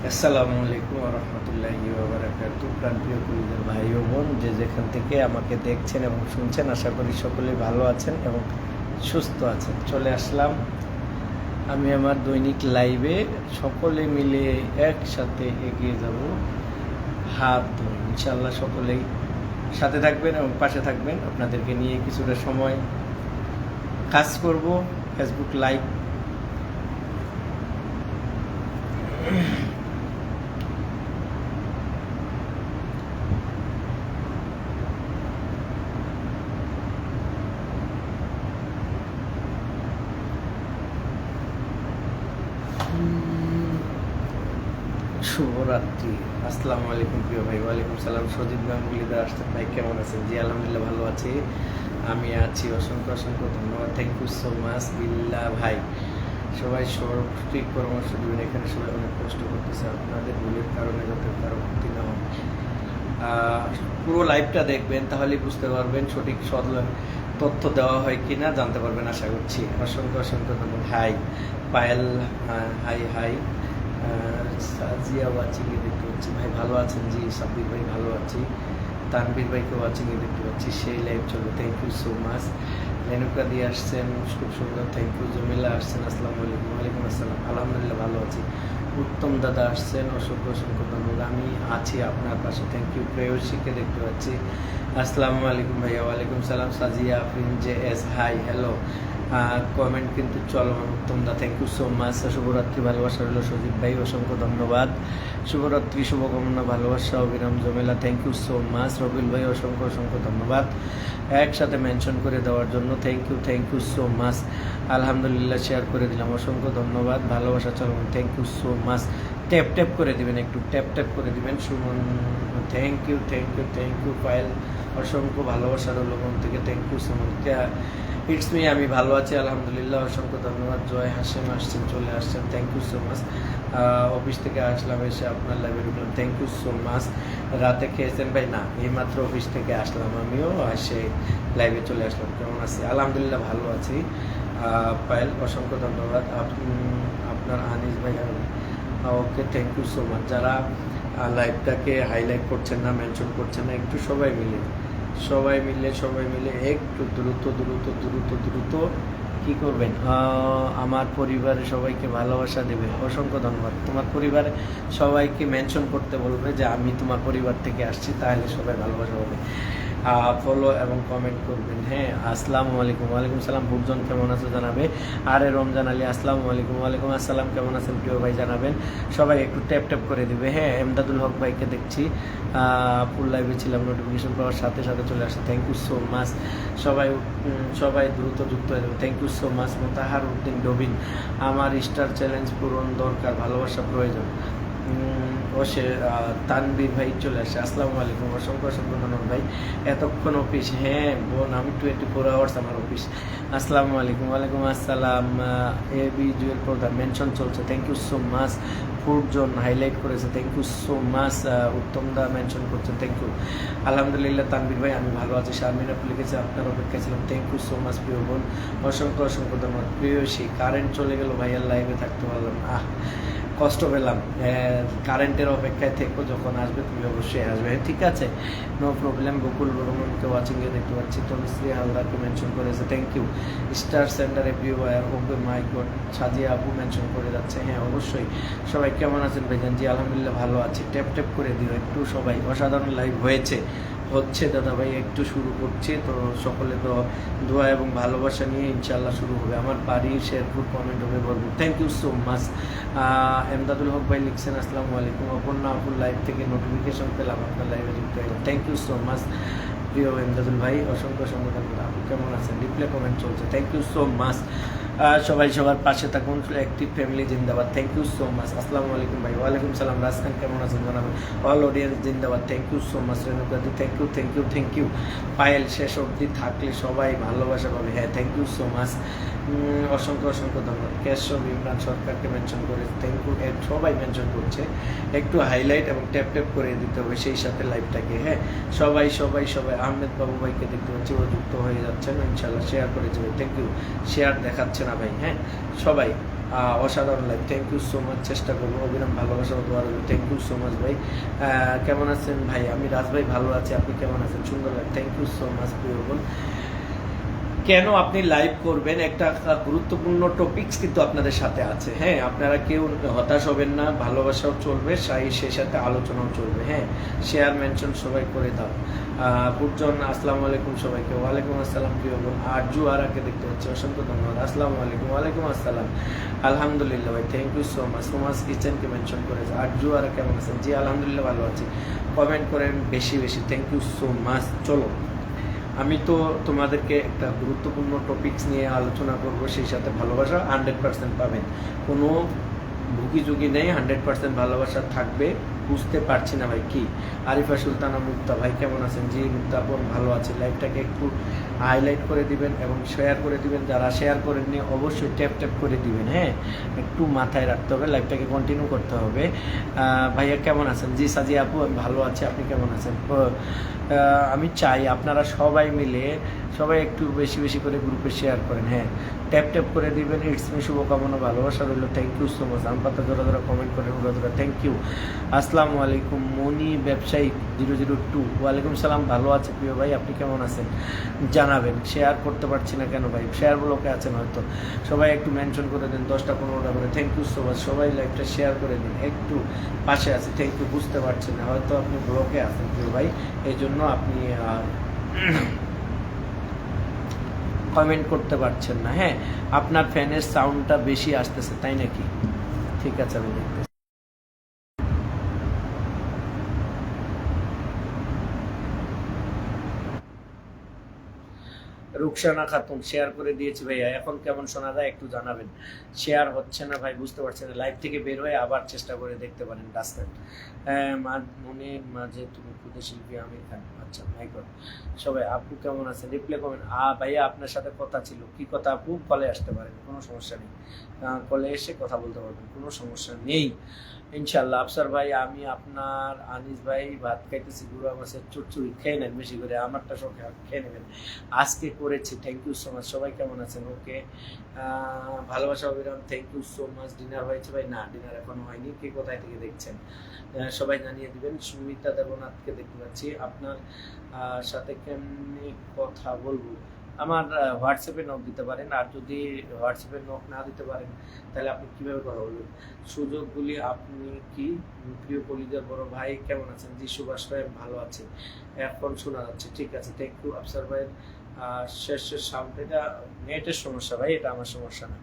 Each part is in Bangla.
আসসালামু আলাইকুম রহমতুল্লাহি ওয়াবারাকাতু। প্রাণপ্রিয় কুলিদের ভাই ও বোন যে যেখান থেকে আমাকে দেখছেন এবং শুনছেন, আশা করি সকলেই ভালো আছেন এবং সুস্থ আছেন। চলে আসলাম আমি আমার দৈনিক লাইভে, সকলে মিলে একসাথে এগিয়ে যাব হাত ধরে। ইনশাআল্লাহ সকলেই সাথে থাকবেন এবং পাশে থাকবেন। আপনাদেরকে নিয়ে কিছুটা সময় কাজ করব। ফেসবুক লাইভ শুভরাত্রি। আসসালামু আলাইকুম প্রিয় ভাই। ওয়ালাইকুম সালাম। সজিদ গাঙ্গুলিদা আসতেন ভাই, কেমন আছেন? জি আলহামদুলিল্লাহ ভালো আছি, আমি আছি। অসংখ্য অসংখ্য ধন্যবাদ, থ্যাংক ইউ সো মাচ বিল্লাহ ভাই। সবাই সঠিক পরামর্শ দেবেন। এখানে সবাই অনেক কষ্ট করতেছে, আপনাদের ভুলের কারণে যাতে কারো ক্ষতি না হয়। পুরো লাইভটা দেখবেন, তাহলেই বুঝতে পারবেন সঠিক তথ্য দেওয়া হয় কি না, জানতে পারবেন আশা করছি। অসংখ্য অসংখ্য ধন্যবাদ। Hi Payel, hi hi. Sajiya ওয়াচিংয়ে দেখতে পাচ্ছি ভাই, ভালো আছেন? জি সাব্বির ভাই ভালো আছি। তানবীর ভাইকে ওয়াচিংয়ে দেখতে পাচ্ছি, সেই লাইভ চলবে, thank you so much. Renuka দিয়ে আসছেন, খুব সুন্দর, থ্যাংক ইউ। জমিলা আসছেন, আসসালামু আলাইকুম। ওয়ালাইকুম আসসালাম, আলহামদুলিল্লাহ ভালো আছি। উত্তম দাদা আসছেন, অসংখ্য অসংখ্য ধন্যবাদ, আমি আছি আপনার পাশে, থ্যাংক ইউ। প্রেয়সীকে দেখতে পাচ্ছি, আসসালামু আলাইকুম ভাইয়া। ওয়ালাইকুম সালাম। Sajiya Afrin J S, hi hello. Comment কিন্তু চলমান। উত্তম দা, থ্যাংক ইউ সো মাচ। শুভরাত্রি, ভালোবাসা রইল সজীব ভাই, অসংখ্য ধন্যবাদ। শুভরাত্রি, শুভকামনা, ভালোবাসা অবিরাম। Jamela, thank you so much. Rabil ভাই, অসংখ্য অসংখ্য ধন্যবাদ একসাথে মেনশন করে দেওয়ার জন্য, থ্যাংক ইউ সো মাচ। আলহামদুলিল্লাহ শেয়ার করে দিলাম, অসংখ্য ধন্যবাদ। ভালোবাসা চলমান, thank you so much. Tap tap করে দিবেন, একটু ট্যাপ ট্যাপ করে দিবেন। Suman, thank you. পায়েল, অসংখ্য ভালোবাসা রইল মন থেকে, thank you so much. It's me, আমি ভালো আছি আলহামদুলিল্লাহ, অসংখ্য ধন্যবাদ। জয় হাসেম আসছেন, চলে আসছেন, thank you so much. Office থেকে আসলাম, এসে আপনার লাইভে ঢুকলাম, থ্যাংক ইউ সো মাচ। রাতে খেয়েছেন ভাই? না, এইমাত্র অফিস থেকে আসলাম, আমিও এসে লাইভে চলে আসলাম। কেমন আছি? আলহামদুলিল্লাহ ভালো আছি। পায়েল, অসংখ্য ধন্যবাদ। আপনার আনিস ভাই, ওকে, থ্যাংক ইউ সো মাচ। যারা লাইভটাকে হাইলাইট করছেন না, মেনশন করছেন না, একটু সবাই মিলে একটু দ্রুত কি করবেন, আমার পরিবারে সবাইকে ভালোবাসা দেবে। অসংখ্য ধন্যবাদ। তোমার পরিবারে সবাইকে মেনশন করতে বলবে যে আমি তোমার পরিবার থেকে আসছি, তাহলে সবাই ভালোবাসা হবে। ফলো এবং কমেন্ট করবেন। হ্যাঁ, আসসালামু আলাইকুম। ওয়ালাইকুম সালাম। ভুবজন কেমন আছো জানাবে। আরে রমজান আলী, আসসালামু আলাইকুম। ওয়ালাইকুম আসসালাম, কেমন আছেন প্রিয় ভাই জানাবেন। সবাই একটু ট্যাপ ট্যাপ করে দিবে। হ্যাঁ, এমদাদুল হক ভাইকে দেখছি, ফুল লাইভে ছিলাম, নোটিফিকেশন পাওয়ার সাথে সাথে চলে আসে, থ্যাংক ইউ সো মাচ। সবাই দ্রুত যুক্ত হয়ে যাবে, thank you so much. Motahar Uddin ডবিন, আমার স্টার চ্যালেঞ্জ পূরণ দরকার, ভালোবাসা প্রয়োজন। ও সে তানবীর ভাই চলে আসে, আসসালামু আলাইকুম। অসংখ্য অসংখ্য ধন্যবাদ ভাই। এতক্ষণ অফিস? হ্যাঁ বোন, আমি 24 আওয়ার্স আমার অফিস। আসসালামু আলাইকুম। ওয়ালাইকুম আসসালাম। A B Jewel Pradhan, mention চলছে, থ্যাংক ইউ সো মাচ। ফুডজন হাইলাইট করেছে, thank you so much. Uttam দা মেনশন করছেন, থ্যাংক ইউ। আলহামদুলিল্লাহ তানবীর ভাই, আমি ভালো আছি। শারমিন আপনি লিখেছে, আপনার অপেক্ষায় ছিলাম, থ্যাংক ইউ সো মাচ প্রিয় বোন, অসংখ্য অসংখ্য ধন্যবাদ। প্রিয়সী, কারেন্ট চলে গেল ভাইয়ার লাইভে থাকতে পারলাম, কষ্ট পেলাম। কারেন্টের অপেক্ষায় থেকো, যখন আসবে তুমি অবশ্যই আসবে, ঠিক আছে, নো প্রবলেম। বকুল বর্মনকে ওয়াচিংয়ে দেখতে পাচ্ছি, তনুশ্রী হালদারকে মেনশন করেছে, thank you. Star centre everywhere, okay my god. Sajiya আপু মেনশন করে যাচ্ছে, হ্যাঁ অবশ্যই। সবাই কেমন আছেন ভাইজান? জি আলহামদুলিল্লাহ ভালো আছি। ট্যাপ ট্যাপ করে দিও একটু সবাই। অসাধারণ লাইভ হচ্ছে দাদা ভাই, একটু শুরু করছে তো, সকলে তো দোয়া এবং ভালোবাসা নিয়ে ইনশাল্লাহ শুরু হবে। আমার বাড়ি শেরপুর, কমেন্ট হবে ভরপুর, thank you so much. Emdadul Haque ভাই লিখছেন, আসসালামু আলাইকুম। অপর্ণা আপুর লাইভ থেকে নোটিফিকেশন পেলাম, আপনার লাইভে যুক্ত হয়ে গেলাম, থ্যাংক ইউ সো মাচ প্রিয় এমদাদুল ভাই, অসংখ্য অসংখ্য ধন্যবাদ। আপু কেমন আছেন? রিপ্লে কমেন্ট চলছে, থ্যাংক ইউ সো মাচ। সবাই সবার পাশে থাকুন, অ্যাক্টিভ ফ্যামিলি জিন্দাবাদ, থ্যাংক ইউ সো মাচ। আসসালামু আলাইকুম ভাই। ওয়ালাইকুম সালাম। রাজ খান কেমন আছেন জানাবেন। অল অডিয়েন্স জিন্দাবাদ, থ্যাংক ইউ সো মাচ। রেণুকাদি, থ্যাংক ইউ। পায়েল, শেষ অবধি থাকলে সবাই ভালোবাসা পাবে, হ্যাঁ থ্যাংক ইউ সো মাচ। অসংখ্য অসংখ্য ধন্যবাদ। কেশব ইমরান সরকারকে মেনশন করে, থ্যাংক ইউ। সবাই মেনশন করছে, একটু হাইলাইট এবং ট্যাপ ট্যাপ করে দিতে হবে সেই সাথে লাইভটাকে। হ্যাঁ, সবাই। আহমেদ বাবু ভাইকে দেখতে পাচ্ছি, ও যুক্ত হয়ে যাচ্ছেন, ইনশাল্লাহ শেয়ার করে যাবে, থ্যাংক ইউ। শেয়ার দেখাচ্ছে না ভাই, হ্যাঁ সবাই অসাধারণ live, thank you so much. চেষ্টা করবো অবিরাম ভালোবাসা ও দোয়া রইল। থ্যাংক ইউ সো মাচ ভাই। কেমন আছেন ভাই? আমি রাজ ভাই ভালো আছি, আপনি কেমন আছেন? সুন্দর live, thank you so much প্রিয় বোন। কেন আপনি লাইভ করবেন? একটা গুরুত্বপূর্ণ টপিকস কিন্তু আপনাদের সাথে আছে। হ্যাঁ, আপনারা কেউ হতাশ হবেন না, ভালোবাসাও চলবে, সেই সাথে আলোচনাও চলবে। হ্যাঁ, শেয়ার মেনশন সবাই করে দাও। পূর্জন আসসালামু আলাইকুম সবাইকে। ওয়ালাইকুম আসসালাম প্রিয় বোন। আরজু আরাকে দেখতে পাচ্ছি, অসংখ্য ধন্যবাদ। আসসালামু আলাইকুম। ওয়ালাইকুম আসসালাম। আলহামদুলিল্লাহ ভাই, থ্যাংক ইউ সো মাচ। সুমাস কিচেনকে মেনশন করেছে। আরজু আরা কেমন আছেন? জি আলহামদুলিল্লাহ ভালো আছি। কমেন্ট করেন বেশি বেশি, থ্যাংক ইউ সো মাচ। চলো, আমি তো তোমাদেরকে একটা গুরুত্বপূর্ণ টপিকস নিয়ে আলোচনা করব, সেই সাথে ভালোবাসা 100% পাবেন, কোনো ভুগি ঝুঁকি নেই, 100% ভালোবাসা থাকবে। বুঝতে পারছি না ভাই কি। আরিফা সুলতানা মুক্তা ভাই কেমন আছেন? জি মুক্তা বোন ভালো আছে। লাইভটাকে একটু হাইলাইট করে দিবেন এবং শেয়ার করে দিবেন, যারা শেয়ার করেননি অবশ্যই ট্যাপ ট্যাপ করে দিবেন। হ্যাঁ, একটু মাথায় রাখতে হবে, লাইভটাকে কন্টিনিউ করতে হবে। ভাইয়া কেমন আছেন? জি সাজি আপু আমি ভালো আছি, আপনি কেমন আছেন? আমি চাই আপনারা সবাই মিলে সবাই একটু বেশি বেশি করে গ্রুপে শেয়ার করেন। হ্যাঁ, ট্যাপ ট্যাপ করে দিবেন। ইটস মি শুভকামনা, ভালোবাসা রইল। Thank you so much. আমপাতা ধরা ধরা কমেন্ট করেন, ধরা ধরা থ্যাংক ইউ। আসসালামু আলাইকুম মনি ব্যবসায়ী 002। ওয়ালাইকুম সালাম, ভালো আছে প্রিয় ভাই, আপনি কেমন আছেন? জানাবেন। শেয়ার করতে পারছি না কেন ভাই? শেয়ার ব্লকে আছেন হয়তো। সবাই একটু মেনশন করে দিন 10টা 15টা করে। Thank you so much. সবাই লাইভটা শেয়ার করে দিন, একটু পাশে আছে। Thank you. বুঝতে পারছেন না হয়তো, আপনি ব্লকে আছেন প্রিয় ভাই, এই জন্য আপনি কমেন্ট করতে পারছেন না। হ্যাঁ, আপনার ফ্যানের সাউন্ডটা বেশি আসতেছে তাই নাকি? ঠিক আছে, আমি দেখতেছি। রুকসানা খাতুন শেয়ার করে দিয়েছি ভাইয়া, এখন কেমন শোনা যায় একটু জানাবেন। শেয়ার হচ্ছে না ভাই, বুঝতে পারছেন না। লাইভ থেকে বের হয়ে আবার চেষ্টা করে দেখতে পারেন ডাস্টার। মনের মাঝে তুমি ক্ষুদে শিল্পী আমির খান। আচ্ছা মাই গড। সবাই আপু কেমন আছেন? Reply comment. ভাইয়া আপনার সাথে কথা ছিল। কি কথা আপু? কলে আসতে পারেন, কোনো সমস্যা নেই। কলে এসে কথা বলতে পারবেন, কোনো সমস্যা নেই ইনশাল্লাহ। আফসার ভাই আমি আপনার আনিস ভাই ভাত খাইতেছি, গুঁড়া মাছের চুরচুরি খেয়ে নেন বেশি করে, আমারটা সব খেয়ে নেবেন। আজকে করেছি, থ্যাংক ইউ সো মাচ। সবাই কেমন আছেন? ওকে, ভালোবাসা অবিরাম, thank you so much. Dinner হয়েছে ভাই? না, ডিনার এখনো হয়নি। কে কোথায় থেকে দেখছেন সবাই জানিয়ে দিবেন। সুমিতা দেবনাথকে দেখতে পাচ্ছি। আপনার সাথে কেমনি কথা বলবো? আমার হোয়াটসঅ্যাপে নক দিতে পারেন, আর যদি হোয়াটসঅ্যাপে নক না দিতে পারেন তাহলে আপনি কীভাবে কথা বলবেন? সুযোগগুলি আপনি কি? প্রিয় কলিজার বড় ভাই কেমন আছেন? জি সুভাষ ভাই ভালো আছে, এখন শোনা যাচ্ছে। ঠিক আছে, থ্যাংক ইউ। আফসার ভাইয়ের শেষের সাউন্ড, এটা নেটের সমস্যা ভাই, এটা আমার সমস্যা না।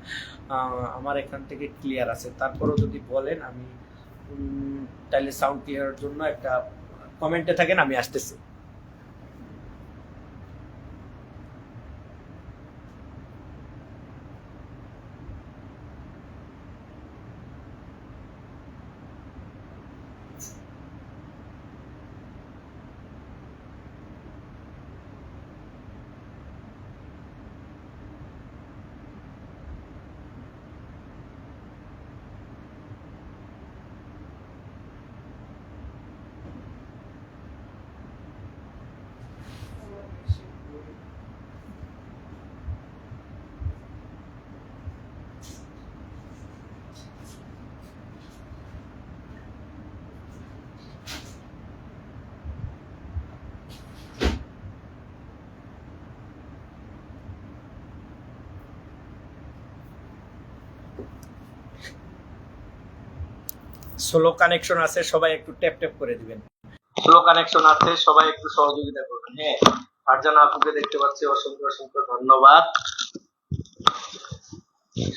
আমার এখান থেকে ক্লিয়ার আছে, তারপরও যদি বলেন আমি তাহলে সাউন্ড ক্লিয়ারের জন্য একটা কমেন্টে থাকেন, আমি আসতেছি। স্লো কানেকশন আছে, সবাই একটু ট্যাপ ট্যাপ করে দিবেন। স্লো কানেকশন আছে, সবাই একটু সহযোগিতা করবেন। হ্যাঁ, ফারজানা আপুকে দেখতে পাচ্ছি, অসংখ্য অসংখ্য ধন্যবাদ।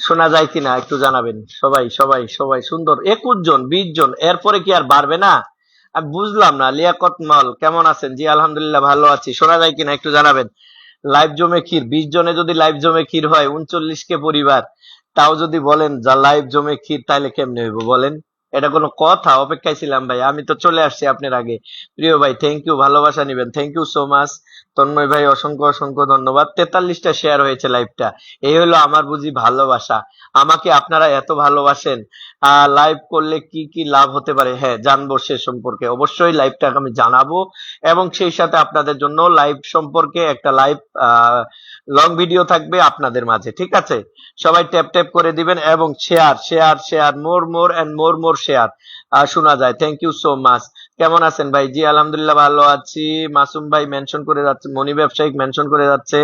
শোনা যায় কিনা একটু জানাবেন। সবাই সবাই সবাই সুন্দর, 21 জন 20 জন, এরপরে কি আর বাড়বে না? আমি বুঝলাম না। লিয়াকত মাল কেমন আছেন? জি আলহামদুলিল্লাহ ভালো আছি। শোনা যায় কিনা একটু জানাবেন। লাইভ জমে ক্ষীর, 20 জনে যদি লাইভ জমে ক্ষীর হয়, 39 কে পরিবার, তাও যদি বলেন যা লাইভ জমে ক্ষীর, তাহলে কেমনে হইব বলেন? এটা কোনো কথা? অপেক্ষায় ছিলাম ভাই, আমি তো চলে আসছি আপনার আগে। প্রিয় ভাই থ্যাংক ইউ, ভালোবাসা নিবেন, thank you so much. Tanmoy ভাই অসংখ্য অসংখ্য ধন্যবাদ। 43টা শেয়ার হয়েছে লাইভটা, এই হলো আমার বুঝি ভালোবাসা। আমাকে আপনারা এত ভালোবাসেন। লাইভ করলে কি কি লাভ হতে পারে, হ্যাঁ জানবো সে সম্পর্কে, অবশ্যই লাইভটা আমি জানাবো। এবং সেই সাথে আপনাদের জন্য লাইভ সম্পর্কে একটা লাইভ লং ভিডিও থাকবে আপনাদের মাঝে, ঠিক আছে? সবাই ট্যাপ ট্যাপ করে দিবেন এবং share share share, more more and more more share শোনা যায়। Thank you so much. কেমন আছেন ভাই? জি আলহামদুলিল্লাহ ভালো আছি। মাসুম ভাই মেনশন করে যাচ্ছে, মনি ব্যবসায়িক মেনশন করে যাচ্ছে,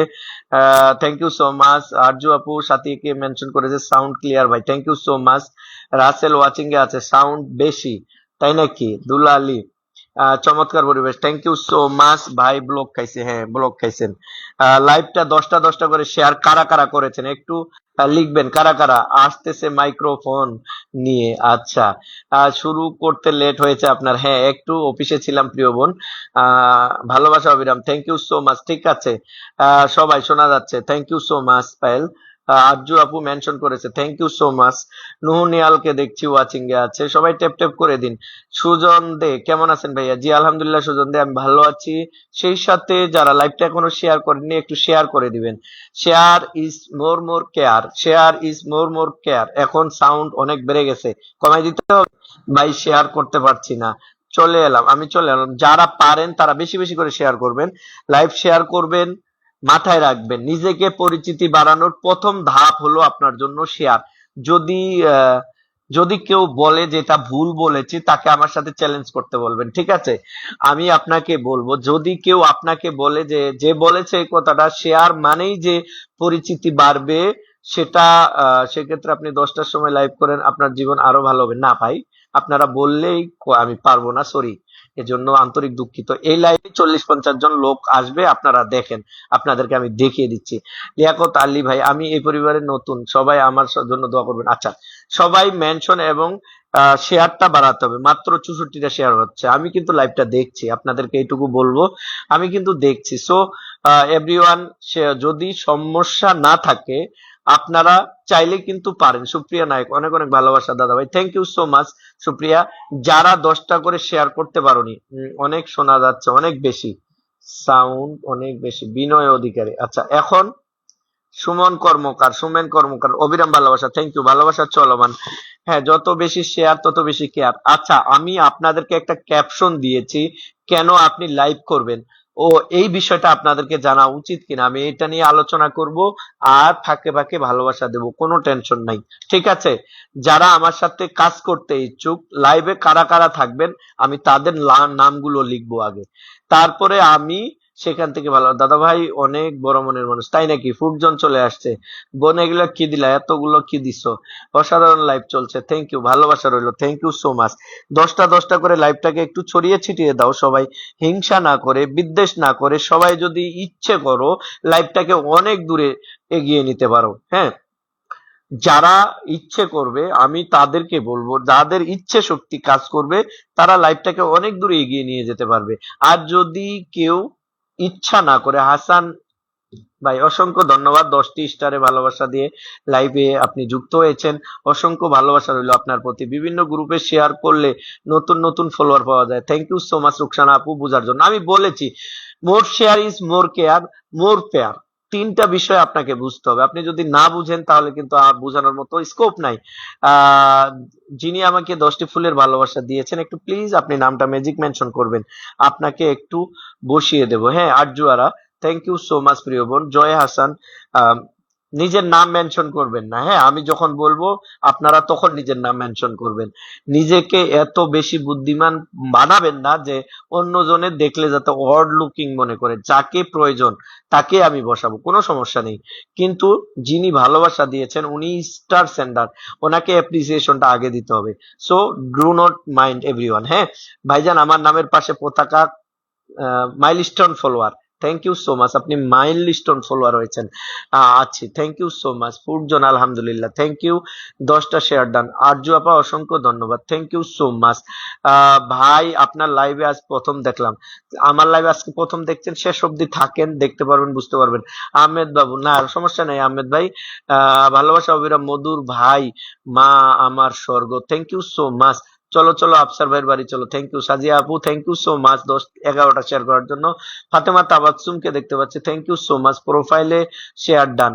thank you so much. Arju আপু সাথীকে মেনশন করেছে, সাউন্ড ক্লিয়ার ভাই, thank you so much. Rasel watching এ আছে, সাউন্ড বেশি তাই নাকি? দুলালি চমৎকার পরিবেশ, থ্যাংক ইউ সো মাচ ভাই। ব্লক খাইছে, হ্যাঁ ব্লক খাইছেন। লাইভটা 10টা করে শেয়ার কারা কারা করেছেন একটু লিখবেন, কারা কারা আসতেছে মাইক্রোফোন নিয়ে। আচ্ছা, শুরু করতে লেট হয়েছে আপনার, হ্যাঁ একটু অফিসে ছিলাম প্রিয় বোন। ভালোবাসা অবিরাম, থ্যাংক ইউ সো মাচ, ঠিক আছে। সবাই শোনা যাচ্ছে, thank you so much. Payel Arju আপু মেনশন করেছে, thank you so much. Nuhu নিয়ালকে দেখছি ওয়াচিং এ আছে, সবাই ট্যাপ ট্যাপ করে দিন। সুজন দে কেমন আছেন ভাইয়া? জি আলহামদুলিল্লাহ সুজন দে আমি ভালো আছি। সেই সাথে যারা লাইভটা এখনো শেয়ার করেননি একটু শেয়ার করে দিবেন। Share is more more care, share is more more care. এখন সাউন্ড অনেক বেড়ে গেছে, কমাই দিতে হবে ভাই, শেয়ার করতে পারছি না। চলে এলাম, আমি চলে এলাম। যারা পারেন তারা বেশি বেশি করে শেয়ার করবেন, লাইভ শেয়ার করবেন। মাথায় রাখবেন, নিজেকে পরিচিতি বাড়ানোর প্রথম ধাপ হলো আপনার জন্য শেয়ার। যদি যদি কেউ বলে যে এটা ভুল বলেছি, তাকে আমার সাথে চ্যালেঞ্জ করতে বলবেন, ঠিক আছে? আমি আপনাকে বলবো, যদি কেউ আপনাকে বলে যে যে বলেছে এই কথাটা শেয়ার মানেই যে পরিচিতি বাড়বে, সেটা সেক্ষেত্রে আপনি 10টার সময় লাইভ করেন, আপনার জীবন আরো ভালো হবে না ভাই। আপনারা বললেই আমি পারবো না, সরি, এজন্য আন্তরিক দুঃখিত। এই লাইভে 40-50 জন লোক আসবে, আপনারা দেখেন, আপনাদেরকে আমি দেখিয়ে দিচ্ছি। লিয়াকত আলী ভাই আমি এই পরিবারের নতুন, সবাই আমার জন্য দোয়া করবেন। আচ্ছা, সবাই মেনশন এবং শেয়ারটা বাড়াতে হবে। মাত্র 64টা শেয়ার হচ্ছে, আমি কিন্তু লাইভটা দেখছি, আপনাদেরকে এইটুকু বলবো, আমি কিন্তু দেখছি। সো এভরিওয়ান, যদি সমস্যা না থাকে আপনারা চাইলে কিন্তু পারেন। সুপ্রিয়া নায়ক অনেক অনেক ভালোবাসা দাদা ভাই, thank you so much Supriya. যারা 10টা করে শেয়ার করতে পারোনি, অনেক শোনা যাচ্ছে, অনেক বেশি সাউন্ড, অনেক বেশি। বিনয় অধিকারী, আচ্ছা এখন সুমেন কর্মকার অবিরাম ভালোবাসা, থ্যাংক ইউ, ভালোবাসা চলমান। হ্যাঁ, যত বেশি শেয়ার তত বেশি কেয়ার। আচ্ছা, আমি আপনাদেরকে একটা ক্যাপশন দিয়েছি, কেন আপনি লাইভ করবেন, ও এই বিষয়টা আপনাদেরকে জানা উচিত কিনা, আমি এটা নিয়ে আলোচনা করব। আর ফাঁকে ফাঁকে ভালোবাসা দেব, কোনো টেনশন নাই, ঠিক আছে? যারা আমার সাথে কাজ করতে ইচ্ছুক, লাইভে কারা কারা থাকবেন, আমি তাদের নামগুলো লিখবো আগে, তারপরে আমি সেখান থেকে ভালো। দাদা ভাই অনেক বড় মনের মানুষ, তাই নাকি? ফুটজন চলে আসছে, বোন এগুলো কি দিলা, এতগুলো কি দিছো? অসাধারণ লাইভ চলছে, থ্যাংক ইউ, ভালোবাসা রইলো, থ্যাংক ইউ সো মাচ। 10টা করে লাইভটাকে একটু ছড়িয়ে ছিটিয়ে দাও সবাই, হিংসা না করে, বিদ্বেষ না করে, সবাই যদি ইচ্ছে করো লাইভটাকে অনেক দূরে এগিয়ে নিতে পারো, হ্যাঁ। যারা ইচ্ছে করবে, আমি তাদেরকে বলবো, যাদের ইচ্ছে শক্তি কাজ করবে তারা লাইভটাকে অনেক দূরে এগিয়ে নিয়ে যেতে পারবে। আর যদি কেউ ইচ্ছা না করে, হাসান ভাই অসংখ্য ধন্যবাদ, 10টি স্টারে ভালোবাসা দিয়ে লাইভে আপনি যুক্ত হয়েছেন, অসংখ্য ভালোবাসা রইল আপনার প্রতি। বিভিন্ন গ্রুপে শেয়ার করলে নতুন নতুন ফলোয়ার পাওয়া যায়, thank you so much Ruksana আপু বোঝার জন্য। আমি বলেছি more share is more care, more পেয়ার, তিনটা বিষয় আপনাকে বুঝতে হবে। আপনি যদি না বুঝেন তাহলে কিন্তু আমার বোঝানোর মতো স্কোপ নাই। আহ যিনি আমাকে 10টি ফুলের ভালোবাসা দিয়েছেন, একটু প্লিজ আপনি নামটা ম্যাজিক মেনশন করবেন, আপনাকে একটু বসিয়ে দেব, হ্যাঁ। আরজুয়ারা, থ্যাংক ইউ সো মাচ প্রিয় বোন। জয় হাসান, আহ, নিজের নাম মেনশন করবেন না, হ্যাঁ, আমি যখন বলবো আপনারা তখন নিজের নাম মেনশন করবেন। নিজেকে এত বেশি বুদ্ধিমান বানাবেন না যে অন্যজনের দেখলে যাতে অড লুকিং মনে করে। যাকে প্রয়োজন তাকে আমি বসাবো, কোনো সমস্যা নেই, কিন্তু যিনি ভালোবাসা দিয়েছেন উনি স্টার সেন্ডার, ওনাকে অ্যাপ্রিসিয়েশনটা আগে দিতে হবে। So do not mind everyone, হ্যাঁ। ভাইজান আমার নামের পাশে পতাকা, milestone follower, thank you so much, আপনি মাইলস্টোন ফলোয়ার হয়েছেন। আচ্ছা, থ্যাংক ইউ সো মাচ ফুরজন, আলহামদুলিল্লাহ, থ্যাংক ইউ। 10টা শেয়ার ডান। আরজু আপা অসংখ্য ধন্যবাদ, থ্যাংক ইউ সো মাচ। ভাই আপনার লাইভে আজ প্রথম দেখলাম, আমার লাইভে আজকে প্রথম দেখছেন, শেষ অবধি থাকেন, দেখতে পারবেন, বুঝতে পারবেন। আহমেদ বাবু, না সমস্যা নাই আহমেদ ভাই। ভালোবাসা অবিরাম, মধুর ভাই, মা আমার স্বর্গ, থ্যাংক ইউ সো মাচ। চলো চলো আফসার ভাইয়ের বাড়ি চলো, থ্যাংক ইউ। সাজিয়া আপু, থ্যাংক ইউ সো মাচ 11টা শেয়ার করার জন্য। ফাতেমা তাবাসসুমকে দেখতে পাচ্ছি, থ্যাংক ইউ সো মাচ। প্রোফাইলে শেয়ার ডান।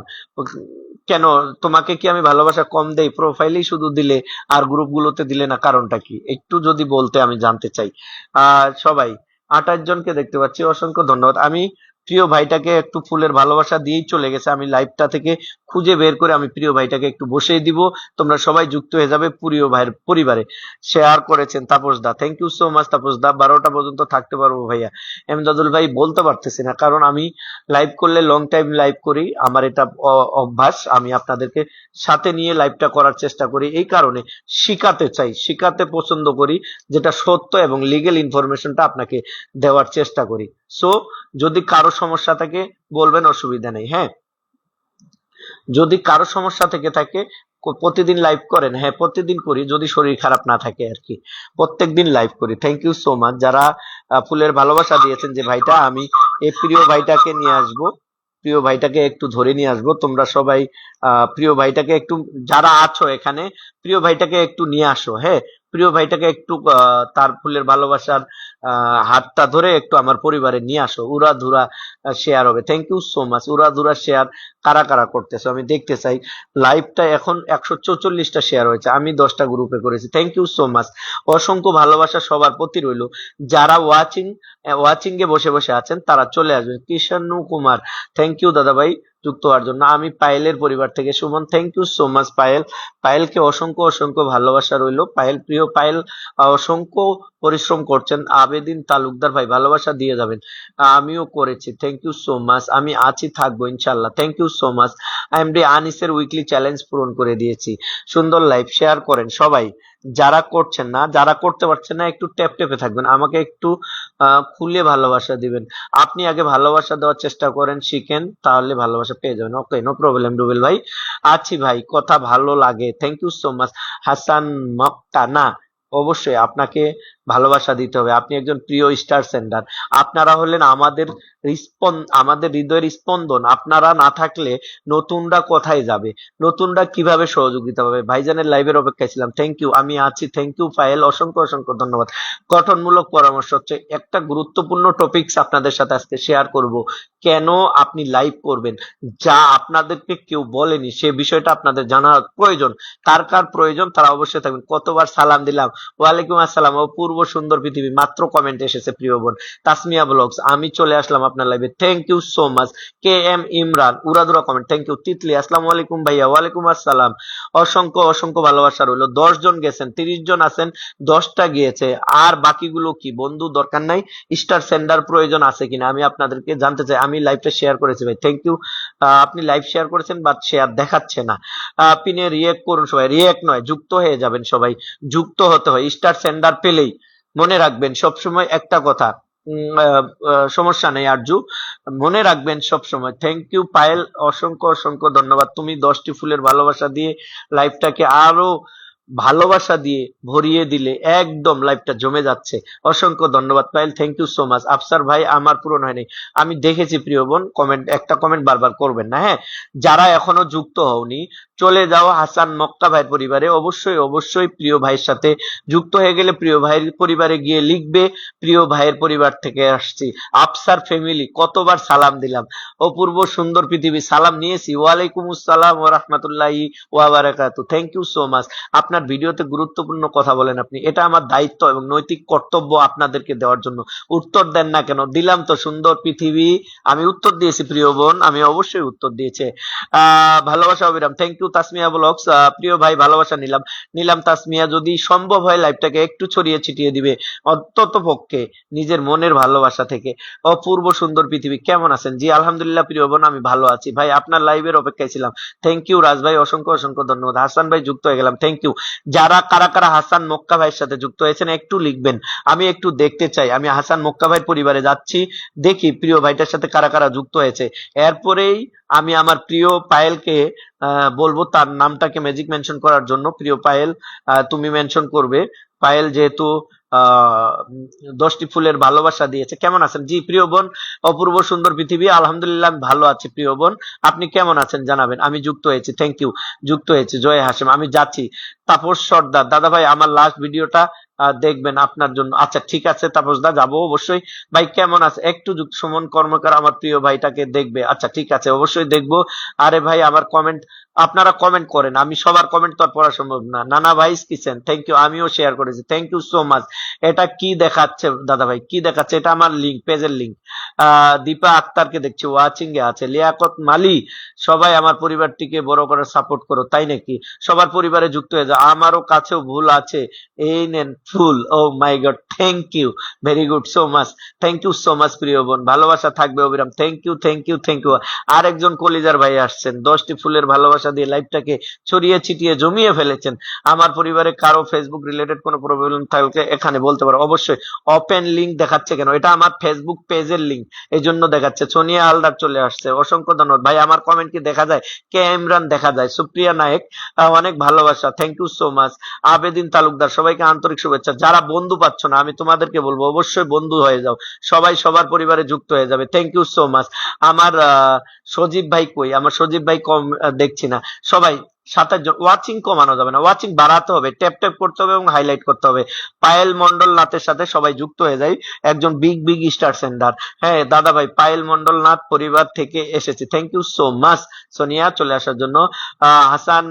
কেন তোমাকে কি আমি ভালোবাসা কম দেই? প্রোফাইলেই শুধু দিলে আর গ্রুপগুলোতে দিলে না, কারণটা কি একটু যদি বলতে, আমি জানতে চাই। সবাই 28 জনকে দেখতে পাচ্ছি, অসংখ্য ধন্যবাদ। আমি প্রিয় ভাইটাকে একটু ফুলের ভালোবাসা দিয়েই চলে গেছে, আমি লাইভটা থেকে খুঁজে বের করে আমি প্রিয় ভাইটাকে একটু বসিয়ে দিব, তোমরা সবাই যুক্ত হয়ে যাবে প্রিয় ভাইয়ের পরিবারে। শেয়ার করেছেন তাপস দা, thank you so much Tapas দা। 12টা পর্যন্ত থাকতে পারবো ভাইয়া। এমদাদুল ভাই বলতে পারতেছি না, কারণ আমি লাইভ করলে লং টাইম লাইভ করি, আমার এটা অভ্যাস। আমি আপনাদেরকে সাথে নিয়ে লাইভটা করার চেষ্টা করি, এই কারণে শিখাতে চাই, শিখাতে পছন্দ করি, যেটা সত্য এবং লিগেল ইনফরমেশনটা আপনাকে দেওয়ার চেষ্টা করি। সো যদি কারো সমস্যা থাকে বলবেন, অসুবিধা নেই। হ্যাঁ, যদি কারো সমস্যা থেকে থাকে, প্রতিদিন লাইভ করেন? হ্যাঁ প্রতিদিন করি, যদি শরীর খারাপ না থাকে আর কি, প্রত্যেকদিন লাইভ করি। থ্যাংক ইউ সো মাচ যারা ফুলের ভালোবাসা দিয়েছেন, যে ভাইটা আমি এই প্রিয় ভাইটাকে নিয়ে আসবো, প্রিয় ভাইটাকে একটু ধরে নিয়ে আসবো। তোমরা সবাই প্রিয় ভাইটাকে একটু, যারা আছো এখানে, প্রিয় ভাইটাকে একটু নিয়ে আসো। হ্যাঁ, প্রিয় ভাইটাকে একটু তার ফুলের ভালোবাসার হাতটা ধরে একটু আমার পরিবারে নিয়ে আসো। উড়াধুরা শেয়ার হবে, থ্যাংক ইউ সো মাচ। উড়াধুরা শেয়ার কারা কারা করতেছো আমি দেখতে চাই। লাইভটা এখন 144টা শেয়ার হয়েছে, আমি 10টা গ্রুপে করেছি, থ্যাংক ইউ সো মাচ। অসংখ্য ভালোবাসা সবার প্রতি রইল। যারা ওয়াচিং এ বসে বসে আছেন তারা চলে আসবেন। কৃষ্ণ কুমার, থ্যাংক ইউ দাদা ভাই যুক্ত হওয়ার জন্য। আমি পায়েলের পরিবার থেকে Suman, thank you so much Payel. পায়েলকে অসংখ্য অসংখ্য ভালোবাসা রইল। পায়েল, প্রিয় পায়েল, অসংখ্য পরিশ্রম করছেন। আবেদিন তালুকদার ভাই ভালোবাসা দিয়ে যাবেন, আমিও করেছি, থ্যাংক ইউ সো মাচ। আমি আছি, থাকবো ইনশাল্লাহ, thank you so much. MD আনিসের উইকলি চ্যালেঞ্জ পূরণ করে দিয়েছি। সুন্দর লাইভ, শেয়ার করেন সবাই। যারা করছেন না, যারা করতে পারছেন না, একটু ট্যাপ ট্যাপে থাকবেন, আমাকে একটু খুলে ভালোবাসা দিবেন। আপনি আগে ভালোবাসা দেওয়ার চেষ্টা করেন, শিখেন, তাহলে ভালোবাসা পেয়ে যাবেন। ওকে, নো প্রবলেম রুবেল ভাই। আছি ভাই, কথা ভালো লাগে, thank you so much. Hasan মক্কা, না অবশ্যই আপনাকে ভালোবাসা দিতে হবে, আপনি একজন প্রিয় স্টার সেন্ডার। আপনারা হলেন আমাদের আমাদের হৃদয়ের স্পন্দন। আপনারা না থাকলে নতুনরা কোথায় যাবে, নতুনরা কিভাবে সহযোগিতা পাবে? ভাইজানের লাইভের অপেক্ষায় ছিলাম, থ্যাংক ইউ। আমি আছি, থ্যাংক ইউ পায়েল, অসংখ্য অসংখ্য ধন্যবাদ। গঠনমূলক পরামর্শ হচ্ছে একটা গুরুত্বপূর্ণ টপিকস আপনাদের সাথে আজকে শেয়ার করব। কেন আপনি লাইভ করবেন, যা আপনাদেরকে কেউ বলেনি, সে বিষয়টা আপনাদের জানা প্রয়োজন। কার কার প্রয়োজন তারা অবশ্যই থাকবেন। কতবার সালাম দিলাম, ওয়ালাইকুম আসসালাম, অপূর্ব সুন্দর পৃথিবী, মাত্র কমেন্ট এসেছে প্রিয় বোন তাসমিয়া ব্লগস, আমি চলে আসলাম আপনার লাইভে, thank you so much. K M Imran, উড়াদুরা কমেন্ট, থ্যাংক ইউ। তিতলি, আসসালামু আলাইকুম ভাইয়া, ওয়ালাইকুম আসসালাম, অসংখ্য অসংখ্য ভালোবাসা রইলো। 10 জন গেছেন, 30 জন আছেন, 10টা গিয়েছে, আর বাকিগুলো কি বন্ধু দরকার নাই, স্টার সেন্ডার প্রয়োজন আছে কিনা আমি আপনাদেরকে জানতে চাই। আমি লাইভটা শেয়ার করেছি ভাই, থ্যাংক ইউ। আপনি লাইভ শেয়ার করেছেন বাট শেয়ার দেখাচ্ছে না। পিনে রিয়েক্ট করুন সবাই, রিয়েক্ট নয়, যুক্ত হয়ে যাবেন সবাই, যুক্ত হতে হয় স্টার সেন্ডার পেলেই। মনে রাখবেন সবসময় একটা কথা, সমস্যা নেই আরজু, মনে রাখবেন সবসময়। থ্যাংক ইউ পায়েল, অসংখ্য অসংখ্য ধন্যবাদ। তুমি 10টি ফুলের ভালোবাসা দিয়ে লাইভটাকে আরো ভালোবাসা দিয়ে ভরিয়ে দিলে একদম লাইভটা জমে যাচ্ছে। অসংখ্য ধন্যবাদ Payel, thank you so much. Afsar ভাই আমার পূরণ হয়নি, আমি দেখেছি প্রিয় বোন, কমেন্ট একটা কমেন্ট বারবার করবেন না। হ্যাঁ, যারা এখনো যুক্ত হওনি চলে যাও হাসান মক্কা ভাইয়ের পরিবারে, অবশ্যই অবশ্যই প্রিয় ভাইয়ের সাথে যুক্ত হয়ে গেলে প্রিয় ভাইয়ের পরিবারে গিয়ে লিখবে প্রিয় ভাইয়ের পরিবার থেকে আসছি। আফসার ফ্যামিলি, কতবার সালাম দিলাম, অপূর্ব সুন্দর পৃথিবী, সালাম নিয়েছি। ওয়ালাইকুম আসসালাম ওয়া রাহমাতুল্লাহি ওয়া বারাকাতুহু, থ্যাংক ইউ সো মাচ। আপনার ভিডিওতে গুরুত্বপূর্ণ কথা বলেন আপনি, এটা আমার দায়িত্ব এবং নৈতিক কর্তব্য আপনাদেরকে দেওয়ার জন্য। উত্তর দেন না কেন? দিলাম তো, সুন্দর পৃথিবী, আমি উত্তর দিয়েছি প্রিয় বোন, আমি অবশ্যই উত্তর দিয়েছি। ভালোবাসা অবিরাম, থ্যাংক ইউ তাসমিয়া ব্লগস, প্রিয় ভাই ভালোবাসা নিলাম নিলাম তাসমিয়া, যদি সম্ভব হয় লাইভটাকে একটু ছড়িয়ে ছিটিয়ে দিবে অন্তত পক্ষে নিজের মনের ভালোবাসা থেকে। অপূর্ব সুন্দর পৃথিবী, কেমন আছেন? জি আলহামদুলিল্লাহ প্রিয় বোন, আমি ভালো আছি ভাই, আপনার লাইভের অপেক্ষায় ছিলাম, থ্যাংক ইউ। রাজ ভাই অসংখ্য অসংখ্য ধন্যবাদ। হাসান ভাই যুক্ত হয়ে গেলাম, থ্যাংক ইউ। যারা কারা কারা হাসান মক্কা ভাইয়ের সাথে যুক্ত হয়েছেন একটু লিখবেন, আমি একটু দেখতে চাই। আমি হাসান মক্কা ভাইয়ের পরিবারে যাচ্ছি, দেখি প্রিয় ভাইটার সাথে কারা কারা যুক্ত হয়েছে। এরপরেই আমি আমার প্রিয় পায়েলকে বলবো তার নামটাকে ম্যাজিক মেনশন করার জন্য। প্রিয় পায়েল, তুমি মেনশন করবে। পায়েল যেহেতু 10টি ফুলের ভালোবাসা দিয়েছে। কেমন আছেন? জি প্রিয় বোন, অপূর্ব সুন্দর পৃথিবী, আলহামদুলিল্লাহ আমি ভালো আছি। প্রিয় বোন, আপনি কেমন আছেন জানাবেন। আমি যুক্ত হয়েছি, থ্যাংক ইউ। যুক্ত হয়েছে জয় হাসেম, আমি যাচ্ছি। তাপস সর্দার, দাদা ভাই আমার লাস্ট ভিডিওটা দেখবেন আপনার জন্য। আচ্ছা ঠিক আছে তাপস দা, যাবো অবশ্যই। ভাই কেমন আছে একটু যুক্ত। সুমন কর্মকার আমার প্রিয় ভাইটাকে দেখবে। আচ্ছা ঠিক আছে, অবশ্যই দেখবো। আরে ভাই আমার কমেন্ট, আপনারা কমেন্ট করেন, আমি সবার কমেন্ট তো আর পড়া সম্ভব না। নানা ভাই কিচেন, থ্যাংক ইউ, আমিও শেয়ার করেছি, থ্যাংক ইউ সো মাচ। এটা কি দেখাচ্ছে দাদা ভাই, কি দেখাচ্ছে? এটা আমার লিঙ্ক, পেজের লিঙ্ক। দীপা আক্তারকে দেখছি ওয়াচিং এ আছে। লিয়াকত মালি, সবাই আমার পরিবারটিকে বড় করে সাপোর্ট করো। তাই নাকি? সবার পরিবারে যুক্ত হয়ে যাও। আমারও কাছেও ভুল আছে, এই নেন ফুল। Oh my god, thank you, very good, so much, thank you so much. প্রিয় বোন, ভালোবাসা থাকবে অবিরাম। Thank you, thank you, thank you. আরেকজন কলিজার ভাই আসছেন, 10টি ফুলের ভালোবাসা দিয়ে লাইভটাকে ছড়িয়ে ছিটিয়ে জমিয়ে ফেলেছেন। আমার পরিবারে কারো ফেসবুক রিলেটেড কোনো প্রবলেম থাকলে এখানে বলতে পারো। অবশ্যই। ওপেন লিঙ্ক দেখাচ্ছে কেন? এটা আমার ফেসবুক পেজের লিঙ্ক, এই জন্য দেখাচ্ছে। সোনিয়া হালদার চলে আসছে, অসংখ্য ধন্যবাদ ভাই। আমার কমেন্ট কি দেখা যায়? কে ইমরান দেখা যায়। সুপ্রিয়া নায়েক, অনেক ভালোবাসা, thank you so much. Abedin Talukdar, সবাইকে আন্তরিক শুভেচ্ছা। যারা বন্ধু পাচ্ছ না, আমি তোমাদেরকে বলবো অবশ্যই বন্ধু হয়ে যাও, সবাই সবার পরিবারে যুক্ত হয়ে যাবে। Thank you so much. আমার সজীব ভাই কই? আমার সজীব ভাই কম দেখছি না। সবাই 27 জন। ওয়াচিং কমানো যাবে না, ওয়াচিং বাড়াতে হবে, ট্যাপ ট্যাপ করতে হবে এবং হাইলাইট করতে হবে। পায়েল মন্ডল নাথের সাথে সবাই যুক্ত হয়ে যায়, একজন বিগ বিগ স্টার সেন্ডার। হ্যাঁ দাদা ভাই, পায়েল মন্ডল নাথ পরিবার থেকে এসেছি, thank you so much. Sonia চলে আসার জন্য। হাসান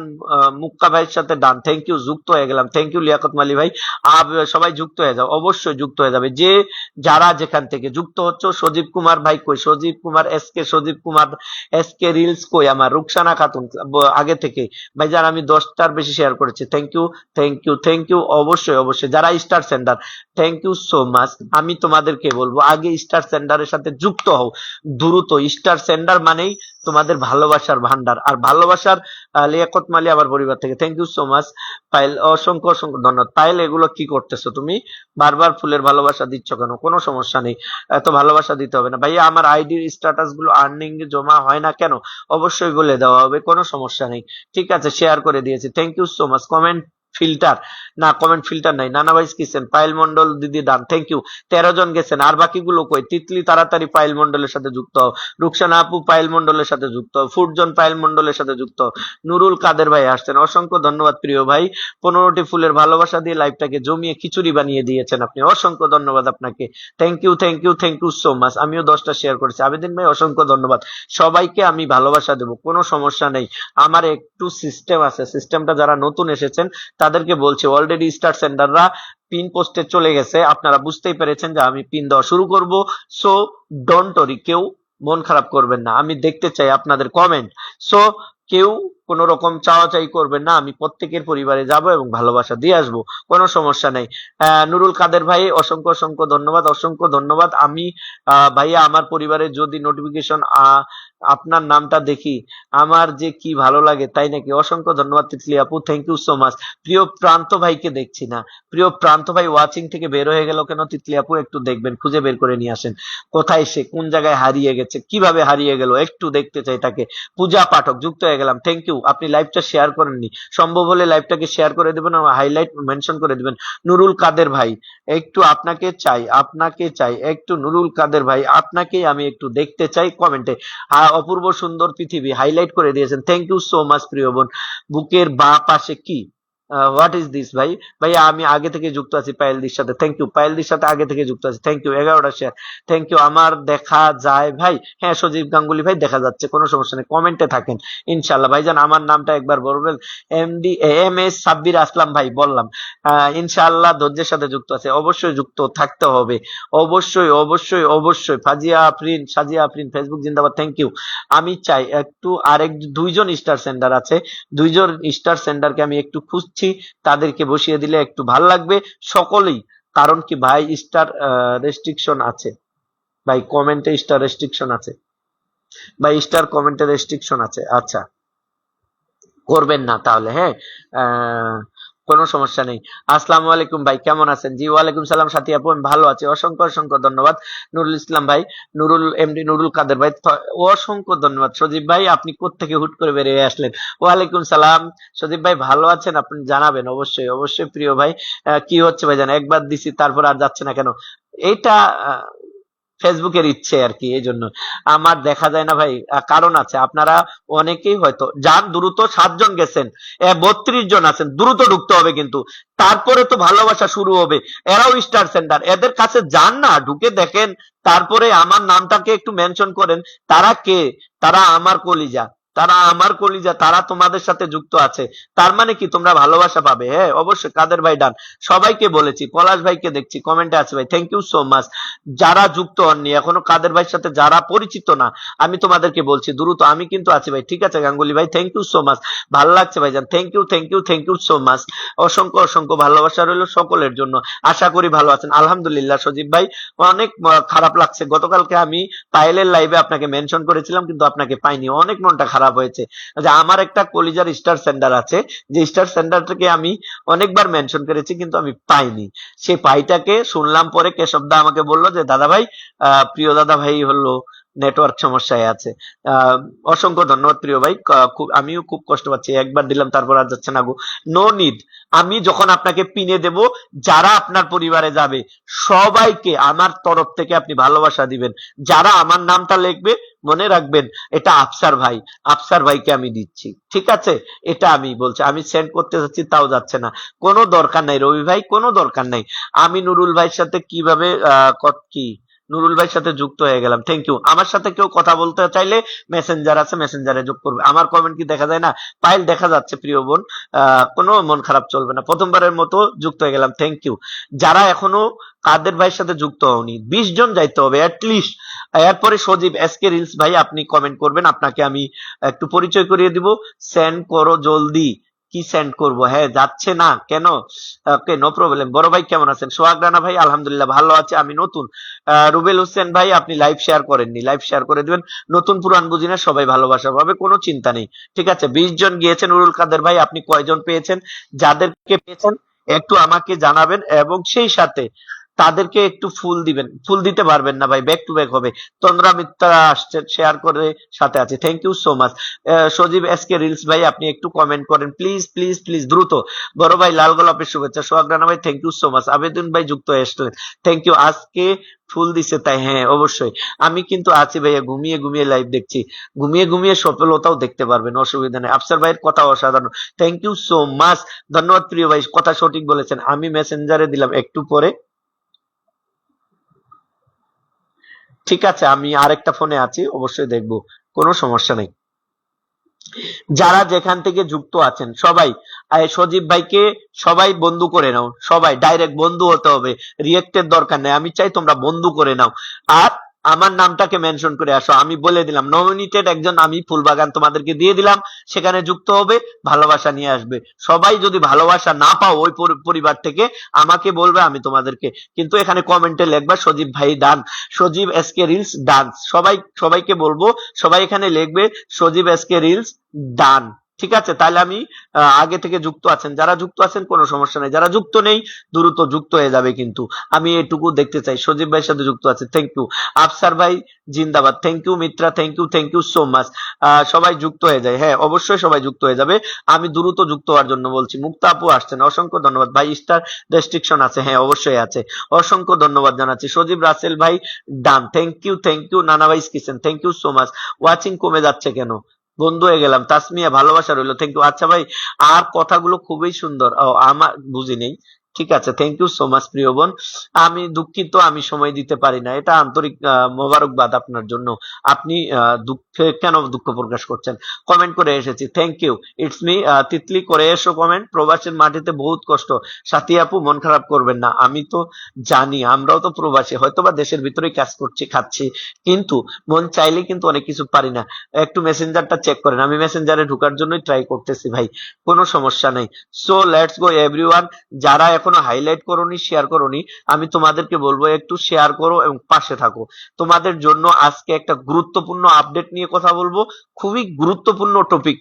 মুক্কা ভাইয়ের সাথে ডান, থ্যাংক ইউ, যুক্ত হয়ে গেলাম। থ্যাংক ইউ লিয়াকত মালি ভাই। সবাই যুক্ত হয়ে যাও, অবশ্যই যুক্ত হয়ে যাবে যে যারা যেখান থেকে যুক্ত হচ্ছে। সজীব কুমার ভাই কই? সজীব কুমার এসকে, সজীব কুমার এসকে রিলস কই? আমার রুকসানা খাতুন আগে থেকে ভাইজান আমি 10টার বেশি শেয়ার করেছি, thank you, thank you, thank you. অবশ্যই অবশ্যই যারা star sender, thank you so much. আমি তোমাদেরকে বলবো আগে স্টার সেন্ডারের সাথে যুক্ত হও দ্রুত। স্টার সেন্ডার মানেই তোমাদের ভালোবাসার ভান্ডার, আর ভালোবাসার লিয়াকত মালি আমার পরিবার থেকে, thank you so much. Payel, অসংখ্য অসংখ্য ধন্যবাদ। পাইল, এগুলো কি করতেছো তুমি? বারবার ফুলের ভালোবাসা দিচ্ছ কেন? কোনো সমস্যা নেই, এত ভালোবাসা দিতে হবে না। ভাইয়া আমার আইডির স্ট্যাটাস গুলো আর্নিং জমা হয় না কেন? অবশ্যই বলে দেওয়া হবে, কোনো সমস্যা নেই। ঠিক আছে, শেয়ার করে দিয়েছি, thank you so much. Comment filter, না কমেন্ট ফিল্টার নাই। নানা ভাই কিসেন, পাইল মন্ডল দিদি ডান, থ্যাংক ইউ। 13 জন গেছেন, আর বাকিগুলো কই? তিতলি তাড়াতাড়ি পাইল মন্ডলের সাথে যুক্ত হও। রুকসানা আপু পাইল মন্ডলের সাথে যুক্ত হও। ফুটজন পাইল মন্ডলের সাথে যুক্ত হও। নুরুল কাদের ভাই আসছেন, অসংখ্য ধন্যবাদ প্রিয় ভাই। 15টি ফুলের ভালোবাসা দিয়ে লাইভটাকে জমিয়ে খিচুড়ি বানিয়ে দিয়েছেন আপনি, অসংখ্য ধন্যবাদ আপনাকে। Thank you, thank you, thank you so much. আমিও 10টা শেয়ার করেছি। আবেদিন ভাই অসংখ্য ধন্যবাদ। সবাইকে আমি ভালোবাসা দেবো, কোনো সমস্যা নেই। আমার একটু সিস্টেম আছে, সিস্টেমটা যারা নতুন এসেছেন তাদেরকে বলছি, অলরেডি স্টার সেন্ডাররা পিন পোস্টে চলে গেছে, আপনারা বুঝতেই পেরেছেন যে আমি পিন দেওয়া শুরু করব। সো ডোন্ট ওরি, কেউ মন খারাপ করবেন না, আমি দেখতে চাই আপনাদের কমেন্ট। সো কেউ কোন রকম চাওয়াচাই করবেন না, আমি প্রত্যেকের পরিবারে যাব এবং ভালোবাসা দিয়ে আসবো, কোনো সমস্যা নেই। নুরুল কাদের ভাই অসংখ্য অসংখ্য ধন্যবাদ, অসংখ্য ধন্যবাদ। আমি ভাইয়া আমার পরিবারে যদি নোটিফিকেশন আপনার নামটা দেখি আমার যে কি ভালো লাগে, তাই নাকি? অসংখ্য ধন্যবাদ তিতলি আপু, থ্যাংক ইউ সো মাচ। প্রিয় প্রান্ত ভাইকে দেখছি না, প্রিয় প্রান্ত ভাই ওয়াচিং থেকে বের হয়ে গেল কেন? তিতলি আপু একটু দেখবেন, খুঁজে বের করে নিয়ে আসেন, কোথায় সে, কোন জায়গায় হারিয়ে গেছে, কিভাবে হারিয়ে গেল, একটু দেখতে চাই তাকে। পূজা পাঠক যুক্ত হয়ে গেলাম, থ্যাংক ইউ। আপনি লাইভটা শেয়ার করেননি, সম্ভব হলে লাইভটাকে শেয়ার করে দিবেন, হাইলাইট মেনশন করে দিবেন। নুরুল কাদের ভাই একটু আপনাকে চাই, আপনাকে চাই একটু। নুরুল কাদের ভাই আপনাকেই আমি একটু দেখতে চাই কমেন্টে। অপূর্ব সুন্দর পৃথিবী হাইলাইট করে দিয়েছেন, থ্যাংক ইউ সো মাচ প্রিয় বোন। বুকের বা পাশে কি, হোয়াট ইজ দিস ভাই? ভাইয়া আমি আগে থেকে যুক্ত আছি পায়েলদির সাথে, থ্যাংক ইউ। পায়েলদির সাথে আগে থেকে যুক্ত আছি, থ্যাংক ইউ। 11টা শেয়ার, থ্যাংক ইউ। আমার দেখা যায় ভাই? হ্যাঁ সজীব গাঙ্গুলি ভাই দেখা যাচ্ছে, কোনো সমস্যা নেই, কমেন্টে থাকেন ইনশাল্লাহ। ভাইজান আমার নামটা একবার বলবেন। এমডি এম এস সাব্বির আসলাম ভাই, বললাম ইনশাআল্লাহ ধৈর্যের সাথে যুক্ত আছে, অবশ্যই যুক্ত থাকতে হবে, অবশ্যই অবশ্যই অবশ্যই। ফাজিয়া আফরিন, সাজিয়া আফরিন ফেসবুক জিন্দাবাদ, থ্যাংক ইউ। আমি চাই একটু আরেক 2জন স্টার সেন্টার আছে, 2জন স্টার সেন্টারকে আমি একটু খুঁজছি, তাদেরকে বসিয়ে দিলে একটু ভাল লাগবে সকলেই। কারণ কি ভাই, স্টার রেস্ট্রিকশন আছে ভাই, কমেন্টে স্টার রেস্ট্রিকশন আছে ভাই, স্টার কমেন্টে রেস্ট্রিকশন আছে। আচ্ছা করবেন না তাহলে, হ্যাঁ কোনো সমস্যা নেই। আসসালামু আলাইকুম ভাই, কেমন আছেন? জি ওয়ালাইকুম সালাম সাথী আপু, আমি ভালো আছি। অসংখ্য অসংখ্য ধন্যবাদ। নুরুল ইসলাম ভাই, নুরুল এমডি নুরুল কাদের ভাই, অসংখ্য ধন্যবাদ। সজীব ভাই, আপনি কোত্থেকে হুট করে বেরিয়ে আসলেন? ওয়ালাইকুম সালাম। সজীব ভাই ভালো আছেন? আপনি জানাবেন অবশ্যই অবশ্যই প্রিয় ভাই। কি হচ্ছে ভাই জান, একবার দিছি তারপর আর যাচ্ছে না কেন? এইটা ফেসবুকের ইচ্ছে আর কি, এই জন্য আমার দেখা যায় না ভাই। কারণ আছে, আপনারা অনেকেই হয়তো যান দ্রুত, 7 জন গেছেন, 32 জন আছেন, দ্রুত ঢুকতে হবে কিন্তু, তারপরে তো ভালোবাসা শুরু হবে। এরাও স্টার সেন্টার, এদের কাছে যান না, ঢুকে দেখেন, তারপরে আমার নামটাকে একটু মেনশন করেন। তারা কে? তারা আমার কলিজা, তারা আমার কলিজা, তারা তোমাদের সাথে যুক্ত আছে। তার মানে কি তোমরা ভালোবাসা পাবে। হ্যাঁ অবশ্যই, কাদের ভাই ডান। সবাইকে বলেছি, পলাশ ভাইকে দেখছি কমেন্টে আছে ভাই, থ্যাংক ইউ সো মাচ। যারা যুক্ত হননি এখনো, কাদের ভাইয়ের সাথে যারা পরিচিত না, আমি তোমাদেরকে বলছি দ্রুত, আমি কিন্তু আছি ভাই। ঠিক আছে গাঙ্গুলি ভাই, থ্যাংক ইউ সো মাচ, ভালো লাগছে ভাইজান, thank you thank you thank you so much. অসংখ্য অসংখ্য ভালোবাসা রইল সকলের জন্য। আশা করি ভালো আছেন। আলহামদুলিল্লাহ সজীব ভাই, অনেক খারাপ লাগছে। গতকালকে আমি পায়েলের লাইভে আপনাকে মেনশন করেছিলাম কিন্তু আপনাকে পাইনি, অনেক মনটা খারাপ হয়েছে। যে আমার একটা কলিজার স্টার সেন্টার আছে, যে স্টার সেন্টারটাকে আমি অনেকবার মেনশন করেছি কিন্তু আমি পাইনি। সেই পাইটাকে শুনলাম পরে, কেশবদা আমাকে বলল যে দাদা ভাই, প্রিয় দাদা ভাই হলো নেটওয়ার্ক সমস্যায় আছে। আহ, অসংখ্য ধন্যবাদ প্রিয় ভাই। আমিও খুব কষ্ট পাচ্ছি, একবার দিলাম তারপর আর যাচ্ছে না গো। No need. আমি যখন আপনাকে পিনে দেব, যারা আপনার পরিবারে যাবে সবাইকে আমার তরফ থেকে আপনি ভালোবাসা দিবেন। যারা আমার নামটা লিখবে, মনে রাখবেন এটা আফসার ভাই, আফসার ভাইকে আমি দিচ্ছি। ঠিক আছে, এটা আমি বলছি, আমি সেন্ড করতে যাচ্ছি তাও যাচ্ছে না। কোনো দরকার নাই রবি ভাই, কোনো দরকার নাই। আমি নুরুল ভাইয়ের সাথে কিভাবে কি নুরুল ভাইয়ের সাথে যুক্ত হয়ে গেলাম, থ্যাংক ইউ। আমার সাথে কেউ কথা বলতে চাইলে মেসেঞ্জার আছে, মেসেঞ্জারে যোগ করবে। আমার কমেন্ট কি দেখা যায় না? পাইল দেখা যাচ্ছে প্রিয় বোন। কোনো মন খারাপ চলবে না, প্রথমবারের মতো যুক্ত হয়ে গেলাম, থ্যাংক ইউ। যারা এখনো কাদের ভাইয়ের সাথে যুক্ত হওনি, 20 জন যাইতে হবে অ্যাটলিস্ট। এরপরে সজীব এসকে রিলস ভাই, আপনি কমেন্ট করবেন, আপনাকে আমি একটু পরিচয় করিয়ে দিব। সেন্ড করো জলদি। কি সেন্ড করব? হ্যাঁ যাচ্ছে না কেন? Okay no problem. বড় ভাই কেমন আছেন? সোহাগ রানা ভাই, আলহামদুলিল্লাহ ভালো আছে, আমি নতুন। রুবেল হোসেন ভাই, আপনি লাইভ শেয়ার করেননি, লাইভ শেয়ার করে দিবেন। নতুন পুরান বুঝি না, সবাই ভালোবাসা পাবে, কোনো চিন্তা নেই। ঠিক আছে, 20 জন গিয়েছেন। নুরুল কাদের ভাই, আপনি কয়জন পেয়েছেন? যাদেরকে পেয়েছেন একটু আমাকে জানাবেন, এবং সেই সাথে তাদেরকে একটু ফুল দিবেন। ফুল দিতে পারবেন না ভাই, ব্যাক টু ব্যাক হবে। তন্দ্রা মিত্রা আসছেন, শেয়ার করে সাথে আছে, thank you so much. Sajib SK reels ভাই, আপনি একটু কমেন্ট করেন প্লিজ প্লিজ প্লিজ, দ্রুত। বড় ভাই লাল গোলাপের শুভেচ্ছা। সোহাগ রানা ভাই, থ্যাংক ইউ সো মাচ। আবেদন ভাই যুক্ত হয়ে আসলেন, থ্যাংক ইউ। আজকে ফুল দিছে তাই? হ্যাঁ অবশ্যই, আমি কিন্তু আছি ভাইয়া, ঘুমিয়ে ঘুমিয়ে লাইভ দেখছি, ঘুমিয়ে ঘুমিয়ে সফলতাও দেখতে পারবেন, অসুবিধা নেই। আফসার ভাইয়ের কথা অসাধারণ, থ্যাংক ইউ সো মাচ, ধন্যবাদ প্রিয় ভাই, কথা সঠিক বলেছেন। আমি মেসেঞ্জারে দিলাম একটু পরে। ঠিক আছে, আমি আরেকটা ফোনে আছি, অবশ্যই দেখবো, কোনো সমস্যা নেই। যারা যেখান থেকে যুক্ত আছেন সবাই, সজীব ভাইকে সবাই বন্ধু করে নাও, সবাই ডাইরেক্ট বন্ধু হতে হবে, রিয়েক্টের দরকার নেই। আমি চাই তোমরা বন্ধু করে নাও, আর আমার নামটাকে মেনশন করে আসো। আমি বলে দিলাম নমিনেটেড একজন, আমি ফুলবাগান তোমাদেরকে দিয়ে দিলাম, সেখানে যুক্ত হবে, ভালোবাসা নিয়ে আসবে। সবাই যদি ভালোবাসা না পাও ওই পরিবার থেকে, আমাকে বলবে, আমি তোমাদেরকে কিন্তু এখানে কমেন্টে লিখবা সজীব ভাই ডান, সজীব এসকে রিলস ডান। সবাইকে বলবো, সবাই এখানে লিখবে সজীব এসকে রিলস ডান। ঠিক আছে, তাহলে আমি আগে থেকে যুক্ত আছেন, যারা যুক্ত আছেন কোনো সমস্যা নেই, যারা যুক্ত নেই দ্রুত যুক্ত হয়ে যাবে কিন্তু। আমি এটুকু দেখতে চাই সজীব ভাইয়ের সাথে যুক্ত আছে, থ্যাংক ইউ। আফসার ভাই জিন্দাবাদ, thank you. Mitra, thank you so much. সবাই যুক্ত হয়ে যায়, হ্যাঁ অবশ্যই সবাই যুক্ত হয়ে যাবে, আমি দ্রুত যুক্ত হওয়ার জন্য বলছি। মুক্তা আপু আসছেন, অসংখ্য ধন্যবাদ ভাই। স্টার রেস্ট্রিকশন আছে? হ্যাঁ অবশ্যই আছে, অসংখ্য ধন্যবাদ জানাচ্ছি। সজীব রাসেল ভাই ডান, থ্যাংক ইউ। নানা ভাই kitchen, thank you so much. Watching কমে যাচ্ছে কেন? বন্ধু হয়ে গেলাম, তাসমিয়া ভালোবাসা রইলো, থ্যাংক ইউ। আচ্ছা ভাই, আর কথাগুলো খুবই সুন্দর, ও আমার বুঝি নেই। ঠিক আছে, থ্যাংক ইউ সো মাচ প্রিয় বোন। আমি দুঃখিত, আমি সময় দিতে পারি না, এটা আন্তরিক মোবারকবাদ আপনার জন্য। আপনি দুঃখে কেন দুঃখ প্রকাশ করছেন? কমেন্ট করে এসেছি, thank you. It's me Titli, করে এসো কমেন্ট। প্রবাসের মাটিতে বহুত কষ্ট, সাথী আপু মন খারাপ করবেন না, আমি তো জানি, আমরাও তো প্রবাসী, হয়তোবা দেশের ভিতরেই কাজ করছি, খাচ্ছি, কিন্তু মন চাইলে কিন্তু অনেক কিছু পারি না। একটু মেসেঞ্জারটা চেক করেন, আমি মেসেঞ্জারে ঢোকার জন্যই ট্রাই করতেছি ভাই, কোনো সমস্যা নেই। So let's go everyone. যারা এখনো হাইলাইট করোনি, শেয়ার করোনি, আমি তোমাদেরকে বলবো একটু শেয়ার করো এবং পাশে থাকো। তোমাদের জন্য আজকে একটা গুরুত্বপূর্ণ আপডেট নিয়ে কথা বলবো, খুবই গুরুত্বপূর্ণ টপিক।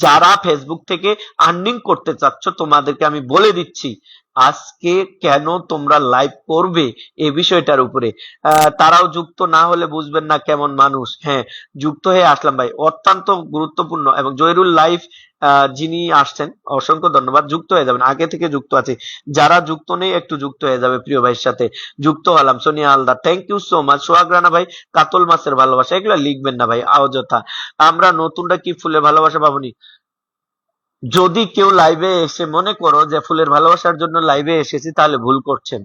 যারা ফেসবুক থেকে আর্নিং করতে চাচ্ছ তোমাদেরকে আমি বলে দিচ্ছি আজকে কেন তোমরা লাইভ করবে এই বিষয়টার উপরে। তারাও যুক্ত না হলে বুঝবেন না কেমন মানুষ। হ্যাঁ, যুক্ত হয়ে আসলাম ভাই, অত্যন্ত গুরুত্বপূর্ণ। এবং জহিরুল লাইভ যিনি আসছেন অসংখ্য ধন্যবাদ, যুক্ত হয়ে যাবেন, আগে থেকে যুক্ত আছে। যারা যুক্ত নেই একটু যুক্ত হয়ে যাবে প্রিয় ভাইয়ের সাথে। যুক্ত হলাম Sonia Aldar, thank you so much. Sohag Rana ভাই, কাতল মাছের ভালোবাসা, এগুলো লিখবেন না ভাই অযথা। আমরা নতুনটা কি ফুলের ভালোবাসা পাবনি? যদি কেউ লাইভে এসে মনে করো যে ফুলের ভালোবাসার জন্য লাইভে এসেছি, তাহলে ভুল করছেন।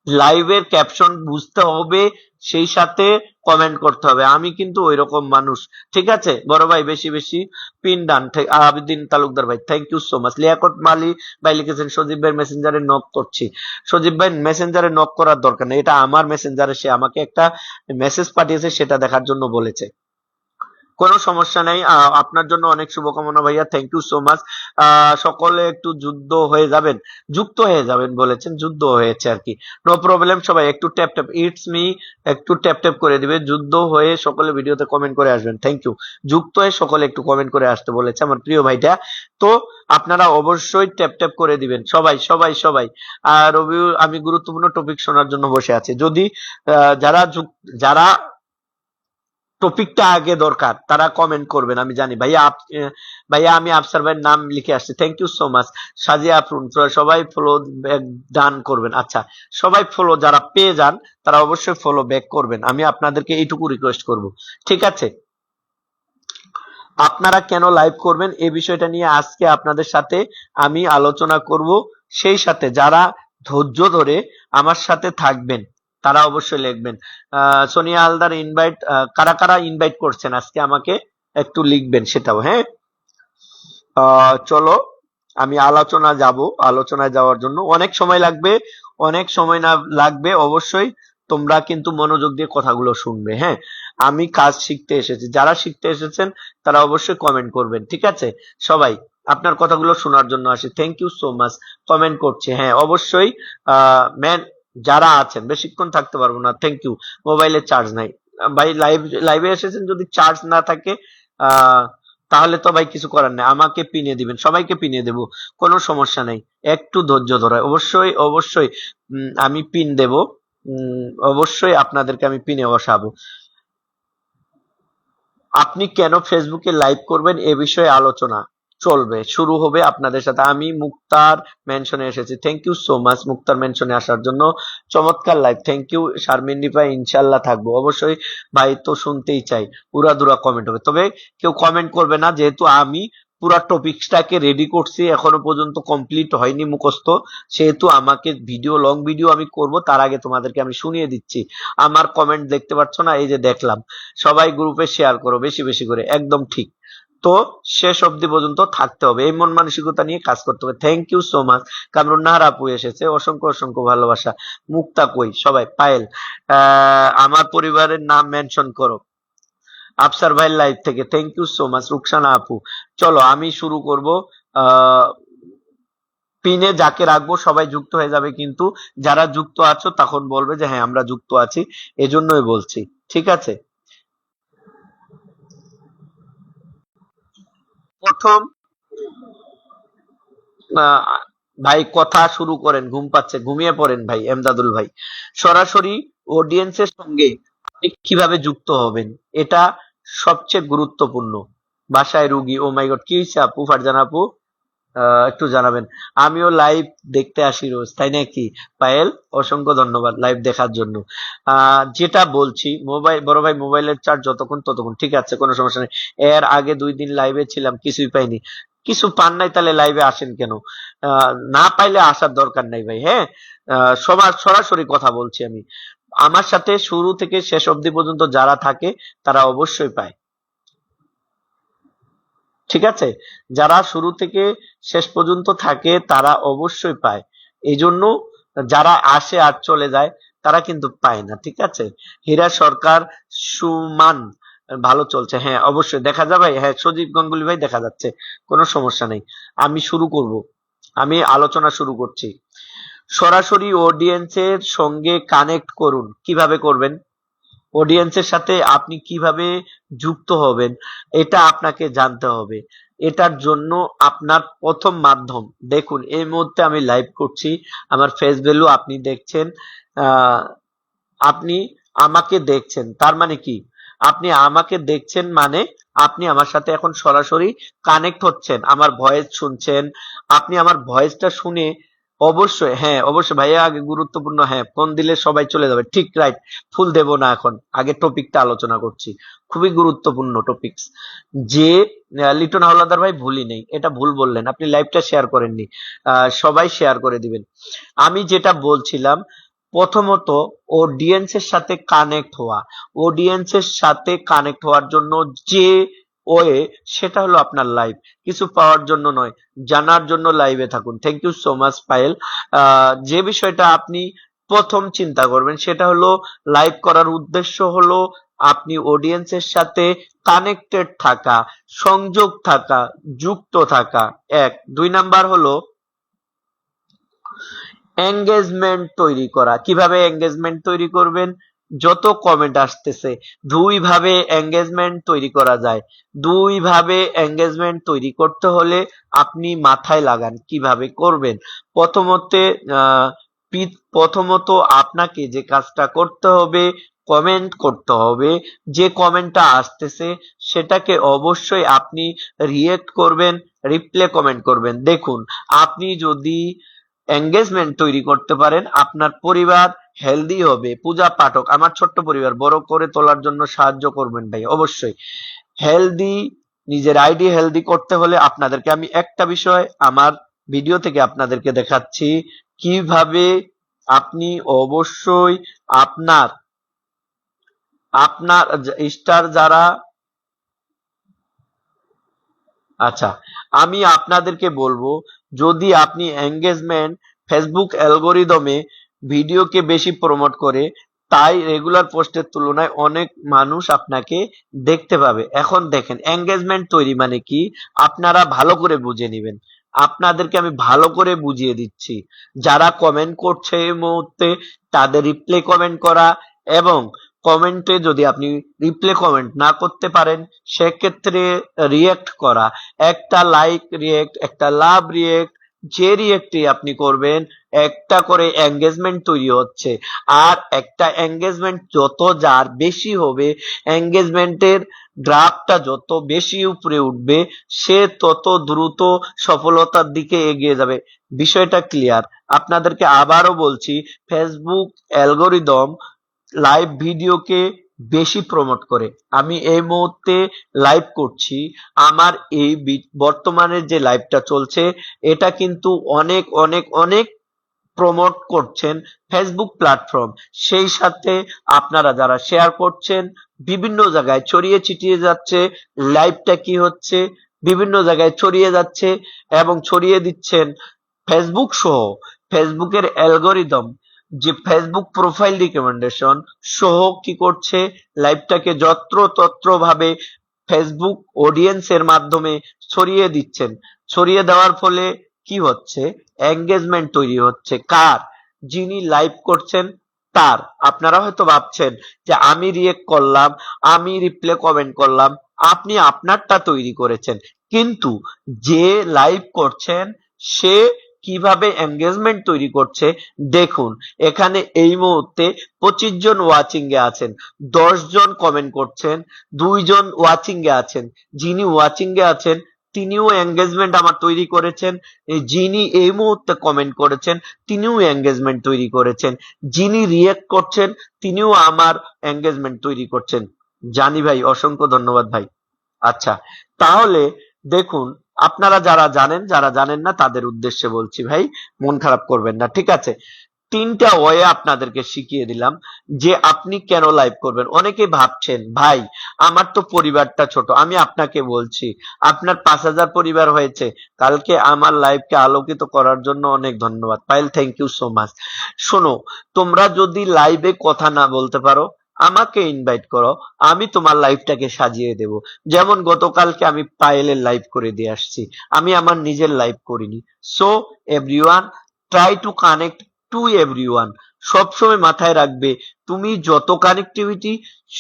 লাইভের ক্যাপশন বুঝতে হবে, সেই সাথে কমেন্ট করতে হবে। আমি কিন্তু ওই রকম মানুষ, ঠিক আছে? বড় ভাই বেশি বেশি পিন ডান। আবিদিন তালুকদার ভাই, thank you so much. Liaqat Mali ভাই লিখেছেন সজীব ভাই মেসেঞ্জারে নক করছি। সজীব ভাই মেসেঞ্জারে নক করার দরকার নেই, এটা আমার মেসেঞ্জারে, সে আমাকে একটা মেসেজ পাঠিয়েছে, সেটা দেখার জন্য বলেছে। কোনো সমস্যা নেই, আপনার জন্য অনেক শুভকামনা ভাইয়া, থ্যাংক ইউ সো মাচ। সকলে একটু যুদ্ধ হয়ে যাবেন, যুক্ত হয়ে যাবেন বলেছেন, যুদ্ধ হয়েছে আর কি, নো প্রবলেম। সবাই একটু ট্যাপ ট্যাপ, ইটস মি, একটু ট্যাপ ট্যাপ করে দিবে। যুদ্ধ হয়ে সকলে ভিডিওতে কমেন্ট করে আসবেন, থ্যাংক ইউ। যুক্ত হয়ে সকলে একটু কমেন্ট করে আসতে বলেছে আমার প্রিয় ভাইটা, তো আপনারা অবশ্যই ট্যাপ ট্যাপ করে দিবেন সবাই সবাই সবাই। আর রবি, আমি গুরুত্বপূর্ণ টপিক শোনার জন্য বসে আছি। যদি যারা যারা টপিকটা আগে দরকার তারা কমেন্ট করবেন, আমি জানি। ভাইয়া ভাইয়া আমি আফসার ভাইয়ের নাম লিখে আসছি, থ্যাংক ইউ সো মাচ। সাজিয়া আফরুন, সবাই ফলো ব্যাক ডান করবেন। আচ্ছা, সবাই ফলো যারা পেয়ে যান তারা অবশ্যই ফলো ব্যাক করবেন, আমি আপনাদেরকে এইটুকু রিকোয়েস্ট করব, ঠিক আছে? আপনারা কেন লাইভ করবেন এই বিষয়টা নিয়ে আজকে আপনাদের সাথে আমি আলোচনা করব। সেই সাথে যারা ধৈর্য ধরে আমার সাথে থাকবেন তারা অবশ্যই লিখবেন। সোনিয়া হালদার ইনভাইট, কারা কারা ইনভাইট করছেন আজকে আমাকে একটু লিখবেন সেটাও। হ্যাঁ, চলো আমি আলোচনায় যাওয়ার জন্য অনেক সময় লাগবে, অনেক সময় না লাগবে অবশ্যই। তোমরা কিন্তু মনোযোগ দিয়ে কথাগুলো শুনবে। হ্যাঁ, আমি কাজ শিখতে এসেছি, যারা শিখতে এসেছেন তারা অবশ্যই কমেন্ট করবেন, ঠিক আছে? সবাই আপনার কথাগুলো শোনার জন্য আসি, thank you so much. Comment করছে, হ্যাঁ অবশ্যই। ম্যান যারা আছেন, বেশিক্ষণ থাকতে পারবো না, থ্যাংক ইউ। মোবাইলে চার্জ নাই ভাই, লাইভে এসেছেন, যদি চার্জ না থাকে তাহলে তো ভাই কিছু করার নেই, আমাকে পিনে দিবেন, সবাইকে পিনে দেব, কোনো সমস্যা নেই। একটু ধৈর্য ধরে, অবশ্যই অবশ্যই আমি পিন দেব, অবশ্যই আপনাদেরকে আমি পিনে বসাবো। আপনি কেন ফেসবুকে লাইভ করবেন এ বিষয়ে আলোচনা চলবে, শুরু হবে আপনাদের সাথে। আমি মুক্তার মেনশনে এসেছি, থ্যাংক ইউ সো মাচ মুক্তার মেনশনে আসার জন্য। চমৎকার লাইভ, থ্যাংক ইউ শারমিন ভাই, ইনশাল্লাহ থাকবো অবশ্যই ভাই, তো শুনতেই চাই। উড়াদুরা কমেন্ট হবে, তবে কেউ কমেন্ট করবে না, যেহেতু আমি পুরা টপিকসটাকে রেডি করছি, এখনো পর্যন্ত কমপ্লিট হয়নি মুখস্থ, সেহেতু আমাকে লং ভিডিও আমি করব, তার আগে তোমাদেরকে আমি শুনিয়ে দিচ্ছি। আমার কমেন্ট দেখতে পাচ্ছ না, এই যে দেখলাম। সবাই গ্রুপে শেয়ার করো বেশি বেশি করে, একদম ঠিক। তো শেষ অবধি পর্যন্ত থাকতে হবে, এই মন মানসিকতা নিয়ে কাজ করতে হবে। Thank you so much. Kamrun Nahar আপু এসেছে, অসংখ্য অসংখ্য ভালোবাসা। মুক্তা কই সবাই, পায়েল, আমার পরিবারের নাম মেনশন করো। আফসার ভাই লাইভ থেকে, thank you so much. Ruksana আপু, চলো আমি শুরু করব। পিনে যাকে রাখবো সবাই যুক্ত হয়ে যাবে, কিন্তু যারা যুক্ত আছো তখন বলবে যে হ্যাঁ আমরা যুক্ত আছি, এজন্যই বলছি, ঠিক আছে? প্রথম ভাই কথা শুরু করেন, ঘুম পাচ্ছে, ঘুমিয়ে পড়েন ভাই এমদাদুল ভাই। সরাসরি অডিয়েন্সের সঙ্গে আপনি কিভাবে যুক্ত হবেন এটা সবচেয়ে গুরুত্বপূর্ণ। বাসায় রুগী, ও মাই গড, কি হয়েছে আপু? ফারজানা আপু একটু জানাবেন। আমিও লাইভ দেখতে আসি রোজ, তাই নাকি? পায়েল, অসংখ্য ধন্যবাদ লাইভ দেখার জন্য। যেটা বলছি, বড় ভাই মোবাইলের চার্জ যতক্ষণ ততক্ষণ, ঠিক আছে, কোনো সমস্যা নেই। এর আগে 2 দিন লাইভে ছিলাম, কিছুই পাইনি। কিছু পান নাই তাহলে লাইভে আসেন কেন? না পাইলে আসার দরকার নাই ভাই। হ্যাঁ, সবার সরাসরি কথা বলছি আমি। আমার সাথে শুরু থেকে শেষ অবধি পর্যন্ত যারা থাকে তারা অবশ্যই পায়, ঠিক আছে? যারা শুরু থেকে শেষ পর্যন্ত থাকে তারা অবশ্যই পায়। এই জন্য যারা আসে আর চলে যায় তারা কিন্তু পায় না, ঠিক আছে? হীরা সরকার, সুমান, ভালো চলছে, হ্যাঁ অবশ্যই দেখা যাবে। হ্যাঁ সজীব গাঙ্গুলি ভাই, দেখা যাচ্ছে, কোনো সমস্যা নেই। আমি শুরু করব, আমি আলোচনা শুরু করছি। সরাসরি অডিয়েন্সের সঙ্গে কানেক্ট করুন। কিভাবে করবেন? অডিয়েন্সের সাথে আপনি কিভাবে যুক্ত হবেন এটা আপনাকে জানতে হবে। এটার জন্য আপনার প্রথম মাধ্যম, দেখুন এই মুহূর্তে আমি লাইভ করছি, আমার ফেস ভ্যালু আপনি দেখছেন, আহ, আপনি আমাকে দেখছেন, তার মানে কি আপনি আমাকে দেখছেন মানে আপনি আমার সাথে এখন সরাসরি কানেক্ট হচ্ছেন, আমার ভয়েস শুনছেন। আপনি আমার ভয়েসটা শুনে অবশ্যই, হ্যাঁ অবশ্যই ভাইয়া, আগে গুরুত্বপূর্ণ, হ্যাঁ ফোন দিলে সবাই চলে যাবে, ঠিক রাইট, ফুল দেব না, এখন আগে টপিকটা আলোচনা করছি, খুবই গুরুত্বপূর্ণ টপিকস। যে লিটন হাওলাদার ভাই ভুলই নেই, এটা ভুল বললেন, আপনি লাইভটা শেয়ার করেননি, সবাই শেয়ার করে দিবেন। আমি যেটা বলছিলাম, প্রথমত অডিয়েন্সের সাথে কানেক্ট হওয়া, অডিয়েন্সের সাথে কানেক্ট হওয়ার জন্য যে ওয়ে, সেটা হলো আপনার লাইভ, কিছু পাওয়ার জন্য নয়, জানার জন্য লাইভে থাকুন। Thank you so much Payel. যে বিষয়টা আপনি প্রথম চিন্তা করবেন সেটা হলো লাইভ করার উদ্দেশ্য হলো আপনি অডিয়েন্সের সাথে কানেক্টেড থাকা, সংযোগ থাকা, যুক্ত থাকা, এক। দুই নাম্বার হলো এঙ্গেজমেন্ট তৈরি করা। কিভাবে এঙ্গেজমেন্ট তৈরি করবেন? যত কমেন্ট আসতেছে, দুই ভাবে এঙ্গেজমেন্ট তৈরি করা যায়। দুই ভাবে এঙ্গেজমেন্ট তৈরি করতে হলে আপনি মাথায় লাগান কিভাবে করবেন। প্রথমতে আহ, প্রথমত আপনাকে যে কাজটা করতে হবে, কমেন্ট করতে হবে। যে কমেন্টটা আসতেছে সেটাকে অবশ্যই আপনি রিয়েক্ট করবেন, রিপ্লে কমেন্ট করবেন। দেখুন, আপনি যদি এঙ্গেজমেন্ট তৈরি করতে পারেন, আপনার পরিবার হেলদি হবে। পূজা পাঠক, আমার ছোট্ট পরিবার বড় করে তোলার জন্য সাহায্য করবেন ভাই, অবশ্যই। হেলদি, নিজের আইডি হেলদি করতে হলে আপনাদেরকে আমি একটা বিষয় আমার ভিডিও থেকে আপনাদেরকে দেখাচ্ছি, কিভাবে আপনি অবশ্যই আপনার আপনার স্টার যারা, আচ্ছা, আমি আপনাদেরকে বলবো, যদি আপনি এঙ্গেজমেন্ট, ফেসবুক অ্যালগোরিদমে ভিডিওকে বেশি প্রমোট করে, তাই রেগুলার পোস্টের তুলনায় অনেক মানুষ আপনাকে দেখতে পাবে। এখন দেখেন এঙ্গেজমেন্ট তৈরি মানে কি, আপনারা ভালো করে বুঝে নেবেন, আপনাদেরকে আমি ভালো করে বুঝিয়ে দিচ্ছি। যারা কমেন্ট করছে এই মুহূর্তে, তাদের রিপ্লে কমেন্ট করা, এবং কমেন্টে যদি আপনি রিপ্লে কমেন্ট না করতে পারেন সেক্ষেত্রে রিয়েক্ট করা। একটা লাইক রিয়েক্ট, একটা লাভ রিয়েক্ট, যে রিয়েক্টই আপনি করবেন একটা করে এঙ্গেজমেন্ট তৈরি হচ্ছে। আর একটা এঙ্গেজমেন্ট যত যার বেশি হবে, এঙ্গেজমেন্টের গ্রাফটা যত বেশি উপরে উঠবে, সে তত দ্রুত সফলতার দিকে এগিয়ে যাবে। বিষয়টা ক্লিয়ার? আপনাদেরকে আবারও বলছি, ফেসবুক অ্যালগোরিদম লাইভ ভিডিওকে বেশি প্রমোট করে। আমি এই মুহূর্তে লাইভ করছি, আমার এই বর্তমানে যে লাইভটা চলছে এটা কিন্তু অনেক অনেক অনেক প্রমোট করছেন ফেসবুক প্ল্যাটফর্ম। সেই সাথে আপনারা যারা শেয়ার করছেন, বিভিন্ন জায়গায় ছড়িয়ে ছিটিয়ে যাচ্ছে, লাইভটা কি হচ্ছে বিভিন্ন জায়গায় ছড়িয়ে যাচ্ছে, এবং ছড়িয়ে দিচ্ছেন ফেসবুক সহ। ফেসবুকের অ্যালগোরিদম, যে ফেসবুক প্রোফাইল রিকমেন্ডেশন সহ কি করছে, লাইভটাকে যত্রতত্র ভাবে ফেসবুক অডিয়েন্সের মাধ্যমে ছড়িয়ে দিচ্ছেন। ছড়িয়ে দেওয়ার ফলে কি হচ্ছে, এঙ্গেজমেন্ট তৈরি হচ্ছে। কার? যিনি লাইভ করছেন তার। আপনারা হয়তো ভাবছেন যে আমি রিয়েক্ট করলাম, আমি রিপ্লে কমেন্ট করলাম, আপনি আপনারটা তৈরি করেছেন, কিন্তু যে লাইভ করছেন সে কিভাবে এঙ্গেজমেন্ট তৈরি করছে দেখুন। এখানে এই মুহূর্তে 25 জন ওয়াচিং এ আছেন, 10 জন কমেন্ট করছেন, 2 জন ওয়াচিং এ আছেন। যিনি ওয়াচিং এ আছেন তিনিও এঙ্গেজমেন্ট আমার তৈরি করেছেন, যিনি এই মুহূর্তে কমেন্ট করেছেন তিনিও এঙ্গেজমেন্ট তৈরি করেছেন, যিনি রিয়েক্ট করছেন তিনিও আমার এঙ্গেজমেন্ট তৈরি করছেন। জানি ভাই, অসংখ্য ধন্যবাদ ভাই। আচ্ছা, তাহলে দেখুন, আপনারা যারা জানেন, যারা জানেন না তাদের উদ্দেশ্যে বলছি ভাই, মন খারাপ করবেন না, ঠিক আছে? তিনটা ওয়ে আপনাদেরকে শিখিয়ে দিলাম যে আপনি কেন লাইভ করবেন। অনেকে ভাবছেন ভাই আমার তো পরিবারটা ছোট, আমি আপনাকে বলছি আপনার 5,000 পরিবার হয়েছে, কালকে আমার লাইভকে আলোকিত করার জন্য অনেক ধন্যবাদ Payel, thank you so much. শোনো, তোমরা যদি লাইভে কথা না বলতে পারো আমাকে ইনভাইট করো, আমি তোমার লাইভটাকে সাজিয়ে দেব। যেমন গতকালকে আমি পায়েলের লাইভ করে দিয়ে আসছি, আমি আমার নিজের লাইভ করিনি। So everyone, try to connect to everyone. সবসময় মাথায় রাখবে, তুমি যত কানেক্টিভিটি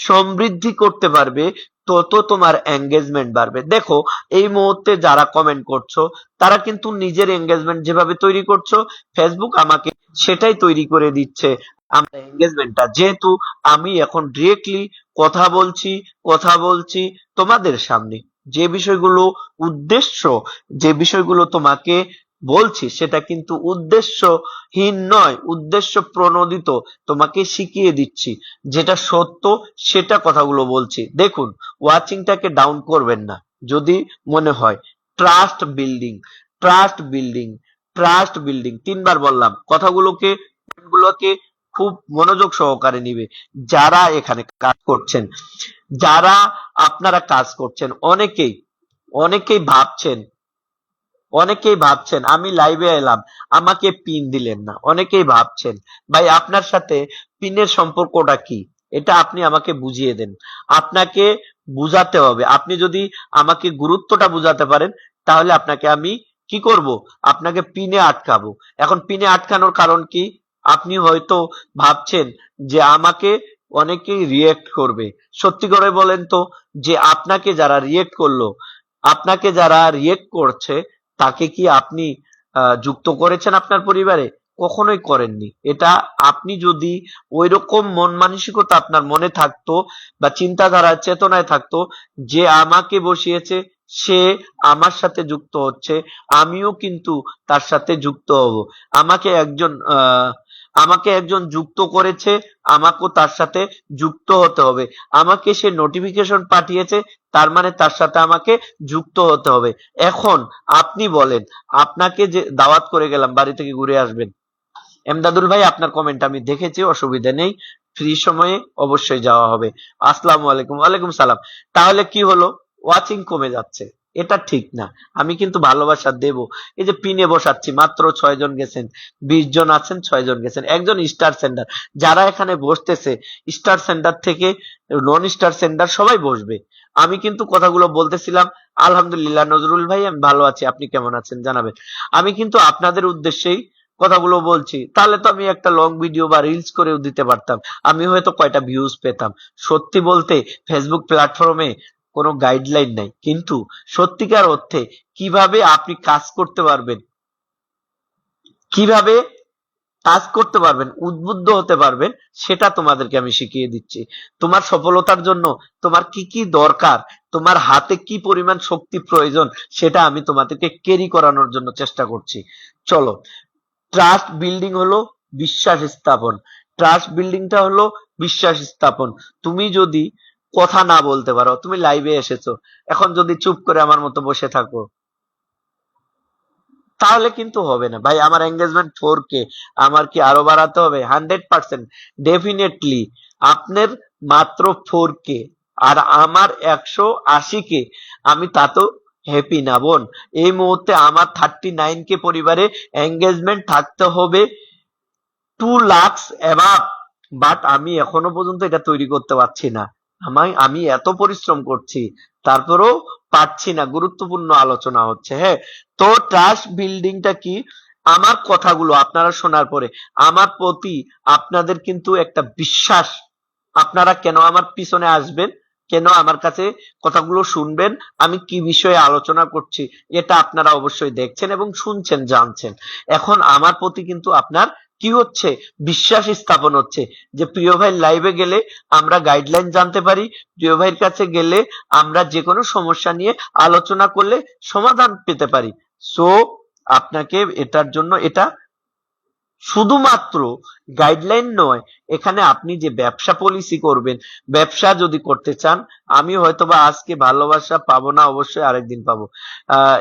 সমৃদ্ধি করতে পারবে তত তোমার এঙ্গেজমেন্ট বাড়বে। দেখো, এই মুহূর্তে যারা কমেন্ট করছো তারা কিন্তু নিজের এঙ্গেজমেন্ট যেভাবে তৈরি করছো, ফেসবুক আমাকে সেটাই তৈরি করে দিচ্ছে আমার এঙ্গেজমেন্টটা। যেহেতু আমি এখন ডিরেক্টলি কথা বলছি তোমাদের সামনে, যে বিষয়গুলো উদ্দেশ্য, যে বিষয়গুলো তোমাকে বলছি সেটা কিন্তু উদ্দেশ্যহীন নয়, উদ্দেশ্য প্রণোদিত। তোমাকে শিখিয়ে দিচ্ছি যেটা সত্য, সেটা কথাগুলো বলছি। দেখুন, ওয়াচিংটাকে ডাউন করবেন না যদি মনে হয়। Trust building, trust building, trust building, তিনবার বললাম। কথাগুলোকে খুব মনোযোগ সহকারে নিবে যারা এখানে কাজ করছেন, যারা আপনারা কাজ করছেন। অনেকেই ভাবছেন আমি লাইভে এলাম, আমাকে পিন দিলেন না। অনেকেই ভাবছেন ভাই আপনার সাথে পিনের সম্পর্কটা কি, এটা আপনি আমাকে বুঝিয়ে দেন। আপনাকে বুঝাতে হবে। আপনি যদি আমাকে গুরুত্বটা বুঝাতে পারেন তাহলে আপনাকে আমি কি করব, আপনাকে পিনে আটকাবো। এখন পিনে আটকানোর কারণ কি? আপনি হয়তো ভাবছেন যে আমাকে অনেকেই রিয়েক্ট করবে। সত্যি করে বলেন তো, যে আপনাকে যারা রিয়েক্ট করছে তাকে কি আপনি যুক্ত করেছেন আপনার পরিবারে? কখনোই করেননি। এটা আপনি যদি ওইরকম মন মানসিকতা আপনার মনে থাকতো বা চিন্তাধারা চেতনায় থাকতো যে আমাকে বসিয়েছে, সে আমার সাথে যুক্ত হচ্ছে, আমিও কিন্তু তার সাথে যুক্ত হব। আমাকে একজন আমাকে একজন যুক্ত করেছে, আমাকেও তার সাথে যুক্ত হতে হবে। আমাকে সে নোটিফিকেশন পাঠিয়েছে, তার মানে তার সাথে আমাকে যুক্ত হতে হবে। এখন আপনি বলেন, আপনাকে যে দাওয়াত করে গেলাম বাড়ি থেকে ঘুরে আসবেন, এমদাদুল ভাই আপনার কমেন্ট আমি দেখেছি, অসুবিধা নেই, ফ্রি সময়ে অবশ্যই যাওয়া হবে। আসসালামু আলাইকুম। ওয়ালাইকুম সালাম। তাহলে কি হলো? ওয়াচিং কমে যাচ্ছে, এটা ঠিক না। আমি কিন্তু ভালোবাসা দেব। এই যে পিনে বসাচ্ছি, মাত্র 6 জন গেছেন, 20 জন আছেন, 6 জন গেছেন, একজন স্টার সেন্ডার। যারা এখানে বসতেছে স্টার সেন্ডার থেকে নন স্টার সেন্ডার সবাই বসবে। আমি কিন্তু কথাগুলো বলতেছিলাম। আলহামদুলিল্লাহ নজরুল ভাই, আমি ভালো আছি, আপনি কেমন আছেন জানাবেন। আমি কিন্তু আপনাদের উদ্দেশ্যেই কথাগুলো বলছি। তাহলে তো আমি একটা লং ভিডিও বা রিলস করেও দিতে পারতাম, আমি হয়তো কয়টা ভিউজ পেতাম। সত্যি বলতে ফেসবুক প্ল্যাটফর্মে কোনো গাইডলাইন নাই, কিন্তু সত্যিকার অর্থে কিভাবে আপনি কিভাবে কাজ করতে পারবেন, উদ্বুদ্ধ হতে পারবেন, সেটা তোমাদেরকে আমি শিখিয়ে দিচ্ছি। তোমার সফলতার জন্য তোমার কি কি দরকার, তোমার হাতে কি পরিমাণ শক্তি প্রয়োজন, সেটা আমি তোমাদেরকে ক্যারি করানোর জন্য চেষ্টা করছি। চলো, ট্রাস্ট বিল্ডিং হলো বিশ্বাস স্থাপন। ট্রাস্ট বিল্ডিংটা হলো বিশ্বাস স্থাপন। তুমি যদি কথা না বলতে পারো, তুমি লাইভে এসেছো, এখন যদি চুপ করে আমার মতো বসে থাকো তাহলে কিন্তু হবে না ভাই। আমার এঙ্গেজমেন্ট 4K, আমার কি আরো বাড়াতে হবে? 100% ডেফিনেটলি। আপনার মাত্র 4K আর আমার 180K, আমি তাতেও হ্যাপি না বোন। এই মুহূর্তে আমার 39K পরিবারে এঙ্গেজমেন্ট থাকতে হবে 2 লাখ অ্যাবাভ, বাট আমি এখনো পর্যন্ত এটা তৈরি করতে পারছি না। আমি এত পরিশ্রম করছি, তারপরেও পারছি না। গুরুত্বপূর্ণ আলোচনা হচ্ছে, হ্যাঁ। তো ট্রাস্ট বিল্ডিংটা কি? আমার কথাগুলো আপনারা শোনার পরে আমার প্রতি আপনাদের কিন্তু একটা বিশ্বাস, আপনারা কেন আমার পিছনে আসবেন, কেন আমার কাছে কথাগুলো শুনবেন, আমি কি বিষয়ে আলোচনা করছি, এটা আপনারা অবশ্যই দেখছেন এবং শুনছেন, জানছেন। এখন আমার প্রতি কিন্তু আপনার কি হচ্ছে? বিশ্বাস স্থাপন হচ্ছে যে প্রিয় ভাই লাইভে গেলে আমরা গাইডলাইন জানতে পারি, প্রিয় ভাইয়ের কাছে গেলে আমরা যে কোনো সমস্যা নিয়ে আলোচনা করলে সমাধান পেতে পারি। সো আপনাকে এটার জন্য, এটা শুধুমাত্র গাইডলাইন নয়, এখানে আপনি যে ব্যবসা পলিসি করবেন, ব্যবসা যদি করতে চান, আমি হয়তোবা আজকে ভালোবাসা পাবো না, অবশ্যই আরেকদিন পাবো।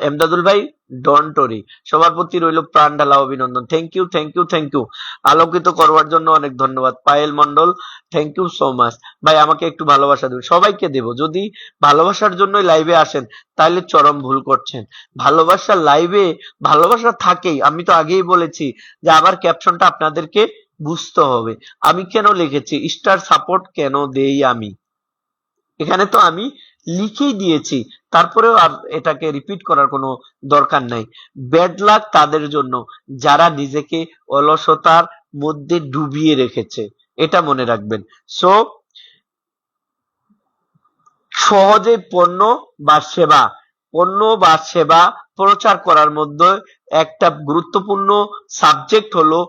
এমদাদুল ভাই, ডন্ট ওরি, সবার প্রতি রইল প্রাণ ঢালা অভিনন্দন। Thank you, thank you, thank you. আলোকিত করবার জন্য অনেক ধন্যবাদ। Payel Mondal, thank you so much. ভাই আমাকে একটু ভালোবাসা দেবেন, সবাইকে দেব। যদি ভালোবাসার জন্যই লাইভে আসেন তাহলে চরম ভুল করছেন। ভালোবাসা লাইভে ভালোবাসা থাকেই, আমি তো আগেই বলেছি যে আবার ক্যাপশনটা আপনাদেরকে বুঝতে হবে। আমি কেন লিখেছি স্টার সাপোর্ট কেন দেই, আমি এখানে তো আমি লিখেই দিয়েছি, তারপরেও আর এটাকে রিপিট করার কোনো দরকার নাই। ব্যাড লাক তাদের জন্য যারা নিজেকে অলসতার মধ্যে ডুবিয়ে রেখেছে, এটা মনে রাখবেন। সো সহজে পণ্য বা সেবা প্রচার করার মধ্যে একটা গুরুত্বপূর্ণ সাবজেক্ট হলো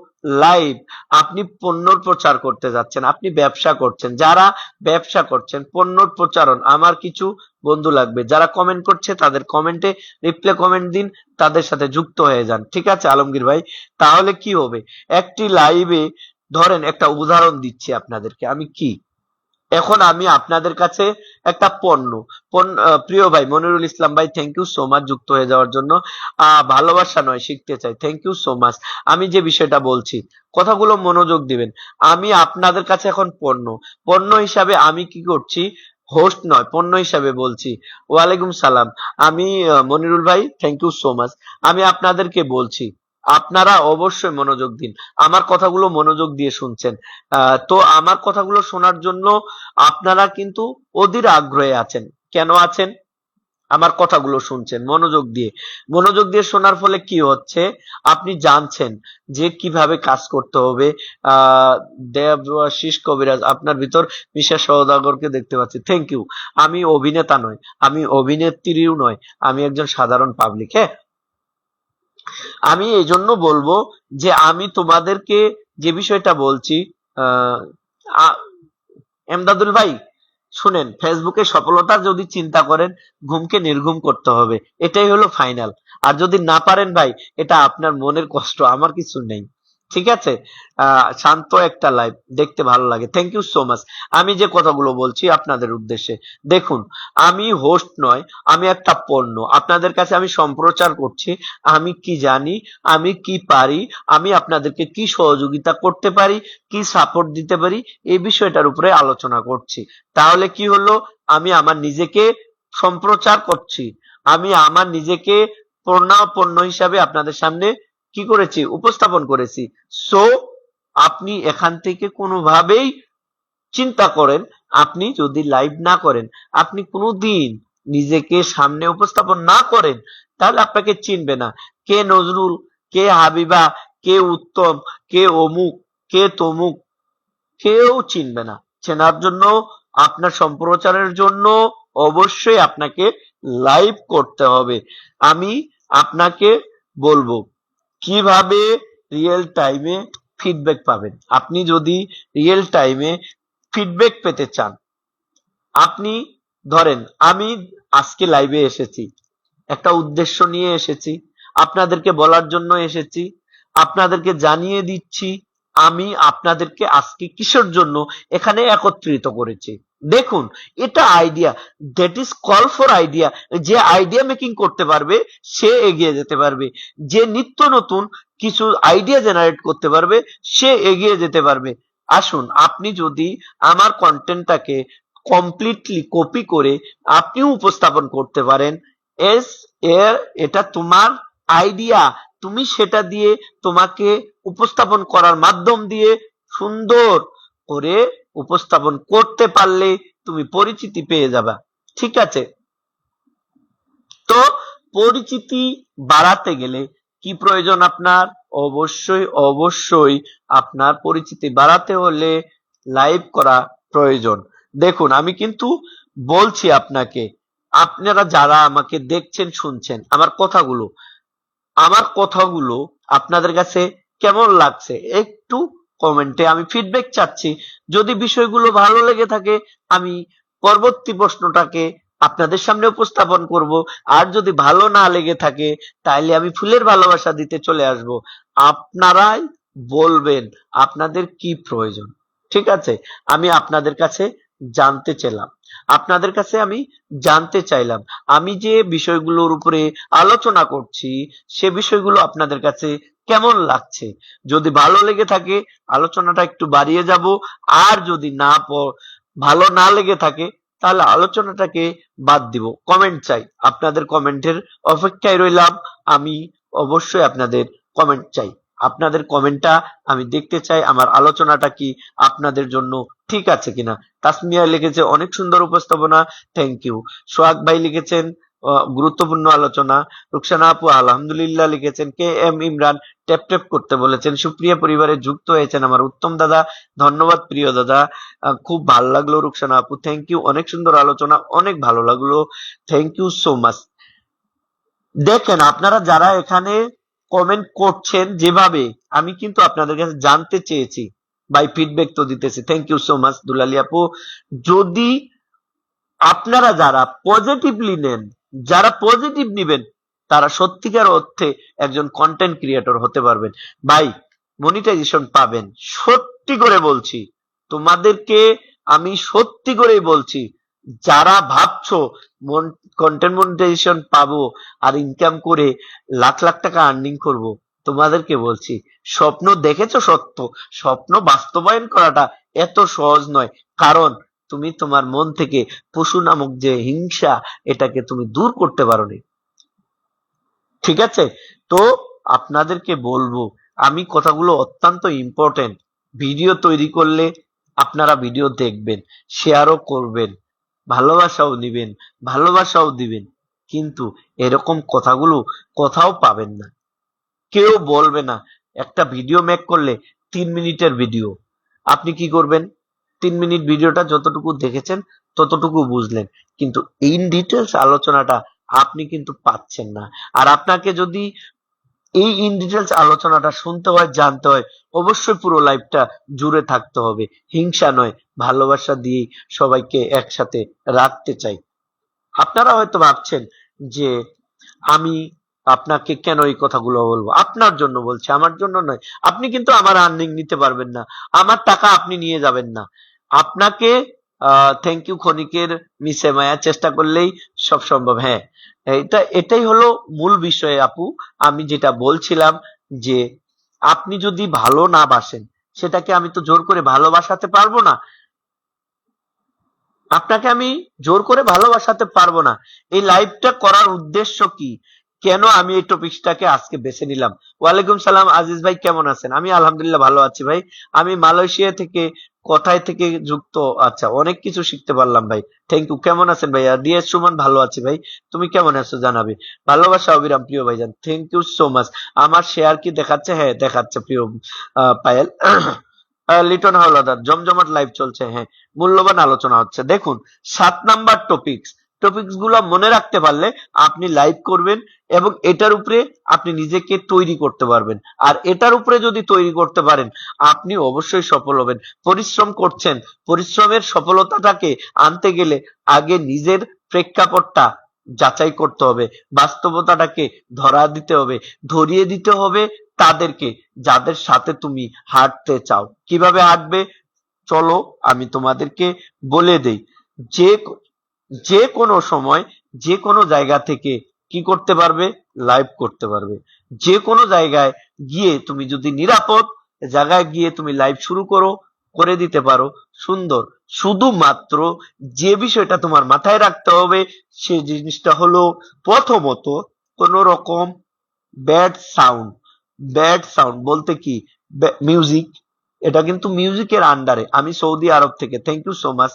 লাইভ। আপনি পণ্যর প্রচার করতে যাচ্ছেন, আপনি ব্যবসা করছেন, যারা ব্যবসা করছেন পণ্যর প্রচারণ, আমার কিছু বন্ধু লাগবে যারা কমেন্ট করছে তাদের কমেন্টে রিপ্লাই কমেন্ট দিন, তাদের সাথে যুক্ত হয়ে যান, ঠিক আছে আলমগীর ভাই? তাহলে কি হবে, একটি লাইভে ধরেন একটা উদাহরণ দিচ্ছি আপনাদেরকে, এখন আমি আপনাদের কাছে একটা প্রিয় ভাই মনিরুল ইসলাম ভাই, থ্যাংক ইউ সো মাচ যুক্ত হয়ে যাওয়ার জন্য। ভালোবাসা নয়, শিখতে চাই, থ্যাংক ইউ সো মাচ। আমি যে বিষয়টা বলছি কথাগুলো মনোযোগ দিবেন। আমি আপনাদের কাছে এখন পণ্য হিসাবে আমি কি করছি, হোস্ট নয়, পণ্য হিসাবে বলছি। ওয়ালাইকুম সালাম। আমি মনিরুল ভাই, থ্যাংক ইউ সো মাচ। আমি আপনাদেরকে বলছি, আপনারা অবশ্যই মনোযোগ দিন, আমার কথাগুলো মনোযোগ দিয়ে শুনছেন। তো আমার কথাগুলো শোনার জন্য আপনারা কিন্তু অধীর আগ্রহে আছেন। কেন আছেন? আমার কথাগুলো শুনছেন মনোযোগ দিয়ে শোনার ফলে কি হচ্ছে, আপনি জানছেন যে কিভাবে কাজ করতে হবে। দেবাশিস কবিরাজ, আপনার ভিতর মিশা সওদাগরকে দেখতে পাচ্ছি, থ্যাংক ইউ। আমি অভিনেতা নয়, আমি অভিনেত্রীও নয়, আমি একজন সাধারণ পাবলিক। হ্যাঁ, আমি এই জন্য বলবো যে আমি তোমাদেরকে যে বিষয়টা বলছি, আহ আ- এমদাদুল ভাই শুনেন, ফেসবুকে সফলতা যদি চিন্তা করেন, ঘুমকে নির্ঘুম করতে হবে, এটাই হলো ফাইনাল। আর যদি না পারেন ভাই, এটা আপনার মনের কষ্ট, আমার কিছু নেই, ঠিক আছে? শান্ত একটা লাইভ দেখতে ভালো লাগে, থ্যাংক ইউ সো মাচ। আমি যে কথাগুলো বলছি আপনাদের উদ্দেশ্যে, দেখুন, আমি হোস্ট নয়, আমি একটা পণ্য আপনাদের কাছে আমি সম্প্রচার করছি। আমি কি জানি, আমি কি পারি, আমি আপনাদেরকে কি সহযোগিতা করতে পারি, কি সাপোর্ট দিতে পারি, এই বিষয়টার উপরে আলোচনা করছি। তাহলে কি হলো, আমি আমার নিজেকে সম্প্রচার করছি, আমি আমার নিজেকে পণ্য হিসাবে আপনাদের সামনে কি করেছি, উপস্থাপন করেছি। সো আপনি এখান থেকে কোনোভাবেই চিন্তা করেন, আপনি যদি লাইভ না করেন, আপনি কোনোদিন নিজেকে সামনে উপস্থাপন না করেন, তাহলে আপনাকে চিনবে না। কে নজরুল, কে হাবিবা, কে উত্তম, কে অমুক, কে তমুক, কেউ চিনবে না। চেনার জন্য, আপনার সম্প্রচারের জন্য অবশ্যই আপনাকে লাইভ করতে হবে। আমি আপনাকে বলবো কিভাবে রিয়েল টাইমে ফিডব্যাক পাবেন। আপনি যদি রিয়েল টাইমে ফিডব্যাক পেতে চান, আপনি ধরেন আমি আজকে লাইভে এসেছি, একটা উদ্দেশ্য নিয়ে এসেছি, আপনাদেরকে বলার জন্য এসেছি, আপনাদেরকে জানিয়ে দিচ্ছি আমি আপনাদেরকে আজকে কিসের জন্য এখানে একত্রিত করেছি। দেখুন, এটা idea, that is call for idea. যে আইডিয়া মেকিং করতে পারবে সে এগিয়ে যেতে পারবে, যে নিত্য নতুন কিছু আইডিয়া জেনারেট করতে পারবে সে এগিয়ে যেতে পারবে। আসুন, আপনি যদি আমার কন্টেন্টটাকে কমপ্লিটলি কপি করে আপনিও উপস্থাপন করতে পারেন, এস এর এটা তোমার আইডিয়া, তুমি সেটা দিয়ে তোমাকে উপস্থাপন করার মাধ্যম দিয়ে সুন্দর করে উপস্থাপন করতে পারলে তুমি পরিচিতি পেয়ে যাবা, ঠিক আছে? তো পরিচিতি বাড়াতে গেলে কি প্রয়োজন আপনার? অবশ্যই আপনার পরিচিতি বাড়াতে হলে লাইভ করা প্রয়োজন। দেখুন, আমি কিন্তু বলছি আপনাকে, আপনারা যারা আমাকে দেখছেন শুনছেন আমার কথাগুলো আপনাদের কাছে কেমন লাগছে একটু কমেন্টে আমি ফিডব্যাক চাচ্ছি। যদি বিষয়গুলো ভালো লেগে থাকে, আমি পরবর্তী প্রশ্নটাকে আপনাদের সামনে উপস্থাপন করব। আর যদি ভালো না লেগে থাকে, তাহলে আমি ফুলের ভালোবাসা দিতে চলে আসব। আপনারাই বলবেন আপনাদের কি প্রয়োজন, ঠিক আছে? আমি আপনাদের কাছে জানতে চাইলাম, আপনাদের কাছে আমি জানতে চাইলাম, আমি যে বিষয়গুলোর উপরে আলোচনা করছি সে বিষয়গুলো আপনাদের কাছে কেমন লাগছে। যদি ভালো লেগে থাকে আলোচনাটা একটু বাড়িয়ে যাব, আর যদি ভালো না লেগে থাকে তাহলে আলোচনাটাকে বাদ দিব। কমেন্ট চাই, আপনাদের কমেন্টের অপেক্ষায় রইলাম। আমি অবশ্যই আপনাদের কমেন্ট চাই, আপনাদের কমেন্টটা আমি দেখতে চাই, আমার আলোচনাটা কি আপনাদের জন্য ঠিক আছে কিনা। তাসমিয়া লিখেছে অনেক সুন্দর উপস্থাপনা, থ্যাংক ইউ। সোহাগ ভাই লিখেছেন গুরুত্বপূর্ণ আলোচনা। রুকসানা আপু আলহামদুলিল্লাহ লিখেছেন। K M Imran tap tap করতে বলেছেন। সুপ্রিয়া পরিবারে যুক্ত হয়েছেন আমার উত্তম দাদা, ধন্যবাদ প্রিয় দাদা। খুব ভালো লাগলো রুকসানা আপু, থ্যাংক ইউ, অনেক সুন্দর আলোচনা, অনেক ভালো লাগলো, থ্যাংক ইউ সো মাচ। দেখেন আপনারা যারা এখানে কমেন্ট করছেন যেভাবে, আমি কিন্তু আপনাদের কাছে জানতে চেয়েছি, বাই ফিডব্যাক তো দিতেছি, থ্যাংক ইউ সো মাচ দুলালি আপু। যদি আপনারা যারা পজিটিভলি নেন, যারা পজিটিভ নিবেন, তারা সত্যিকার অর্থে একজন কন্টেন্ট ক্রিয়েটর হতে পারবেন ভাই, মনিটাইজেশন পাবেন। সত্যি করে বলছি তোমাদেরকে, আমি সত্যি করেই বলছি, যারা ভাবছো কন্টেন্ট মনিটাইজেশন পাবো আর ইনকাম করে লাখ লাখ টাকা আর্নিং করব, তোমাদেরকে বলছি স্বপ্ন দেখেছো সত্য, স্বপ্ন বাস্তবায়ন করাটা এত সহজ নয়। কারণ তুমি তোমার মন থেকে পশু নামক যে হিংসা, এটাকে তুমি দূর করতে পারোনি। ঠিক আছে, তো আপনাদেরকে বলবো, আমি কথাগুলো অত্যন্ত ইম্পর্টেন্ট। ভিডিও তৈরি করলে আপনারা ভিডিও দেখবেন, শেয়ারও করবেন, ভালোবাসাও নিবেন, ভালোবাসাও দিবেন, কিন্তু এরকম কথাগুলো কোথাও পাবেন না। কেউ বলবে না একটা ভিডিও মেক করলে 3 মিনিটের ভিডিও, আপনি কি করবেন? 3 মিনিট ভিডিওটা যতটুকু দেখেছেন ততটুকু বুঝলেন, কিন্তু ইন ডিটেলস আলোচনাটা আপনি কিন্তু পাচ্ছেন না। আর আপনাকে যদি এই ইন ডিটেলস আলোচনাটা শুনতে হয়, জানতে হয়, অবশ্যই পুরো লাইফটা জুড়ে থাকতে হবে। হিংসা নয়, ভালোবাসা দিয়েই সবাইকে একসাথে রাখতে চাই। আপনারা হয়তো ভাবছেন যে আমি আপনাকে কেন এই কথাগুলো বলবো, আপনার জন্য বলছি, আমার জন্য নয়। আপনি কিন্তু আমার আর্নিং নিতে পারবেন না, আমার টাকা আপনি নিয়ে যাবেন না। আপনাকে থ্যাংক ইউ ক্ষণিকের মিশে মায়া, চেষ্টা করলেই সব সম্ভব। হ্যাঁ, এটাই হলো মূল বিষয় আপু। আমি যেটা বলছিলাম যে আপনি যদি ভালো না বাসেন, সেটাকে আমি তো জোর করে ভালোবাসাতে পারবো না, আপনাকে আমি জোর করে ভালোবাসাতে পারবো না। এই লাইভটা করার উদ্দেশ্য কি, কেন আমি এই টপিকটাকে আজকে বেছে নিলাম? ওয়ালাইকুম সালাম আজিজ ভাই, কেমন আছেন? আমি আলহামদুলিল্লাহ ভালো আছি ভাই। আমি মালয়েশিয়া থেকে, কোথায় থেকে যুক্ত? আচ্ছা, অনেক কিছু শিখতে পারলাম ভাই, থ্যাংক ইউ। কেমন আছেন ভাইয়া? ডিএস সুমন, ভালো আছি ভাই, তুমি কেমন আছো জানাবে। ভালোবাসা অবিরাম প্রিয় ভাইজান, থ্যাংক ইউ সো মাচ। আমার শেয়ার কি দেখাচ্ছে? হ্যাঁ দেখাচ্ছে প্রিয় পায়েল। লিটন হাওলাদার, জমজমাট লাইভ চলছে, হ্যাঁ মূল্যবান আলোচনা হচ্ছে। দেখুন 7 নাম্বার টপিকস গুলো মনে রাখতে পারলে আপনি লাইভ করবেন এবং এটার উপরে আপনি নিজেকে তৈরি করতে পারবেন। আর এটার উপরে যদি তৈরি করতে পারেন, আপনি অবশ্যই সফল হবেন। পরিশ্রম করছেন, পরিশ্রমের সফলতাটাকে আনতে গেলে আগে নিজের প্রেক্ষাপটটা যাচাই করতে হবে, বাস্তবতাটাকে ধরিয়ে দিতে হবে তাদেরকে, যাদের সাথে তুমি হাঁটতে চাও। কিভাবে হাঁটবে চলো আমি তোমাদেরকে বলে দেই। যে যে কোনো সময়, যে কোনো জায়গা থেকে কি করতে পারবে? লাইভ করতে পারবে। যে কোনো জায়গায় গিয়ে তুমি যদি নিরাপদ জায়গায় গিয়ে তুমি লাইভ শুরু করে দিতে পারো, সুন্দর। শুধুমাত্র যে বিষয়টা তোমার মাথায় রাখতে হবে, সে জিনিসটা হলো প্রথমত কোন রকম ব্যাড সাউন্ড বলতে কি, মিউজিক, এটা কিন্তু মিউজিকের আন্ডারে। আমি সৌদি আরব থেকে, thank you so much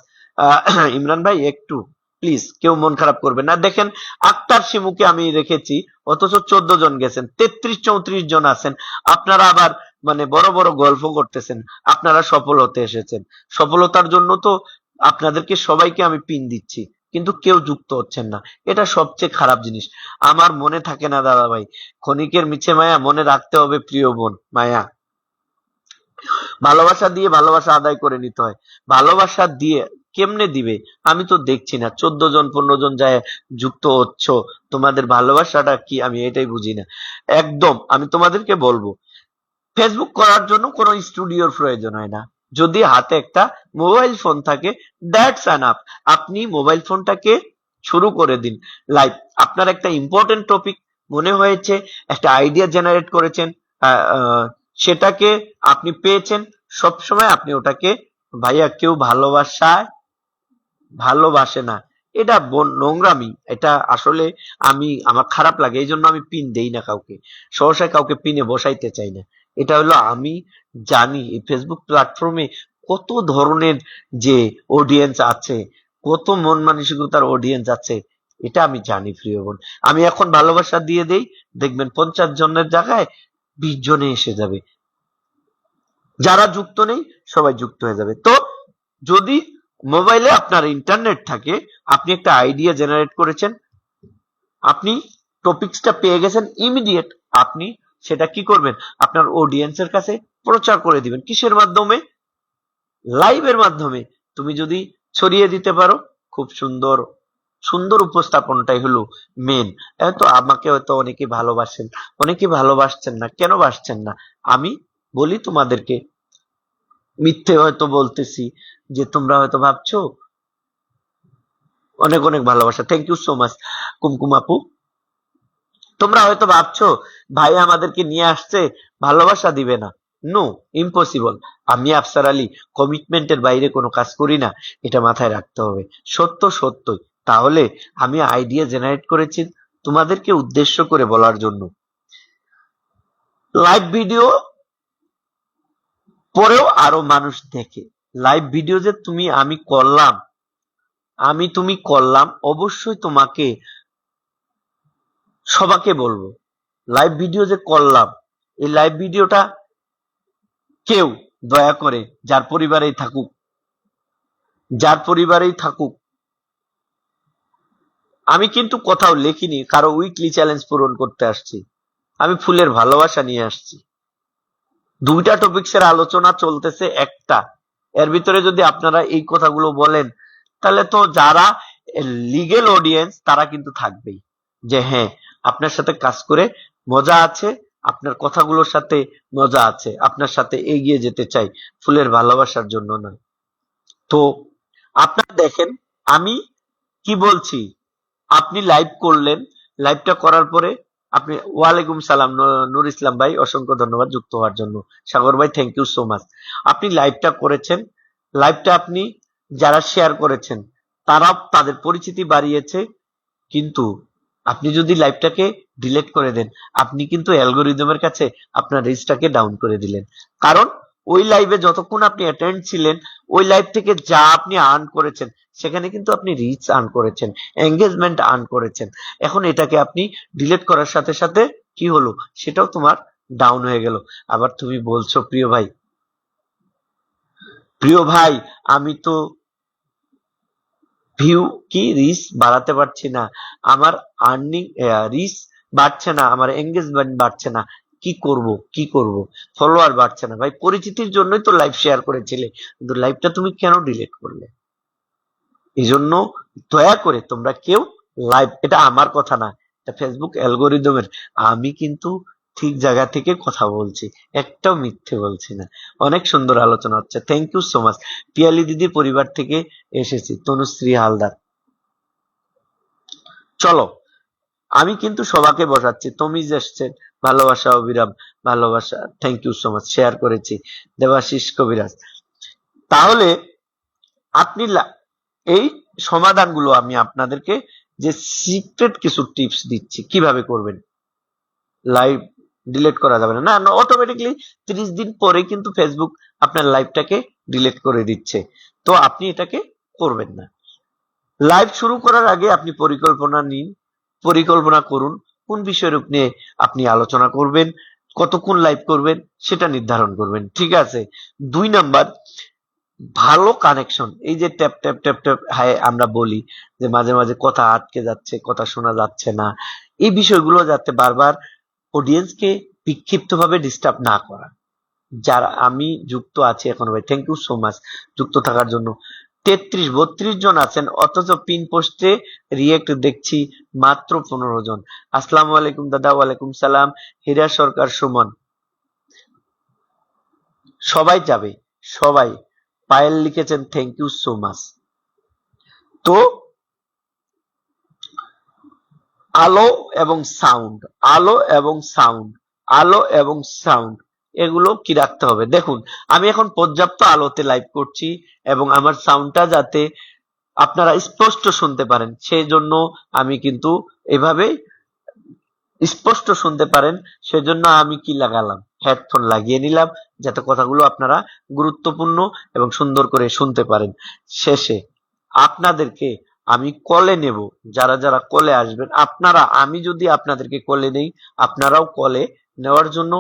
Imran ভাই, একটু প্লিজ কেউ মন খারাপ করবে না। দেখেন আক্তার শিমুকে আমি রেখেছি, অথচ 14 জন গেছেন, 33-34 জন আছেন। আপনারা আবার মানে বড় বড় গল্প করতেছেন, আপনারা সফল হতে এসেছেন। সফলতার জন্য তো আপনাদেরকে সবাইকে আমি পিন দিচ্ছি, কিন্তু কেউ যুক্ত হচ্ছেন না, এটা সবচেয়ে খারাপ জিনিস। আমার মনে থাকে না দাদা ভাই, ক্ষণিকের মিছে মায়া মনে রাখতে হবে প্রিয় বোন মায়া। ভালোবাসা দিয়ে ভালোবাসা আদায় করে নিতে হয়। ভালোবাসা দিয়ে কেমনে দিবে আমি তো দেখছি না। 14 জন 15 জন যায় যুক্ত হচ্ছ, তোমাদের ভালোবাসাটা কি আমি এটাই বুঝি না একদম। আমি তোমাদেরকে বলবো, ফেসবুক করার জন্য কোনো স্টুডিওর প্রয়োজন হয় না। যদি হাতে একটা মোবাইল ফোন থাকে, দ্যাটস এনাফ। আপনি মোবাইল ফোনটাকে শুরু করে দিন লাইভ। আপনার একটা ইম্পর্টেন্ট টপিক মনে হয়েছে, একটা আইডিয়া জেনারেট করেছেন, সেটাকে আপনি পেয়েছেন, সবসময় আপনি ওটাকে, ভাইয়া কেউ ভালোবাসে না, এটা নোংরামি। এটা আসলে আমার খারাপ লাগে, এই জন্য আমি পিন দেই না কাউকে, সহসায় কাউকে পিনে বসাইতে চাই না। এটা হলো, আমি জানি এই ফেসবুক প্ল্যাটফর্মে কত ধরনের যে অডিয়েন্স আছে, কত মন মানসিকতার অডিয়েন্স আছে, এটা আমি জানি প্রিয় বোন। আমি এখন ভালোবাসা দিয়ে দেই, দেখবেন 50 জনের জায়গায় 20 জনে এসে যাবে। যারা যুক্ত নেই সবাই যুক্ত হয়ে যাবে। তো যদি মোবাইলে আপনার ইন্টারনেট থাকে, আপনি একটা আইডিয়া জেনারেট করেছেন, আপনি টপিকসটা পেয়ে গেছেন, ইমিডিয়েট আপনি সেটা কি করবেন, আপনার অডিয়েন্সের কাছে প্রচার করে দিবেন। কিসের মাধ্যমে? লাইভের মাধ্যমে। তুমি যদি ছড়িয়ে দিতে পারো, খুব সুন্দর সুন্দর উপস্থাপনটাই হলো মেন। তো আমাকে হয়তো অনেকে ভালোবাসেন, অনেকে ভালোবাসছেন না। কেন বাসছেন না? আমি বলি তোমাদেরকে, মিথ্যে হয়তো বলতেছি, যে তোমরা হয়তো ভাবছো অনেক অনেক ভালোবাসা, থ্যাংক ইউ সো মাচ কুমকুম আপু। তোমরা হয়তো ভাবছো ভাই আমাদেরকে নিয়ে আসছে, ভালোবাসা দিবে না। No, impossible. আমি আফসার আলী কমিটমেন্টের বাইরে কোনো কাজ করি না, এটা মাথায় রাখতে হবে। সত্য সত্যই। তাহলে আমি আইডিয়া জেনারেট করেছি তোমাদেরকে উদ্দেশ্য করে বলার জন্য। লাইভ ভিডিও পরেও আরো মানুষ দেখে। লাইভ ভিডিও যে আমি করলাম, তুমি করলাম, অবশ্যই তোমাকে সবাকে বলবো, লাইভ ভিডিও যে করলাম, এই লাইভ ভিডিওটা কেউ দয়া করে যার পরিবারেই থাকুক, যার পরিবারেই থাকুক, আমি কিন্তু কোথাও লিখিনি কারো উইকলি চ্যালেঞ্জ পূরণ করতে আসছি। আমি ফুলের ভালোবাসা নিয়ে আসছি। 2টা টপিক্সের আলোচনা চলতেছে একটা, এর ভিতরে যদি আপনারা এই কথাগুলো বলেন, তাহলে তো যারা লিগেল অডিয়েন্স তারা কিন্তু থাকবেই, যে হ্যাঁ আপনার সাথে কাজ করে মজা আছে, আপনার কথাগুলোর সাথে মজা আছে, আপনার সাথে এগিয়ে যেতে চাই, ফুলের ভালোবাসার জন্য নয়। তো আপনারা দেখেন আমি কি বলছি। আপনি লাইভ করলেন, লাইভটা করার পরে আপনি, ওয়ালাইকুম সালাম নূর ইসলাম ভাই, অসংখ্য ধন্যবাদ যুক্ত হওয়ার জন্য। সাগর ভাই থ্যাংক ইউ সো মাচ। আপনি লাইভটা করেছেন, লাইভটা আপনি যারা শেয়ার করেছেন তারা তাদের পরিচিতি বাড়িয়েছে, কিন্তু আপনি যদি লাইভটাকে ডিলিট করে দেন, আপনি কিন্তু অ্যালগোরিদমের কাছে আপনার রিচটাকে ডাউন করে দিলেন। কারণ ওই লাইভে যতক্ষণ আপনি অ্যাটেন্ড ছিলেন, ওই লাইভ থেকে যা আপনি আর্ন করেছেন, সেখানে কিন্তু আপনি রিচ আর্ন করেছেন, এঙ্গেজমেন্ট আর্ন করেছেন। এখন এটাকে আপনি ডিলিট করার সাথে সাথে কি হলো, সেটাও তোমার ডাউন হয়ে গেল। আবার তুমি বলছো প্রিয় ভাই, প্রিয় ভাই আমি তো ভিউ কি রিচ বাড়াতে পারছি না, আমার আর্নিং রিচ বাড়ছে না, আমার এঙ্গেজমেন্ট বাড়ছে না, কি করব কি করব, ফলোয়ার বাড়ছে না। ভাই পরিচিতির জন্যই তো লাইভ শেয়ার করেছিলে, কিন্তু লাইভটা তুমি কেন ডিলিট করলে? এই জন্য দয়া করে তোমরা কেউ লাইভ, এটা আমার কথা না, এটা ফেসবুক অ্যালগোরিদমের। আমি কিন্তু ঠিক জায়গা থেকে কথা বলছি, একটাও মিথ্যে বলছি না। অনেক সুন্দর আলোচনা হচ্ছে, thank you so much. Piyali দিদির পরিবার থেকে এসেছি, তনুশ্রী হালদার। চলো, আমি কিন্তু সবাকে বসাচ্ছি। তমিজ এসছেন, ভালোবাসা অবিরাম, ভালোবাসা, thank you so much, share করেছি। দেবাশিস কবিরাজ। তাহলে আপনি এই সমাধানগুলো আমি আপনাদেরকে যে সিক্রেট কিছু টিপস দিচ্ছি, কিভাবে করবেন। লাইভ ডিলিট করা যাবে না, না অটোমেটিকলি 30 দিন পরে কিন্তু ফেসবুক আপনার লাইভটাকে ডিলিট করে দিচ্ছে। তো আপনি এটাকে করবেন না। লাইভ শুরু করার আগে আপনি পরিকল্পনা নিন, পরিকল্পনা করুন কোন বিষয়ের নিয়ে আপনি আলোচনা করবেন, কতক্ষণ লাইভ করবেন সেটা নির্ধারণ করবেন, ঠিক আছে। 2 নাম্বার, ভালো কানেকশন। এই যে tap tap tap tap hi আমরা বলি, যে মাঝে মাঝে কথা আটকে যাচ্ছে, কথা শোনা যাচ্ছে না, এই বিষয়গুলো যাতে বারবার অডিয়েন্সকে বিক্ষিপ্ত ভাবে ডিস্টার্ব না করা। যারা আমি যুক্ত আছি এখন ভাই, থ্যাংক ইউ সো মাচ যুক্ত থাকার জন্য। 33-32 জন আছেন, অথচ পিন পোস্টে রিয়েক্ট দেখছি মাত্র 15 জন। আসসালামু আলাইকুম দাদা। ওয়ালাইকুম সালাম। হীরা সরকার সুমন, সবাই যাবে, সবাই। পায়েল লিখেছেন থ্যাংক ইউ সো মাচ। তো আলো এবং সাউন্ড, আলো এবং সাউন্ড, আলো এবং সাউন্ড, এগুলো কি রাখতে হবে। দেখুন আমি এখন পর্যাপ্ত আলোতে লাইভ করছি, এবং আমার সাউন্ডটা যাতে আপনারা স্পষ্ট শুনতে পারেন, সেই জন্য আমি কিন্তু এভাবে স্পষ্ট শুনতে পারেন, সেজন্য আমি কি লাগালাম, হেডফোন লাগিয়ে নিলাম, যাতে কথাগুলো আপনারা গুরুত্বপূর্ণ এবং সুন্দর করে শুনতে পারেন। শেষে আপনাদেরকে আমি কলে নেব। যারা যারা কলে আসবেন আপনারা, আমি যদি আপনাদেরকে কলে নেই আপনারাও কলে নেওয়ার জন্য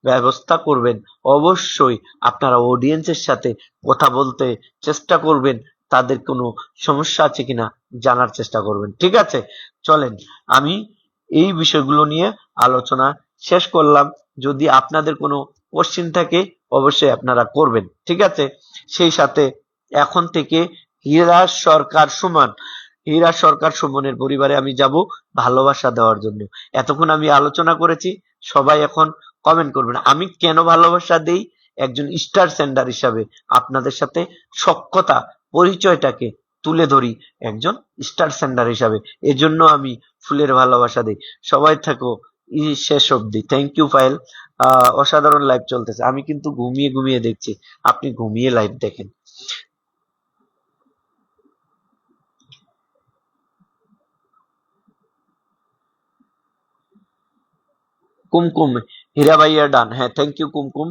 ব্যবস্থা করবেন। অবশ্যই আপনারা অডিয়েন্সের সাথে কথা বলতে চেষ্টা করবেন, তাদের কোনো সমস্যা আছে কিনা জানার চেষ্টা করবেন। ঠিক আছে, চলেন আমি এই বিষয়গুলো নিয়ে আলোচনা শেষ করলাম। যদি আপনাদের কোনো কোশ্চিন থাকে অবশ্যই আপনারা করবেন। ঠিক আছে, সেই সাথে এখন থেকে হীরা সরকার সুমন, হীরা সরকার সুমনের পরিবারে আমি যাব ভালোবাসা দেওয়ার জন্য। এতক্ষণ আমি আলোচনা করেছি, সবাই এখন কমেন্ট করবেন আমি কেন ভালোবাসা দেই। একজন স্টার সেন্ডার হিসাবে আপনাদের সাথে সখ্যতা পরিচয়টাকে তুলে ধরি একজন স্টার সেন্ডার হিসাবে, এজন্য আমি ফুলের ভালোবাসা দিই। সবাই থাকো শেষ অবধি। থ্যাংক ইউ ফাইল। অসাধারণ লাইভ চলতেছে, আমি কিন্তু ঘুমিয়ে ঘুমিয়ে দেখছি, আপনি ঘুমিয়ে লাইভ দেখেন। কুমকুম, হীরা ভাইয়া ডান, হ্যাঁ থ্যাংক ইউ কুমকুম।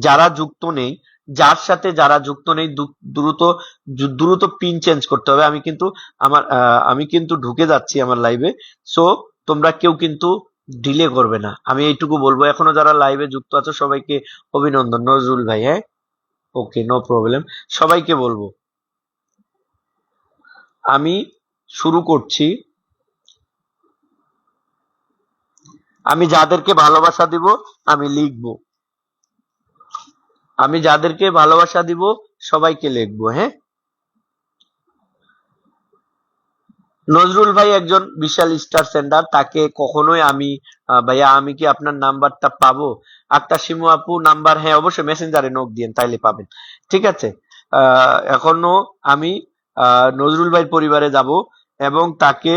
যারা যুক্ত নেই, যার সাথে যারা যুক্ত নেই দ্রুত দ্রুত পিন চেঞ্জ করতে হবে। আমি কিন্তু ঢুকে যাচ্ছি আমার লাইভে, সো তোমরা কেউ কিন্তু ডিলে করবে না, আমি এইটুকু বলবো। এখনো যারা লাইভে যুক্ত আছো সবাইকে অভিনন্দন। নজরুল ভাই, হ্যাঁ ওকে, নো প্রবলেম, সবাইকে বলবো। আমি শুরু করছি। আমি যাদেরকে ভালোবাসা দিব আমি লিখবো, আমি যাদেরকে ভালোবাসা দিব সবাইকে লিখবো। হ্যাঁ, নজরুল ভাই একজন বিশাল স্টার সেন্ডার, তাকে কখনোই আমি ভাইয়া আমি কি আপনার নাম্বারটা পাবো? আক্তার শিমু আপু নাম্বার, হ্যাঁ অবশ্যই মেসেঞ্জারে নোক দিয়েন তাইলে পাবেন। ঠিক আছে, এখনো আমি নজরুল ভাইয়ের পরিবারে যাব এবং তাকে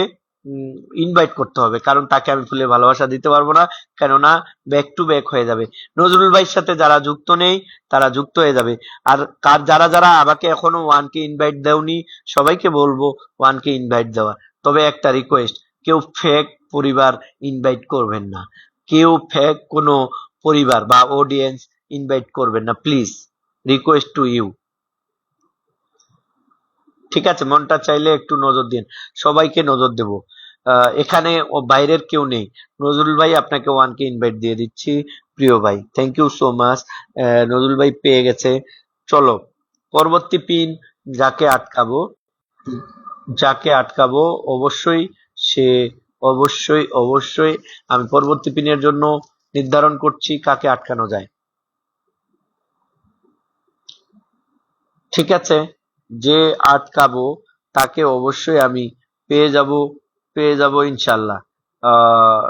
ইনভাইট করতে হবে, কারণ তাকে আমি ফুলে ভালোবাসা দিতে পারবো না, কেননা ব্যাক টু ব্যাক হয়ে যাবে। নজরুল ভাইয়ের সাথে যারা যুক্ত নেই তারা যুক্ত হয়ে যাবে। আর যারা যারা আমাকে এখনো 1K ইনভাইট দেওনি সবাইকে বলবো 1K ইনভাইট দেওয়া। তবে একটা রিকোয়েস্ট, কেউ ফেক পরিবার ইনভাইট করবেন না, কেউ ফেক কোনো পরিবার বা অডিয়েন্স ইনভাইট করবেন না প্লিজ, রিকোয়েস্ট টু ইউ। ঠিক আছে, মনটা চাইলে একটু নজর দিন, সবাইকে নজর দেব। এখানে ও বাইরের কেউ নেই। নজরুল ভাই আপনাকে 1K ইনভাইট দিয়ে দিচ্ছি প্রিয় ভাই, thank you so much. Nazrul ভাই পেয়ে গেছে। চলো পরবর্তী পিন, যাকে আটকাবো, যাকে আটকাবো অবশ্যই সে, অবশ্যই অবশ্যই আমি পরবর্তী পিনের জন্য নির্ধারণ করছি কাকে আটকানো যায়। ঠিক আছে, যে আটকাবো তাকে অবশ্যই আমি পেয়ে যাব, পেয়ে যাব ইনশাল্লাহ। আহ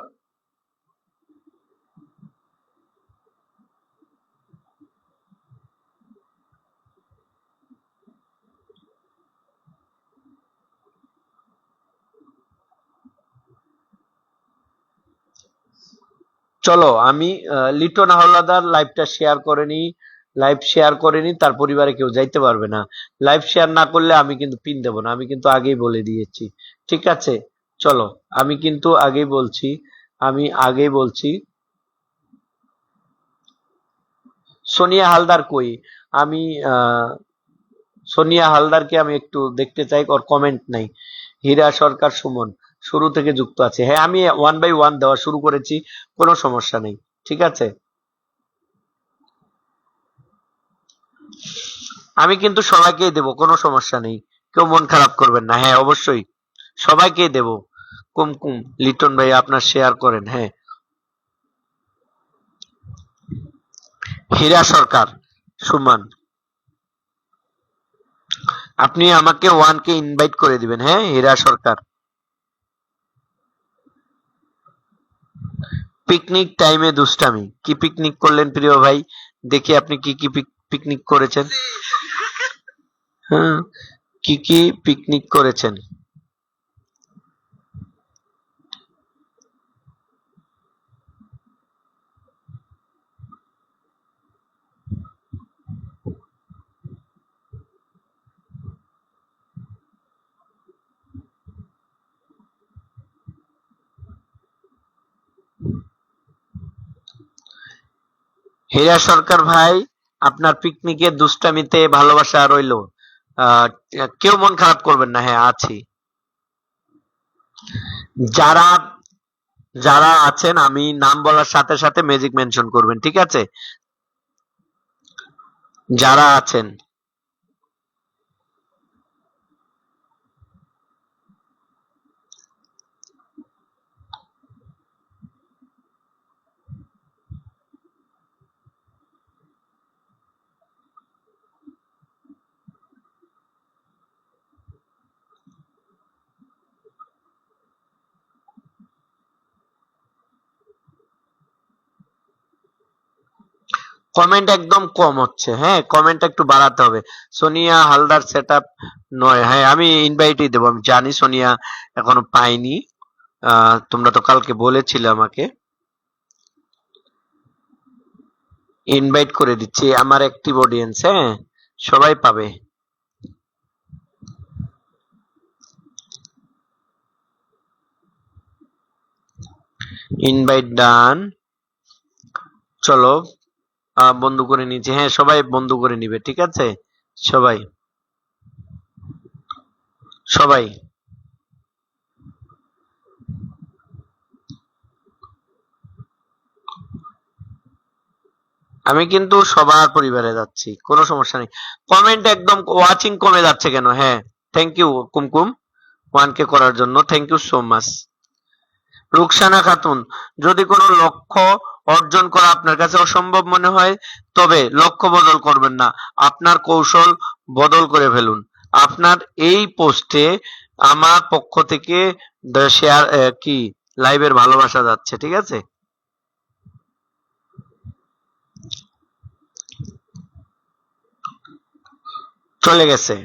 চলো আমি লিটন হাওলাদার লাইভটা শেয়ার করে নিই। লাইভ শেয়ার করে নিই, তার পরিবারে কেউ যাইতে পারবে না। লাইভ শেয়ার না করলে আমি কিন্তু পিন দেবো না, আমি কিন্তু আগেই বলে দিয়েছি। ঠিক আছে, চলো আমি কিন্তু আগেই বলছি, আমি আগেই বলছি। সোনিয়া হালদার কই? আমি সোনিয়া হালদারকে আমি একটু দেখতে চাই, ওর কমেন্ট নাই। হীরা সরকার সুমন শুরু থেকে যুক্ত আছে, হ্যাঁ আমি 1 বাই 1 দেওয়া শুরু করেছি, কোনো সমস্যা নেই। ঠিক আছে, আমি কিন্তু সবাইকেই দেব, কোনো সমস্যা নেই, কেউ মন খারাপ করবেন না। হ্যাঁ অবশ্যই সবাইকেই দেব। কুমকুম, লিটন ভাই আপনার শেয়ার করেন। হ্যাঁ, হীরা সরকার সুমন, আপনি আমাকে 1K ইনভাইট করে দিবেন। হ্যাঁ, হীরা সরকার। পিকনিক টাইমে দুষ্টামি, কি পিকনিক করলেন প্রিয় ভাই? দেখি আপনি কি কি পিকনিক করেছেন। হ্যাঁ, কি কি পিকনিক করেছেন? হীরা সরকার ভাই, আপনার পিকনিকে দুষ্টামিতে ভালোবাসা রইলো। আহ কেউ মন খারাপ করবেন না, হ্যাঁ আছি। যারা যারা আছেন আমি নাম বলার সাথে সাথে ম্যাজিক মেনশন করবেন, ঠিক আছে? যারা আছেন কমেন্ট একদম কম হচ্ছে, হ্যাঁ কমেন্ট একটু বাড়াতে হবে। সোনিয়া হালদার সেটআপ নয়, হ্যাঁ আমি ইনভাইটই দেবো, আমি জানি সোনিয়া এখনো পাইনি। তোমরা তো কালকে বলেছিলে আমাকে, ইনভাইট করে দিচ্ছি। আমার অ্যাক্টিভ অডিয়েন্স, হ্যাঁ সবাই পাবে। ইনভাইট ডান, চলো বন্ধু করে নিয়েছি, হ্যাঁ সবাই বন্ধু করে নিবে, ঠিক আছে? সবাই সবাই আমি কিন্তু সবার পরিবারে যাচ্ছি, কোনো সমস্যা নেই। কমেন্ট একদম ওয়াচিং কমে যাচ্ছে কেন? হ্যাঁ থ্যাংক ইউ কুমকুম 1K করার জন্য, thank you so much. Ruksana Khatun, যদি কোনো লক্ষ্য অর্জন করা আপনার কাছে অসম্ভব মনে হয় তবে লক্ষ্য বদল করবেন না, আপনার কৌশল বদল করে ফেলুন। আপনার এই পোস্টে আমার পক্ষ থেকে শেয়ার কি লাইভের ভালোবাসা যাচ্ছে, ঠিক আছে? চলে গেছে।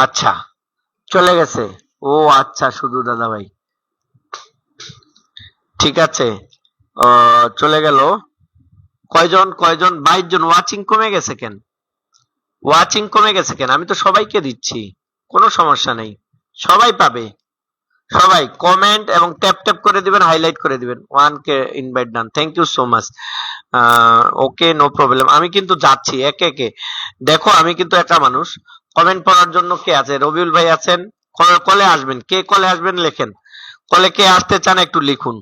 আচ্ছা চলে গেছে। ও আচ্ছা, শুধু দাদা ভাই, ঠিক আছে। চলে গেল। কয়জন কয়জন? 22 জন। ওয়াচিং কমে গেছে কেন? ওয়াচিং কমে গেছে কেন? আমি তো সবাইকে দিচ্ছি, কোনো সমস্যা নেই, সবাই পাবে। সবাই কমেন্ট এবং ট্যাপ ট্যাপ করে দিবেন, হাইলাইট করে দিবেন। 1K invite done, thank you so much. Okay no problem, আমি কিন্তু যাচ্ছি একে একে। দেখো আমি কিন্তু একা মানুষ, কমেন্ট পড়ার জন্য কে আছে? রবিউল ভাই আছেন। কলে আসবেন, কে কলে আসবেন লেখেন। কলে কে আসতে চান একটু লিখুন,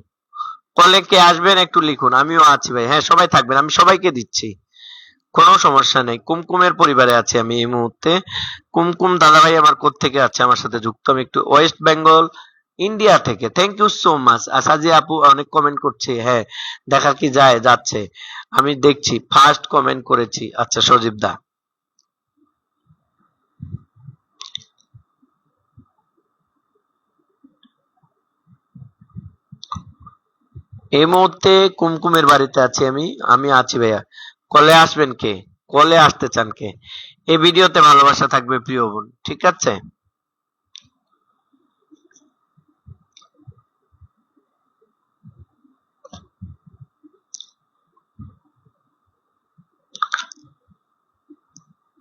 কলে কে আসবেন একটু লিখুন। আমিও আছি ভাই, হ্যাঁ সবাই থাকবেন, আমি সবাইকে দিচ্ছি, কোনো সমস্যা নেই। কুমকুমের পরিবারে আছি আমি এই মুহূর্তে। কুমকুম দাদা ভাই আমার কোত্থেকে আছে আমার সাথে যুক্ত? আমি একটু ওয়েস্ট বেঙ্গল ইন্ডিয়া থেকে, থ্যাংক ইউ সো মাচ। সাজি আপু অনেক কমেন্ট করছে, হ্যাঁ দেখা কি যায়, যাচ্ছে, আমি দেখছি। ফার্স্ট কমেন্ট করেছি, আচ্ছা সজীব দা। এই মুহূর্তে কুমকুমের বাড়িতে আছি আমি, আমি আছি ভাইয়া। কলে আসবেন কে? কলে আসতে চান কে? এই ভিডিওতে ভালোবাসা থাকবে প্রিয় বোন, ঠিক আছে?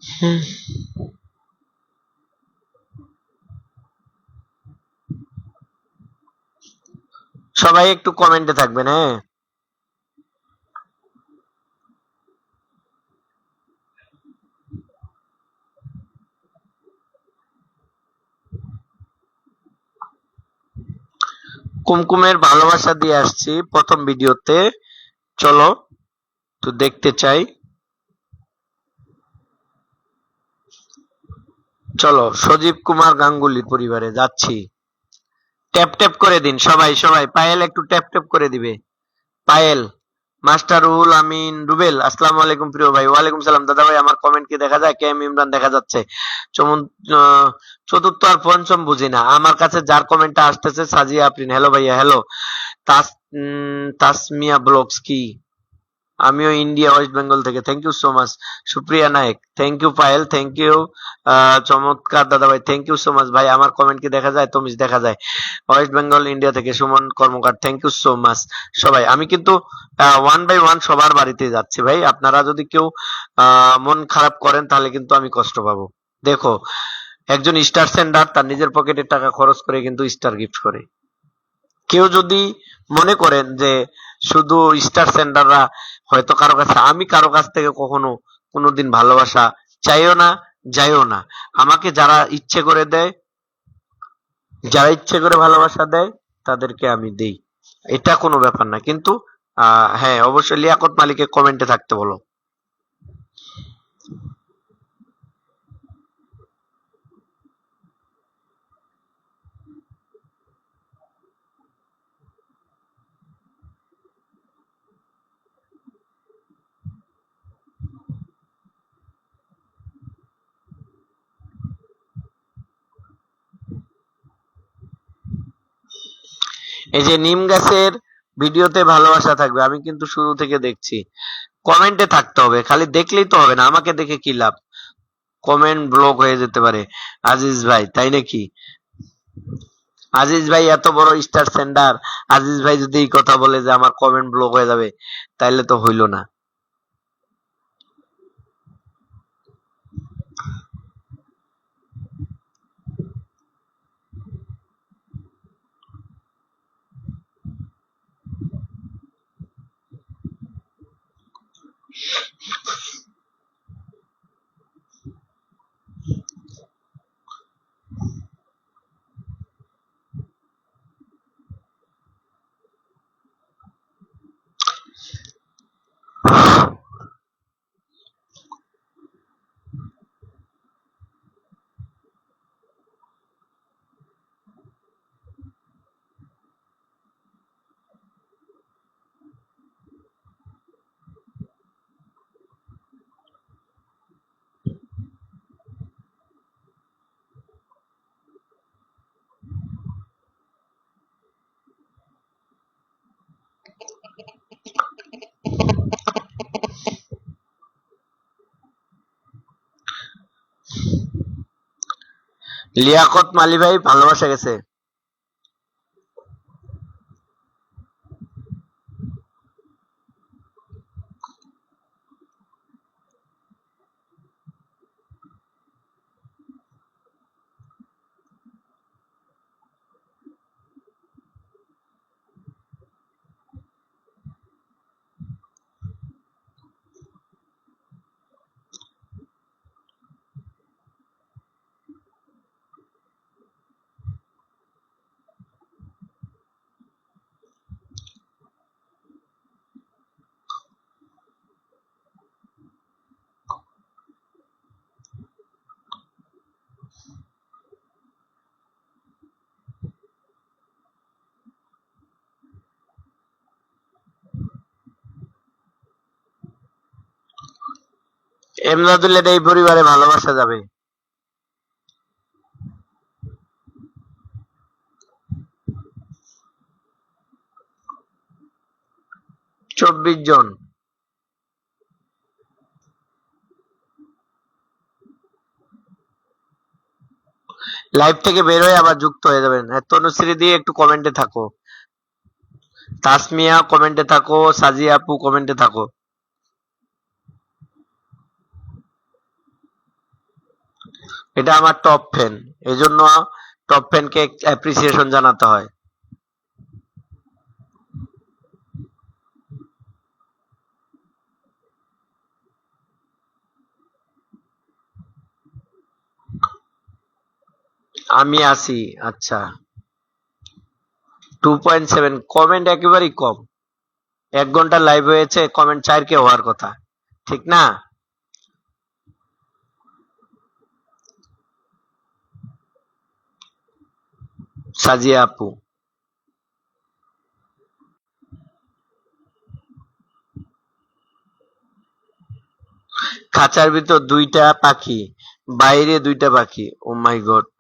হুম। সবাই একটু কমেন্টে থাকবেন, হ্যাঁ। কুমকুমের ভালোবাসা দিয়ে আসছি প্রথম ভিডিওতে, চলো তো দেখতে চাই। চলো সজীব কুমার গাঙ্গুলি পরিবারে যাচ্ছি। ট্যাপ ট্যাপ করে দিন সবাই, সবাই পায়েল একটু ট্যাপ ট্যাপ করে দিবে। পায়েল, মাস্টারুল আমিন রুবেল, আসসালামু আলাইকুম প্রিয় ভাই। ওয়ালাইকুম সালাম দাদা ভাই, আমার কমেন্ট কি দেখা যায়? কে এম ইমরান দেখা যাচ্ছে। চমন চতুর্থ আর পঞ্চম বুঝি না, আমার কাছে যার কমেন্টটা আসতেছে সাজিয়া আফরিন, হ্যালো ভাইয়া, হ্যালো। তাসমিয়া ব্লগস কি আমিও ইন্ডিয়া ওয়েস্ট বেঙ্গল থেকে। Thank you so much Supriya Nayek, thank you Payel, thank you চমৎকার দাদা ভাই, থ্যাংক ইউ সো মাচ ভাই। আমার কমেন্ট কি দেখা যায়? তমিজ দেখা যায়। ওয়েস্ট বেঙ্গল ইন্ডিয়া থেকে সুমন কর্মকার, থ্যাংক ইউ সো মাচ সবাই। আমি কিন্তু ওয়ান বাই ওয়ান সবার বাড়িতে যাচ্ছি ভাই। আপনারা যদি কেউ মন খারাপ করেন তাহলে কিন্তু আমি কষ্ট পাবো। দেখো, একজন স্টার সেন্ডার তার নিজের পকেটের টাকা খরচ করে কিন্তু স্টার গিফট করে। কেউ যদি মনে করেন যে শুধু স্টার সেন্ডাররা হয়তো কারো কাছে, আমি কারো কাছ থেকে কখনো কোনোদিন ভালোবাসা চাইও না, যাইও না। আমাকে যারা ইচ্ছে করে দেয়, যারা ইচ্ছে করে ভালোবাসা দেয় তাদেরকে আমি দেই, এটা কোনো ব্যাপার না। কিন্তু হ্যাঁ, অবশ্যই লিয়াকত মালিককে কমেন্টে থাকতে বলো। এই যে নিম গাছের ভিডিওতে ভালোবাসা থাকবে, আমি কিন্তু শুরু থেকে দেখছি। কমেন্টে থাকতে হবে, খালি দেখলেই তো হবে না। আমাকে দেখে কি লাভ? কমেন্ট ব্লক হয়ে যেতে পারে। আজিজ ভাই, তাই নাকি? আজিজ ভাই এত বড় স্টার সেন্ডার, আজিজ ভাই যদি এই কথা বলে যে আমার কমেন্ট ব্লক হয়ে যাবে, তাইলে তো হইল না। লিয়াকত মালি ভাই ভালোবাসা গেছে 'এমদাদুলের এই পরিবারে ভালোবাসা যাবে। 24 জন। লাইভ থেকে বের হয়ে আবার যুক্ত হয়ে যাবেন। তনুশ্রী দিয়ে একটু কমেন্টে থাকো, তাসমিয়া কমেন্টে থাকো, সাজিয়া আপু কমেন্টে থাকো। এটা আমার টপ ফ্যান, এজন্য টপ ফ্যানকে অ্যাপ্রিসিয়েশন জানাতে হয়। আমি আছি। আচ্ছা, 2.7 কমেন্ট একেবারেই কম। 1 ঘন্টা লাইভ হয়েছে, কমেন্ট 4 কে হওয়ার কথা, ঠিক না? সাজিয়া আপু, খাঁচার ভিতর 2টা পাখি, বাইরে 2টা পাখি। Oh my God!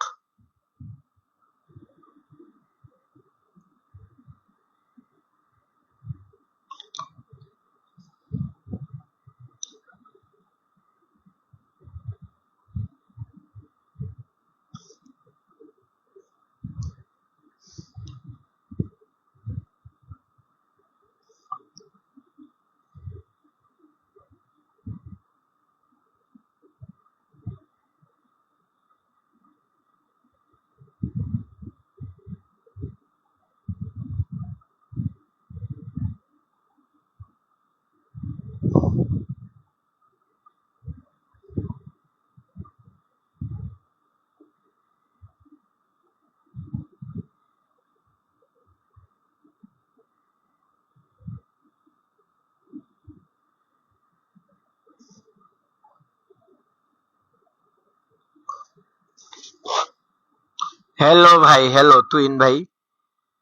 হ্যালো ভাই, হ্যালো তুইন ভাই,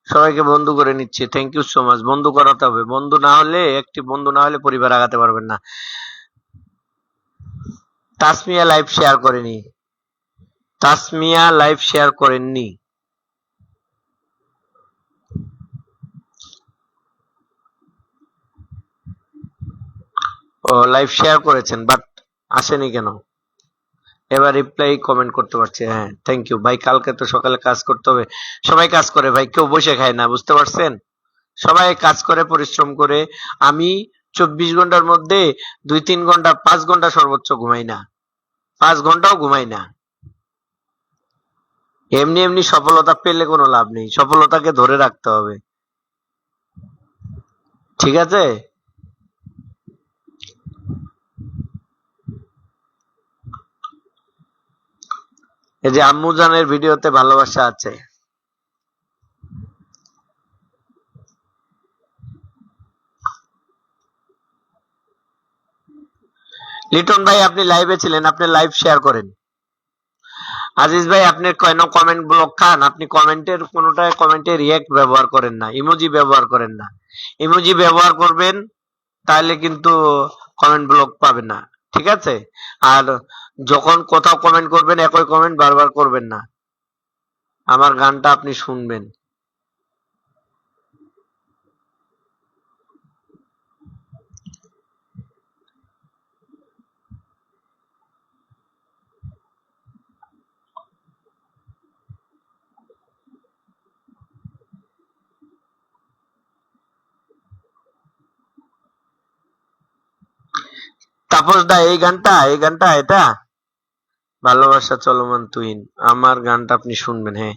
সবাইকে বন্ধু করে নিচ্ছি। থ্যাংক ইউ সো মাচ। বন্ধু করাতে হবে, বন্ধু না হলে, একটি বন্ধু না হলে পরিবার আগাতে পারবেন না। তাসমিয়া লাইভ শেয়ার করেনি, তাসমিয়া লাইভ শেয়ার করেননি। ও লাইভ শেয়ার করেছেন বাট আসেনি কেন? এবার রিপ্লাই কমেন্ট করতে পারছি। হ্যাঁ থ্যাংক ইউ ভাই। কালকে তো সকালে কাজ করতে হবে, সবাই কাজ করে ভাই, কেউ বসে খায় না, বুঝতে পারছেন? সবাই কাজ করে, পরিশ্রম করে। আমি 24 ঘন্টার মধ্যে 2-3 ঘন্টা, 5 ঘন্টা সর্বোচ্চ ঘুমাই না, 5 ঘন্টাও ঘুমাই না। এমনি এমনি সফলতা পেলে কোনো লাভ নেই, সফলতাকে ধরে রাখতে হবে, ঠিক আছে? এই যে আম্মু জানের ভিডিওতে ভালোবাসা আছে। লিটন ভাই আপনি লাইভে ছিলেন, আপনি লাইভ শেয়ার করেন। আজিজ ভাই আপনি কেন কমেন্ট ব্লক খান? আপনি কমেন্টের কোনোটায় কমেন্টে রিয়্যাক্ট ব্যবহার করেন না, ইমোজি ব্যবহার করেন না। ইমোজি ব্যবহার করবেন, তাহলে কিন্তু কমেন্ট ব্লক পাবেন না, ঠিক আছে? আর যখন কোথাও কমেন্ট করবেন, একই কমেন্ট বারবার করবেন না। আমার গানটা আপনি শুনবেন। তাপস দা এই গানটা এটা ভালোবাসা চলমান তুহিন, আমার গানটা আপনি শুনবেন, হ্যাঁ।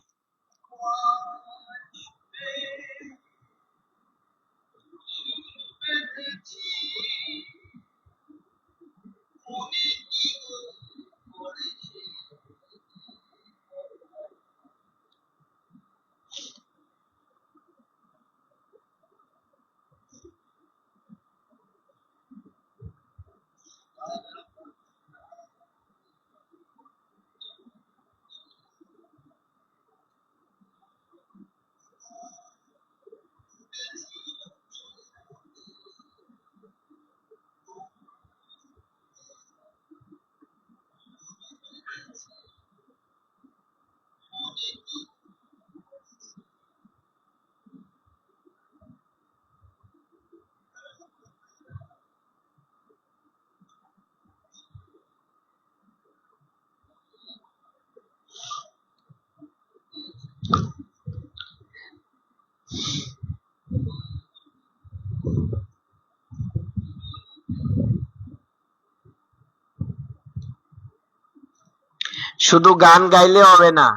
শুধু গান গাইলে হবে না,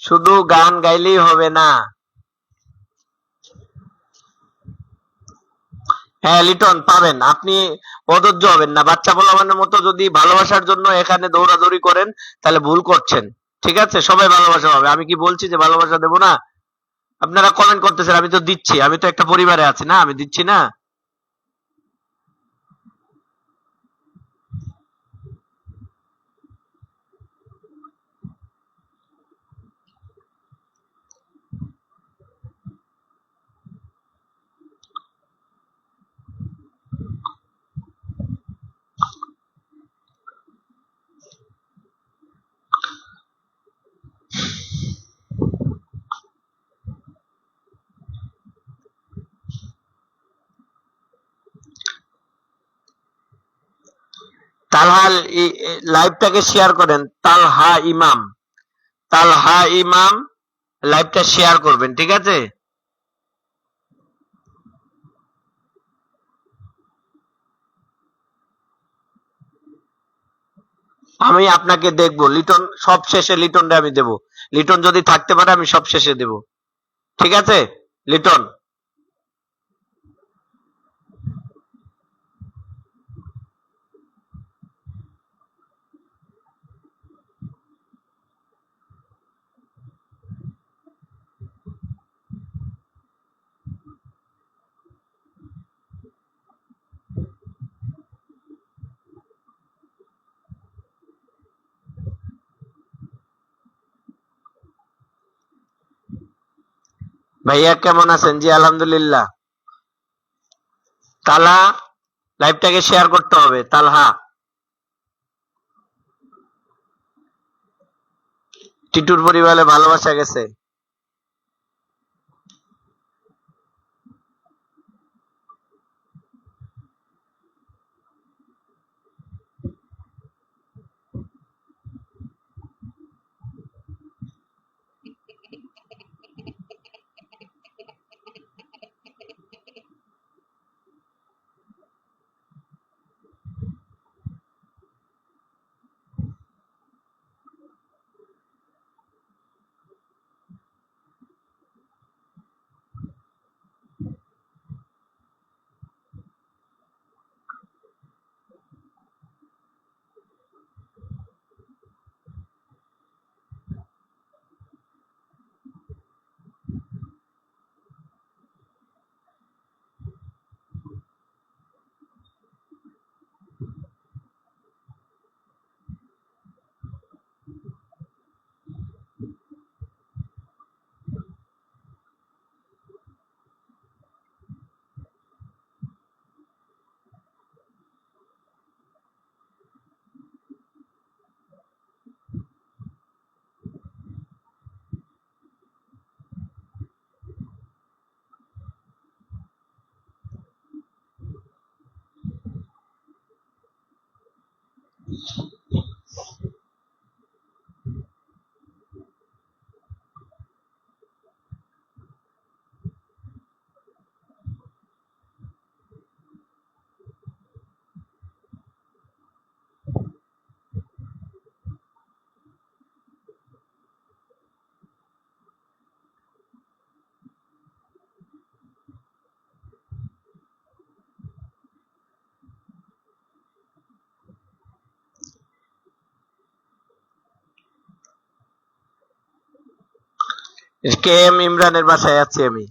শুধু গান গাইলেই হবে না। হ্যাঁ লিটন পাবেন, আপনি অধৈর্য হবেন না। বাচ্চা পোলাপানের মতো যদি ভালোবাসার জন্য এখানে দৌড়াদৌড়ি করেন, তাহলে ভুল করছেন, ঠিক আছে? সবাই ভালোবাসা পাবে, আমি কি বলছি যে ভালোবাসা দেবো না? আপনারা কমেন্ট করতেছেন, আমি তো দিচ্ছি, আমি তো একটা পরিবারে আছি না, আমি দিচ্ছি না? তালহা লাইভটাকে শেয়ার করেন, তালহা ইমাম, তালহা ইমাম লাইভটা শেয়ার করবেন, ঠিক আছে? আমি আপনাকে দেখবো লিটন, সব শেষে লিটনরে আমি দেব। লিটন যদি থাকতে পারে আমি সব শেষে দেব, ঠিক আছে? লিটন ভাইয়া কেমন আছেন? জি আলহামদুলিল্লাহ। তালহা, লাইভটাকে শেয়ার করতে হবে। তালহা, টিটুর পরিবারে ভালোবাসা গেছে। কে এম ইমরানের বাসায় আছি আমি।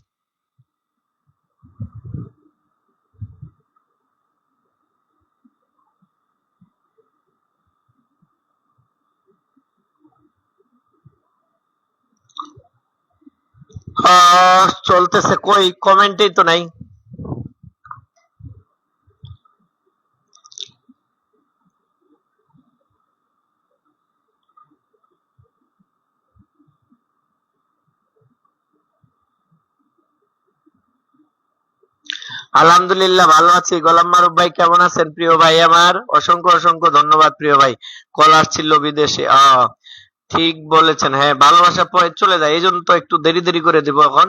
চলতেছে, কই কমেন্টেই তো নাই। আলহামদুলিল্লাহ ভালো আছি। গোলাম মারুফ ভাই কেমন আছেন? প্রিয় ভাই আমার, অসংখ্য অসংখ্য ধন্যবাদ প্রিয় ভাই। কল আসছিল বিদেশে। ঠিক বলেছেন, হ্যাঁ ভালোবাসা পরে চলে যায়, এই জন্য তো একটু দেরি দেরি করে দিব এখন।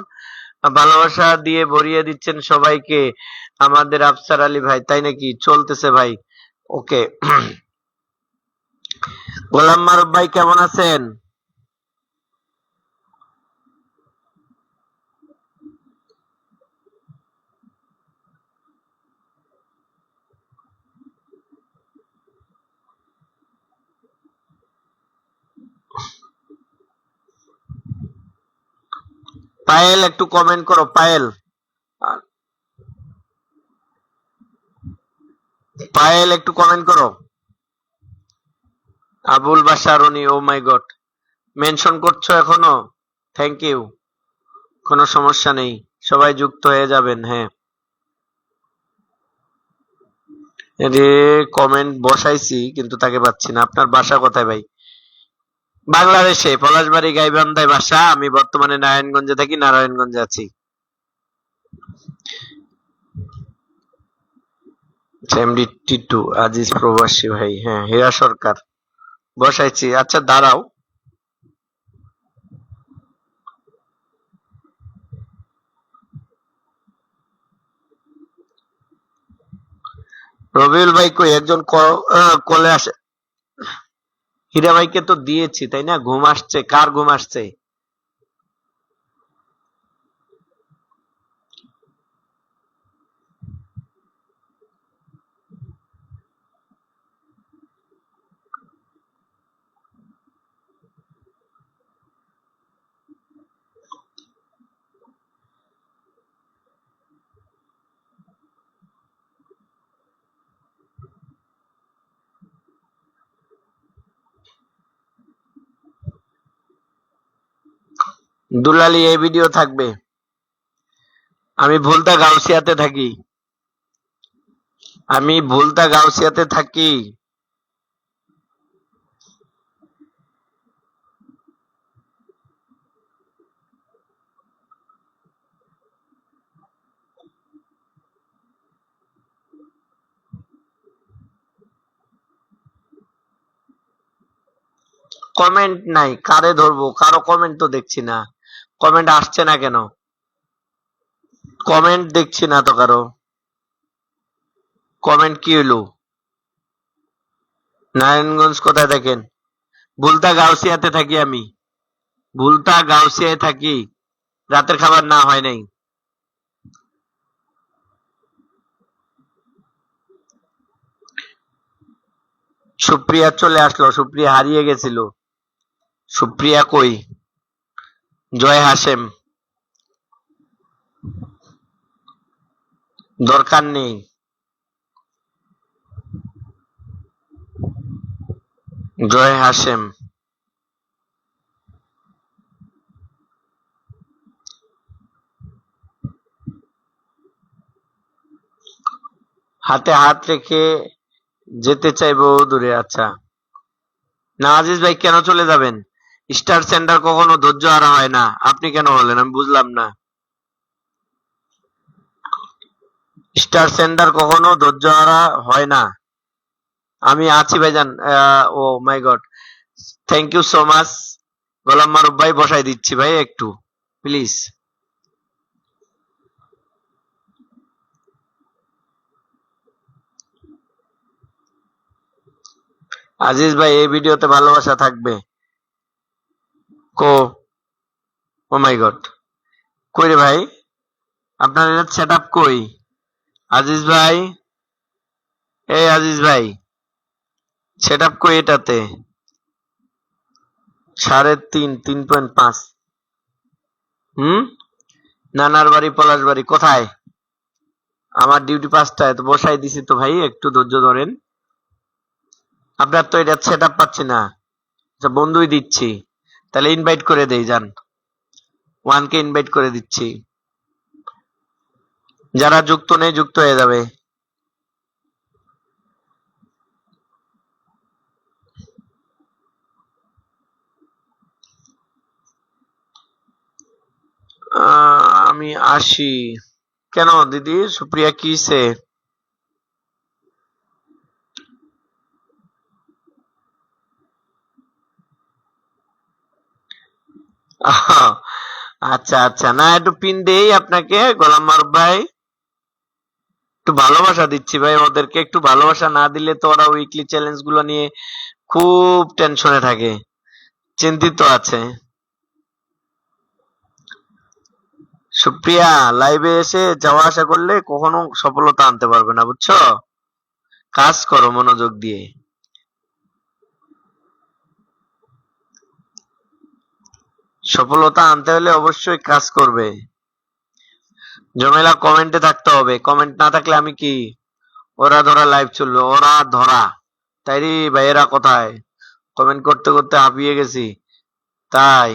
ভালোবাসা দিয়ে ভরিয়ে দিচ্ছেন সবাইকে আমাদের আফসার আলী ভাই, তাই নাকি? চলতেছে ভাই। ওকে। গোলাম মারুফ ভাই কেমন আছেন? পায়েল একটু কমেন্ট করো, পায়েল। পায়েল একটু কমেন্ট করো। আবুল বাশার উনি, ও মাই গড, মেনশন করছো এখনো? থ্যাংক ইউ, কোনো সমস্যা নেই, সবাই যুক্ত হয়ে যাবেন। হ্যাঁ, রে কমেন্ট বসাইছি কিন্তু তাকে পাচ্ছি না। আপনার বাসা কোথায় ভাই? বাংলাদেশে পলাশবাড়ি গাইবান্ধায় বাসা। আমি বর্তমানে নারায়ণগঞ্জে থাকি, নারায়ণগঞ্জে আছি। এমডি টিটু আজিজ প্রবাসী ভাই, হ্যাঁ হীরা সরকার বসাইছি। আচ্ছা দাঁড়াও। রবিউল ভাই কই? একজন কলে আসে। হীরা ভাইকে তো দিয়েছি তাই না? ঘুম আসছে, কার ঘুম আসছে? দুলালি এই ভিডিও থাকবে। আমি ভুলতা গাউসিয়াতে থাকি। আমি ভুলতা গাউসিয়াতে থাকি। কমেন্ট নাই, কারে ধরবো? কারো কমেন্ট তো দেখছি না। কমেন্ট আসছে না কেন? কমেন্ট দেখছি না তো কারো। কমেন্ট কি হলো? নারায়ণগঞ্জ কোথায় থাকেন? ভুলতা গাউসিয়াতে থাকি আমি। ভুলতা গাউসিয়ায় থাকি। রাতের খাবার না হয় নাই। সুপ্রিয়া চলে আসলো, সুপ্রিয়া হারিয়ে গেছিল। সুপ্রিয়া কই? জয় হাসেম। দরকার নেই। জয় হাসেম। হাতে হাত রেখে যেতে চাইবো দূরে। আচ্ছা, না আজিজ ভাই কেন চলে যাবেন? স্টার সেন্টার কখনো ধৈর্য হারা হয় না, আপনি কেন হলেন আমি বুঝলাম না। স্টার সেন্টার কখনো ধৈর্য হারা হয় না। আমি আছি ভাইজান। Oh my god, thank you so much. Golam Maruf ভাই বসাই দিচ্ছি ভাই একটু, প্লিজ। আজিজ ভাই এই ভিডিওতে ভালোবাসা থাকবে। কো, ও মাই গড, কই রে ভাই? আপনার এটা সেট আপ কই? আজিজ ভাই, এই আজিজ ভাই, সেট আপ কই এটাতে? 3.5, 3.5। হুম, নানার বাড়ি পলাশবাড়ি কোথায়? আমার ডিউটি 5টায়, তো বসাই দিছি তো ভাই, একটু ধৈর্য ধরেন। আপনার তো এটা সেট আপ পাচ্ছি না। আচ্ছা, বন্ধুই দিচ্ছি, তাহলে ইনভাইট করে দেই যান। ওয়ানকে ইনভাইট করে দিচ্ছি, যারা যুক্ত নেই যুক্ত হয়ে যাবে। আমি আসি। কেন দিদি? সুপ্রিয়া কিসে? আহ, আচ্ছা আচ্ছা, না একটু পিন দেই আপনাকে গোলাম মারুফ ভাই। একটু ভালোবাসা দিচ্ছি ভাই, ওদেরকে একটু ভালোবাসা না দিলে তো ওরা উইকলি চ্যালেঞ্জ গুলো নিয়ে খুব টেনশনে থাকে, চিন্তিত আছে। সুপ্রিয়া লাইভে এসে যাওয়া আসা করলে কখনো সফলতা আনতে পারবে না, বুঝছো? কাজ করো মনোযোগ দিয়ে। সফলতা আনতে হলে অবশ্যই কাজ করবে। জমেলা কমেন্টে থাকতে হবে, কমেন্ট না থাকলে আমি কি? ওরা ধরা লাইভ চলবে, ওরা ধরা। তাই রে ভাইয়েরা কোথায়? কমেন্ট করতে করতে হাঁপিয়ে গেছি তাই।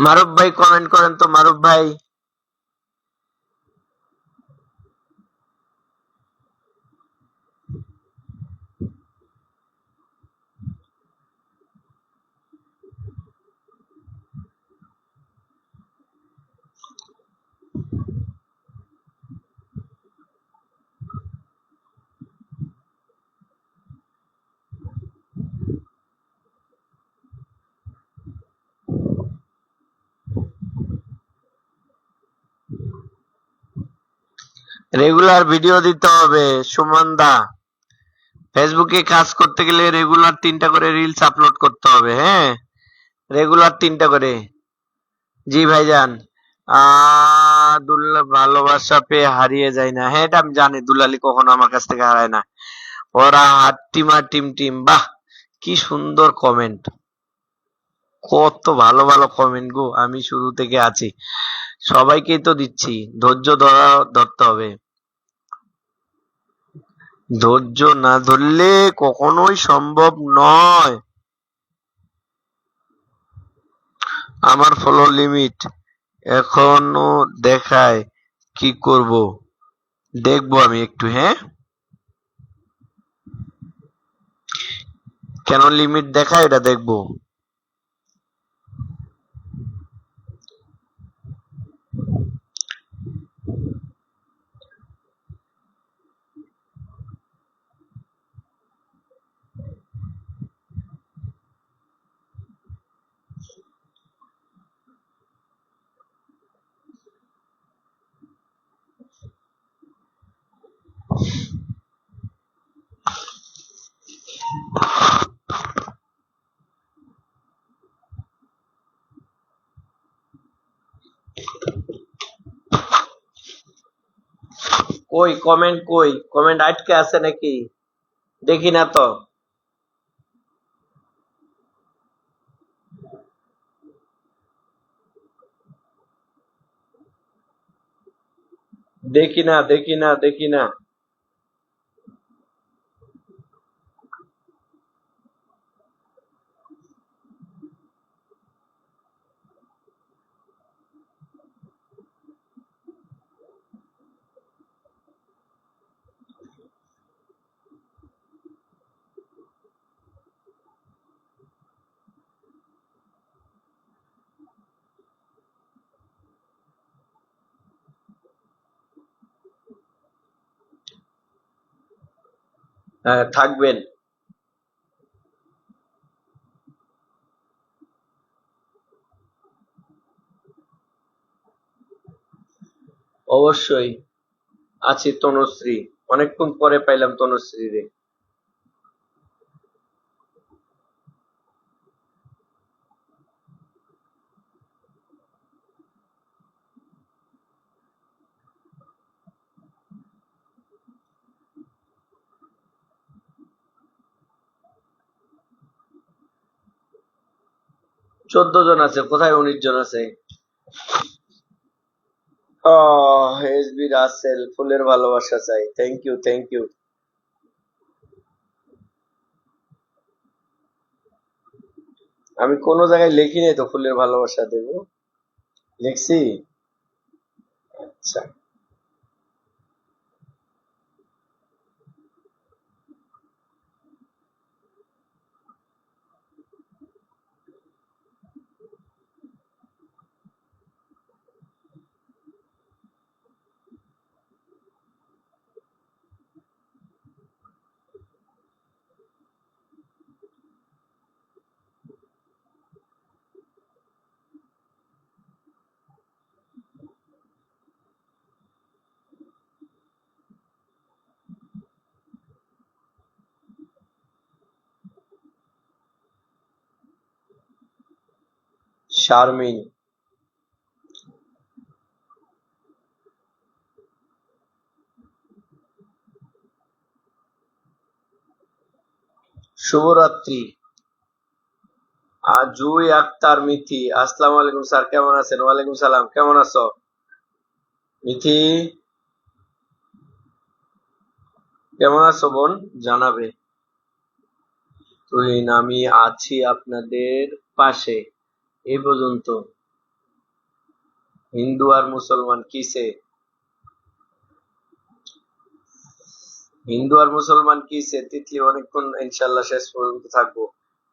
মারুফ ভাই কমেন্ট করেন তো, মারুফ ভাই। রেগুলার ভিডিও দিতে হবে সুমন দা। ফেসবুকে কাজ করতে গেলে রেগুলার 3টা করে রিলস আপলোড করতে হবে, হ্যাঁ, রেগুলার 3টা করে। জি ভাইজান। ভালোবাসা পেয়ে হারিয়ে যায় না, হ্যাঁ এটা আমি জানি, দুলালি কখনো আমার কাছ থেকে হারায় না। ওরা টিমা টিম টিম, বাহ কি সুন্দর কমেন্ট, কত ভালো ভালো কমেন্ট গো, আমি শুরু থেকে আছি, সবাইকেই তো দিচ্ছি, ধরতে হবে, ধৈর্য না ধরলে কখনোই সম্ভব নয়। আমার ফলো লিমিট এখনো দেখায়, কি করব, দেখবো আমি একটু, হ্যাঁ, কেন লিমিট দেখায় এটা দেখবো। কই কমেন্ট, কই কমেন্ট আটকে আছে নাকি, দেখি না তো, দেখি না দেখি না দেখি না। হ্যাঁ থাকবেন। অবশ্যই আছি তনুশ্রী, অনেকক্ষণ পরে পাইলাম তনুশ্রী রে। চোদ্দ জন আছে, কোথায় 19 জন আছে? এসবি রাসেল, ফুলের ভালোবাসা চাই, থ্যাংক ইউ থ্যাংক ইউ। আমি কোনো জায়গায় লিখি নাই তো ফুলের ভালোবাসা দেবো, লিখছি? আচ্ছা। শারমিন, শুভরাত্রি। জুই আক্তার মিথি, আসসালামু আলাইকুম স্যার, কেমন আছেন? ওয়ালাইকুম সালাম, কেমন আছো মিথি? কেমন আছো বোন, জানাবে। তুহিন, আমি আছি আপনাদের পাশে, এই পর্যন্ত। হিন্দু আর মুসলমান কিসে, হিন্দু আর মুসলমান কিসে তিতলি, অনেকক্ষণ ইনশাল্লাহ শেষ পর্যন্ত থাকবো।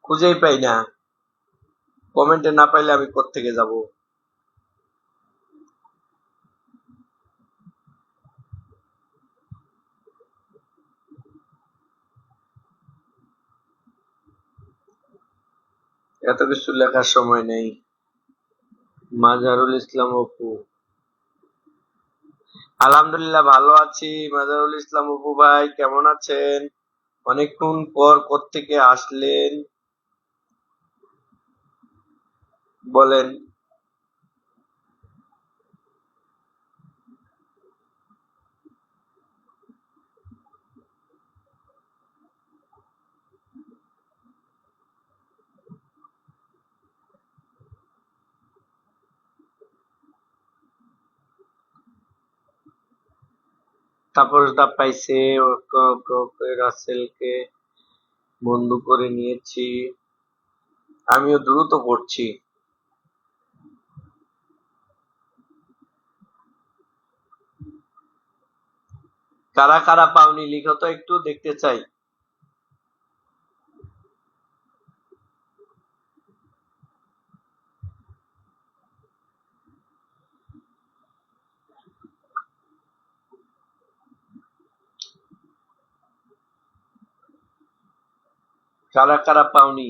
খুঁজেই পাই না, কমেন্টে না পাইলে আমি কোত্থেকে যাব? এত কিছু লেখার সময় নেই। মাজারুল ইসলাম অপু, আলহামদুলিল্লাহ ভালো আছি। মাজারুল ইসলাম অপু ভাই কেমন আছেন? অনেকক্ষণ পর কোত্থেকে আসলেন বলেন। তাপস দা পাইছে, রাসেলকে বন্ধু করে নিয়েছি। আমিও দ্রুত করছি। কারা কারা পাওনি লিখো তো একটু দেখতে চাই। কারা কারা পাওনি।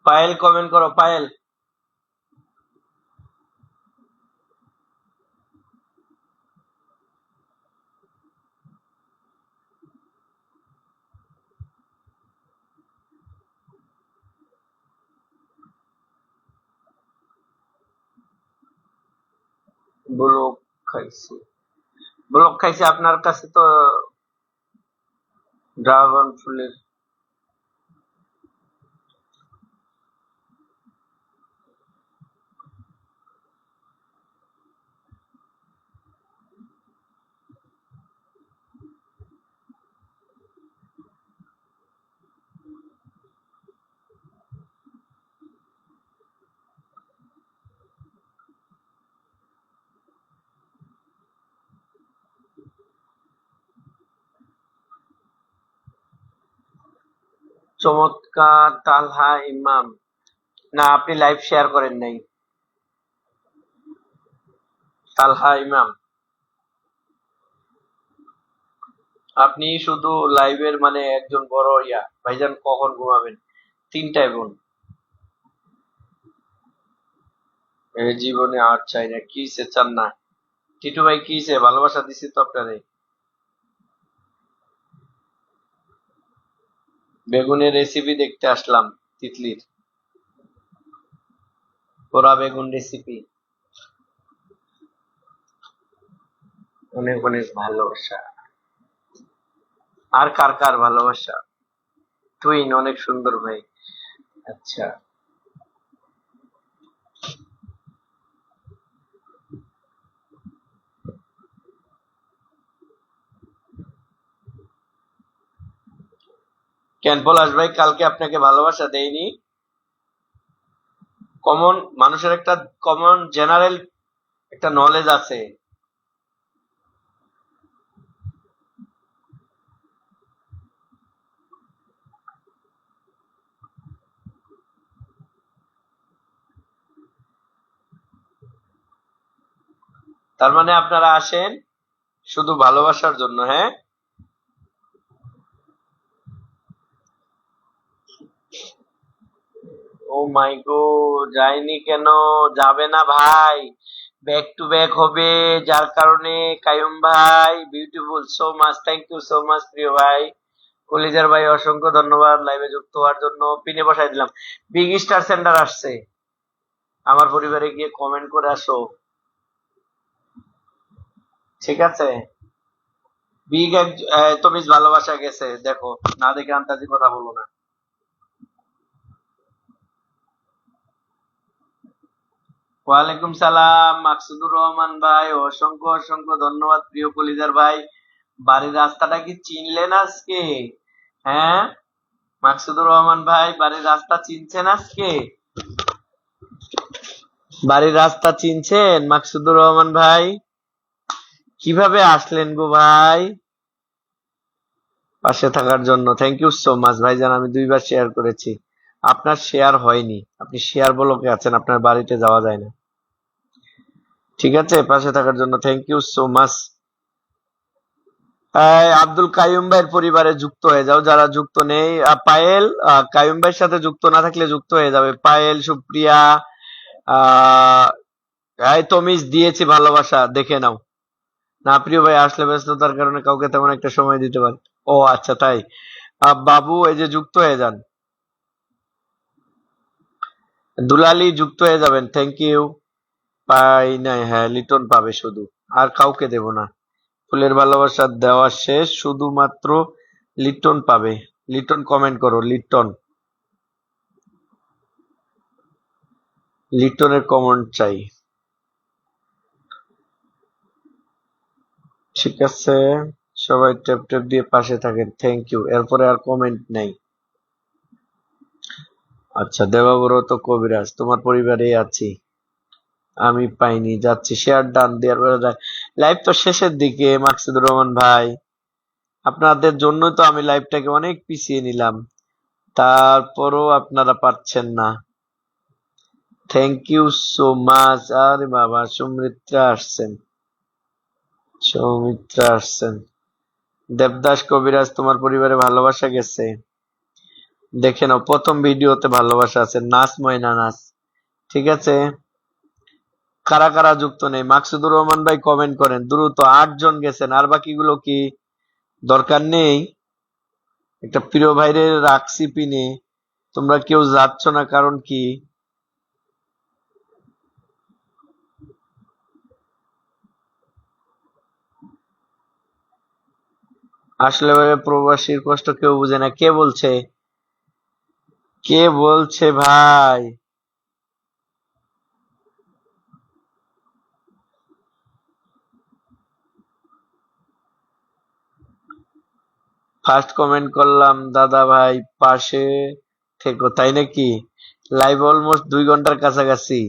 পায়েল কমেন্ট করো, পায়েল। ব্লক খাইছি, ব্লক খাইছে আপনার কাছে তো ড্রাগন ফুলের। চমৎকার তালহা ইমাম। না, আপনি লাইভ শেয়ার করেন নাই। তালহা ইমাম, আপনি শুধু লাইভের মানে একজন বড় ভাইজান কখন ঘুমাবেন? 3টায় বোন। এই জীবনে আর চাই না, কি সে চান না? টিটু ভাই কি সে ভালোবাসা দিছি তো আপনারে। বেগুনের রেসিপি দেখতে আসলাম, তিতলির পোড়া বেগুন রেসিপি। অনেক অনেক ভালোবাসা। আর কার কার ভালোবাসা? টুইন অনেক সুন্দর ভাই। আচ্ছা, কেন পলাশ ভাই কালকে আপনাকে ভালোবাসা দেয়নি? কমন মানুষের একটা কমন জেনারেল একটা নলেজ আছে। তার মানে আপনারা আসেন শুধু ভালোবাসার জন্য, হ্যাঁ? ও মাই গো, যায়নি কেন? যাবে না ভাই, ব্যাক টু ব্যাক হবে, যার কারণে কায়ুম ভাই beautiful, so much, thank you so much প্রিয় ভাই। কলিজার ভাই অসংখ্য ধন্যবাদ লাইভে যুক্ত হওয়ার জন্য, পিনে বসাই দিলাম। বিগ স্টার সেন্টার আসছে, আমার পরিবারে গিয়ে কমেন্ট করে আসো, ঠিক আছে? বিগ তুমি ভালোবাসা গেছে, দেখো না দেখে আন্তাজি কথা বলো না। ওয়ালাইকুম সালাম মাকসুদুর রহমান ভাই, অসংখ্য অসংখ্য ধন্যবাদ প্রিয় কলিজার ভাই। বাড়ির রাস্তাটা কি চিনলেন আজকে? হ্যাঁ, মাকসুদুর রহমান ভাই বাড়ির রাস্তা চিনছেন আজকে? বাড়ির রাস্তা চিনছেন মাকসুদুর রহমান ভাই? কিভাবে আসলেন গো ভাই? পাশে থাকার জন্য থ্যাংক ইউ সো মাচ ভাইজান, আমি 2 বার শেয়ার করেছি, আপনার শেয়ার হয়নি, আপনি শেয়ার ব্লকে আছেন, আপনার বাড়িতে যাওয়া যায় না, ঠিক আছে? পাশে থাকার জন্য thank you so much. Abdul Kaiyum ভাইয়ের পরিবারে যুক্ত হয়ে যাও যারা যুক্ত নেই। পায়েল, কাইয়ুম ভাইয়ের সাথে যুক্ত না থাকলে যুক্ত হয়ে যাবে। পায়েল, সুপ্রিয়া, আহ এই তমিজ দিয়েছি ভালোবাসা, দেখে নাও। না প্রিয় ভাই, আসলে ব্যস্ততার কারণে কাউকে তেমন একটা সময় দিতে পারি। ও আচ্ছা তাই। বাবু এই যে যুক্ত হয়ে যান, দুলালি যুক্ত হয়ে যাবেন, থ্যাংক ইউ। পাই নাই, হ্যাঁ লিটন পাবে শুধু, আর কাউকে দেব না। ফুলের ভালোবাসা দেওয়া শেষ, শুধুমাত্র লিটন পাবে। লিটন কমেন্ট করো, লিটন, লিটনের কমেন্ট চাই, ঠিক আছে? সবাই ট্যাপ ট্যাপ দিয়ে পাশে থাকেন, থ্যাংক ইউ। এরপরে আর কমেন্ট নেই। আচ্ছা, দেবাব্রত কবিরাজ, তোমার পরিবারেই আছি, আমি পাইনি, যাচ্ছি, শেয়ার ডান দেওয়ার পরে লাইভ তো শেষের দিকে মাকসুদুর রহমান ভাই, আপনাদের জন্যই তো আমি লাইভটাকে অনেক পিছিয়ে নিলাম, তারপরও আপনারা পারছেন না। Thank you so much. আরে বাবা, সৌমিত্রা আসছেন, সৌমিত্রা আসছেন। দেবদাস কবিরাজ, তোমার পরিবারে ভালোবাসা গেছে, দেখে নাও, প্রথম ভিডিওতে ভালোবাসা আছে, নাচ ময়না নাচ, ঠিক আছে? কারা কারা যুক্ত নেই? মাকসুদুর রহমান ভাই কমেন্ট করেন দ্রুত, 8 জন গেছেন, আর বাকিগুলো কি দরকার নেই? একটা প্রিয় ভাইরে রাখছি পিনে, তোমরা কেউ যাচ্ছ না, কারণ কি? আসলে ভাই প্রবাসীর কষ্ট কেউ বুঝে না, কে বলছে? কে বলছে ভাই? ফার্স্ট কমেন্ট করলাম দাদা ভাই, পাশে থেকো, তাই নাকি? লাইভ অলমোস্ট 2 ঘন্টার কাছাকাছি,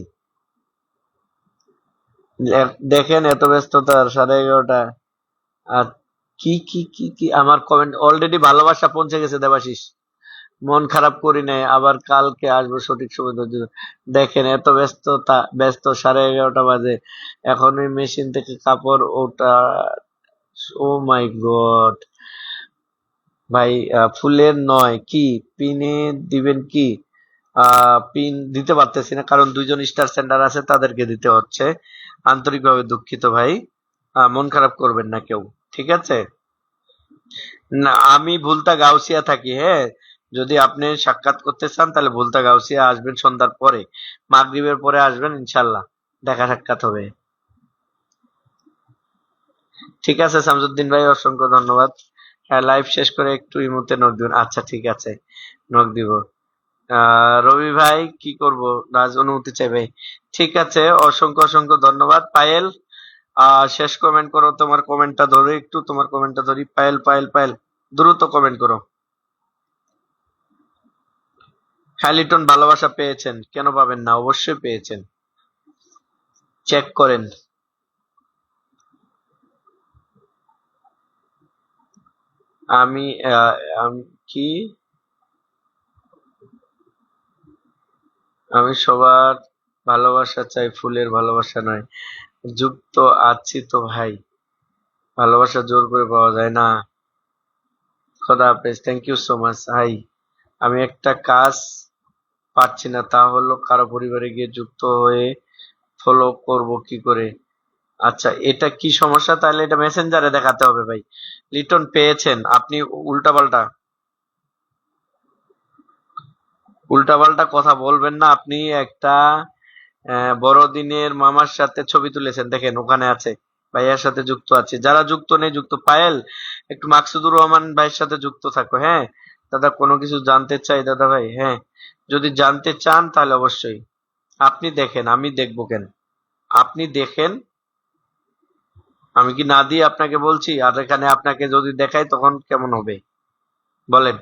দেখেন এত ব্যস্ততা, 11:30। আর কি কি কি কি আমার কমেন্ট অলরেডি ভালোবাসা পৌঁছে গেছে দেবাশিস, মন খারাপ করি নাই, আবার কালকে আসবো সঠিক সময় ধৈর্য ধরে। দেখেন এত ব্যস্ততা, ব্যস্ত, 11:30 বাজে, এখন ওই মেশিন থেকে কাপড় ওটা, ও মাই গড ভাই, ফুলের নয় কি পিনে দিবেন কি? পিন দিতে পারতেছি না, কারণ 2 জন স্টার সেন্টার আছে, তাদেরকে দিতে হচ্ছে, আন্তরিকভাবে দুঃখিত ভাই, মন খারাপ করবেন না কেউ, ঠিক আছে? না, আমি ভুলতা গাউসিয়া থাকি, হ্যাঁ, যদি আপনি সাক্ষাৎ করতে চান তাহলে ভুলতা গাউসিয়া আসবেন, সন্ধ্যার পরে, মাগরিবের পরে আসবেন, ইনশাল্লাহ দেখা সাক্ষাৎ হবে, ঠিক আছে? শামসুদ্দিন ভাই অসংখ্য ধন্যবাদ। হ্যাঁ, লাইভ শেষ করে একটু ইমুতে নক দিবেন, আচ্ছা ঠিক আছে, নক দিব। রবি ভাই কি করব, রাজ অনুমতি চাই ভাই, ঠিক আছে, অসংখ্য অসংখ্য ধন্যবাদ। পায়েল, শেষ কমেন্ট করো, তোমার কমেন্টটা ধরে, একটু তোমার কমেন্টটা ধরি, পায়েল পায়েল পায়েল, দ্রুত কমেন্ট করো। হ্যালিটন ভালোবাসা পেয়েছেন, কেন পাবেন না, অবশ্যই পেয়েছেন, চেক করেন। আমি আমি কি, আমি সবার ভালোবাসা চাই, ফুলের ভালোবাসা নয়। যুক্ত আছি তো ভাই, ভালোবাসা জোর করে পাওয়া যায় না। খোদা হাফেজ, thank you so much. Hi, আমি একটা কাজ পাচ্ছি না, তা হলো কারো পরিবারে গিয়ে যুক্ত হয়ে ফলো করব কি করে? আচ্ছা, এটা কি সমস্যা? তাহলে এটা মেসেঞ্জারে দেখাতে হবে ভাই। লিটন পেয়েছেন আপনি। উল্টাপাল্টা উল্টাপাল্টা কথা বলবেন না। আপনি একটা বড়দিনের মামার সাথে ছবি তুলেছেন, দেখেন ওখানে আছে, ভাইয়ার সাথে যুক্ত আছে। যারা যুক্ত নেই যুক্ত, পায়েল একটু মাকসুদুর রহমান ভাইয়ের সাথে যুক্ত থাকো। হ্যাঁ দাদা, কোনো কিছু জানতে চাই দাদা ভাই। হ্যাঁ, যদি জানতে চান তাহলে অবশ্যই আপনি দেখেন, আমি দেখবো কেন? আপনি দেখেন, আমি কি না দিয়ে আপনাকে বলছি? আর এখানে আপনাকে যদি দেখাই তখন কেমন হবে বলেন?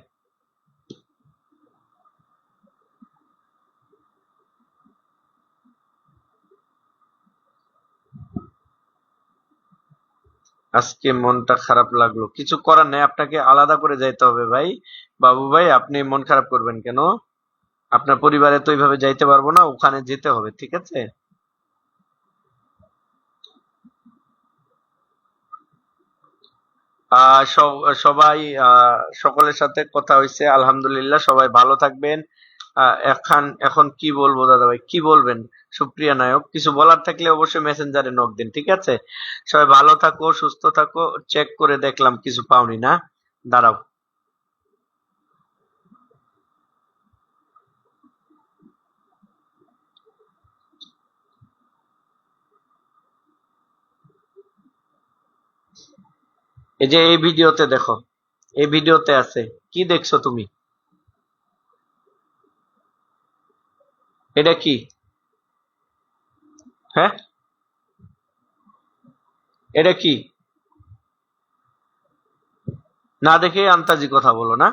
আজকে মনটা খারাপ লাগলো, কিছু করার নেই, আপনাকে আলাদা করে যাইতে হবে ভাই। বাবু ভাই, আপনি মন খারাপ করবেন কেন? আপনার পরিবারে তো এইভাবে যাইতে পারবো না, ওখানে যেতে হবে, ঠিক আছে? সবাই সকলের সাথে কথা হয়েছে, আলহামদুলিল্লাহ, সবাই ভালো থাকবেন। এখন এখন কি বলবো দাদা ভাই, কি বলবেন? সুপ্রিয়া নায়ক, কিছু বলার থাকলে অবশ্যই মেসেঞ্জারে নক দিন, ঠিক আছে? সবাই ভালো থাকো, সুস্থ থাকো। চেক করে দেখলাম কিছু পাওনি না, দাঁড়াও। এই যে এই ভিডিওতে দেখো, এই ভিডিওতে আছে। কি দেখছো তুমি? এটা কি? হ্যাঁ, এটা কি? না দেখে আন্তাজি কথা বলো না।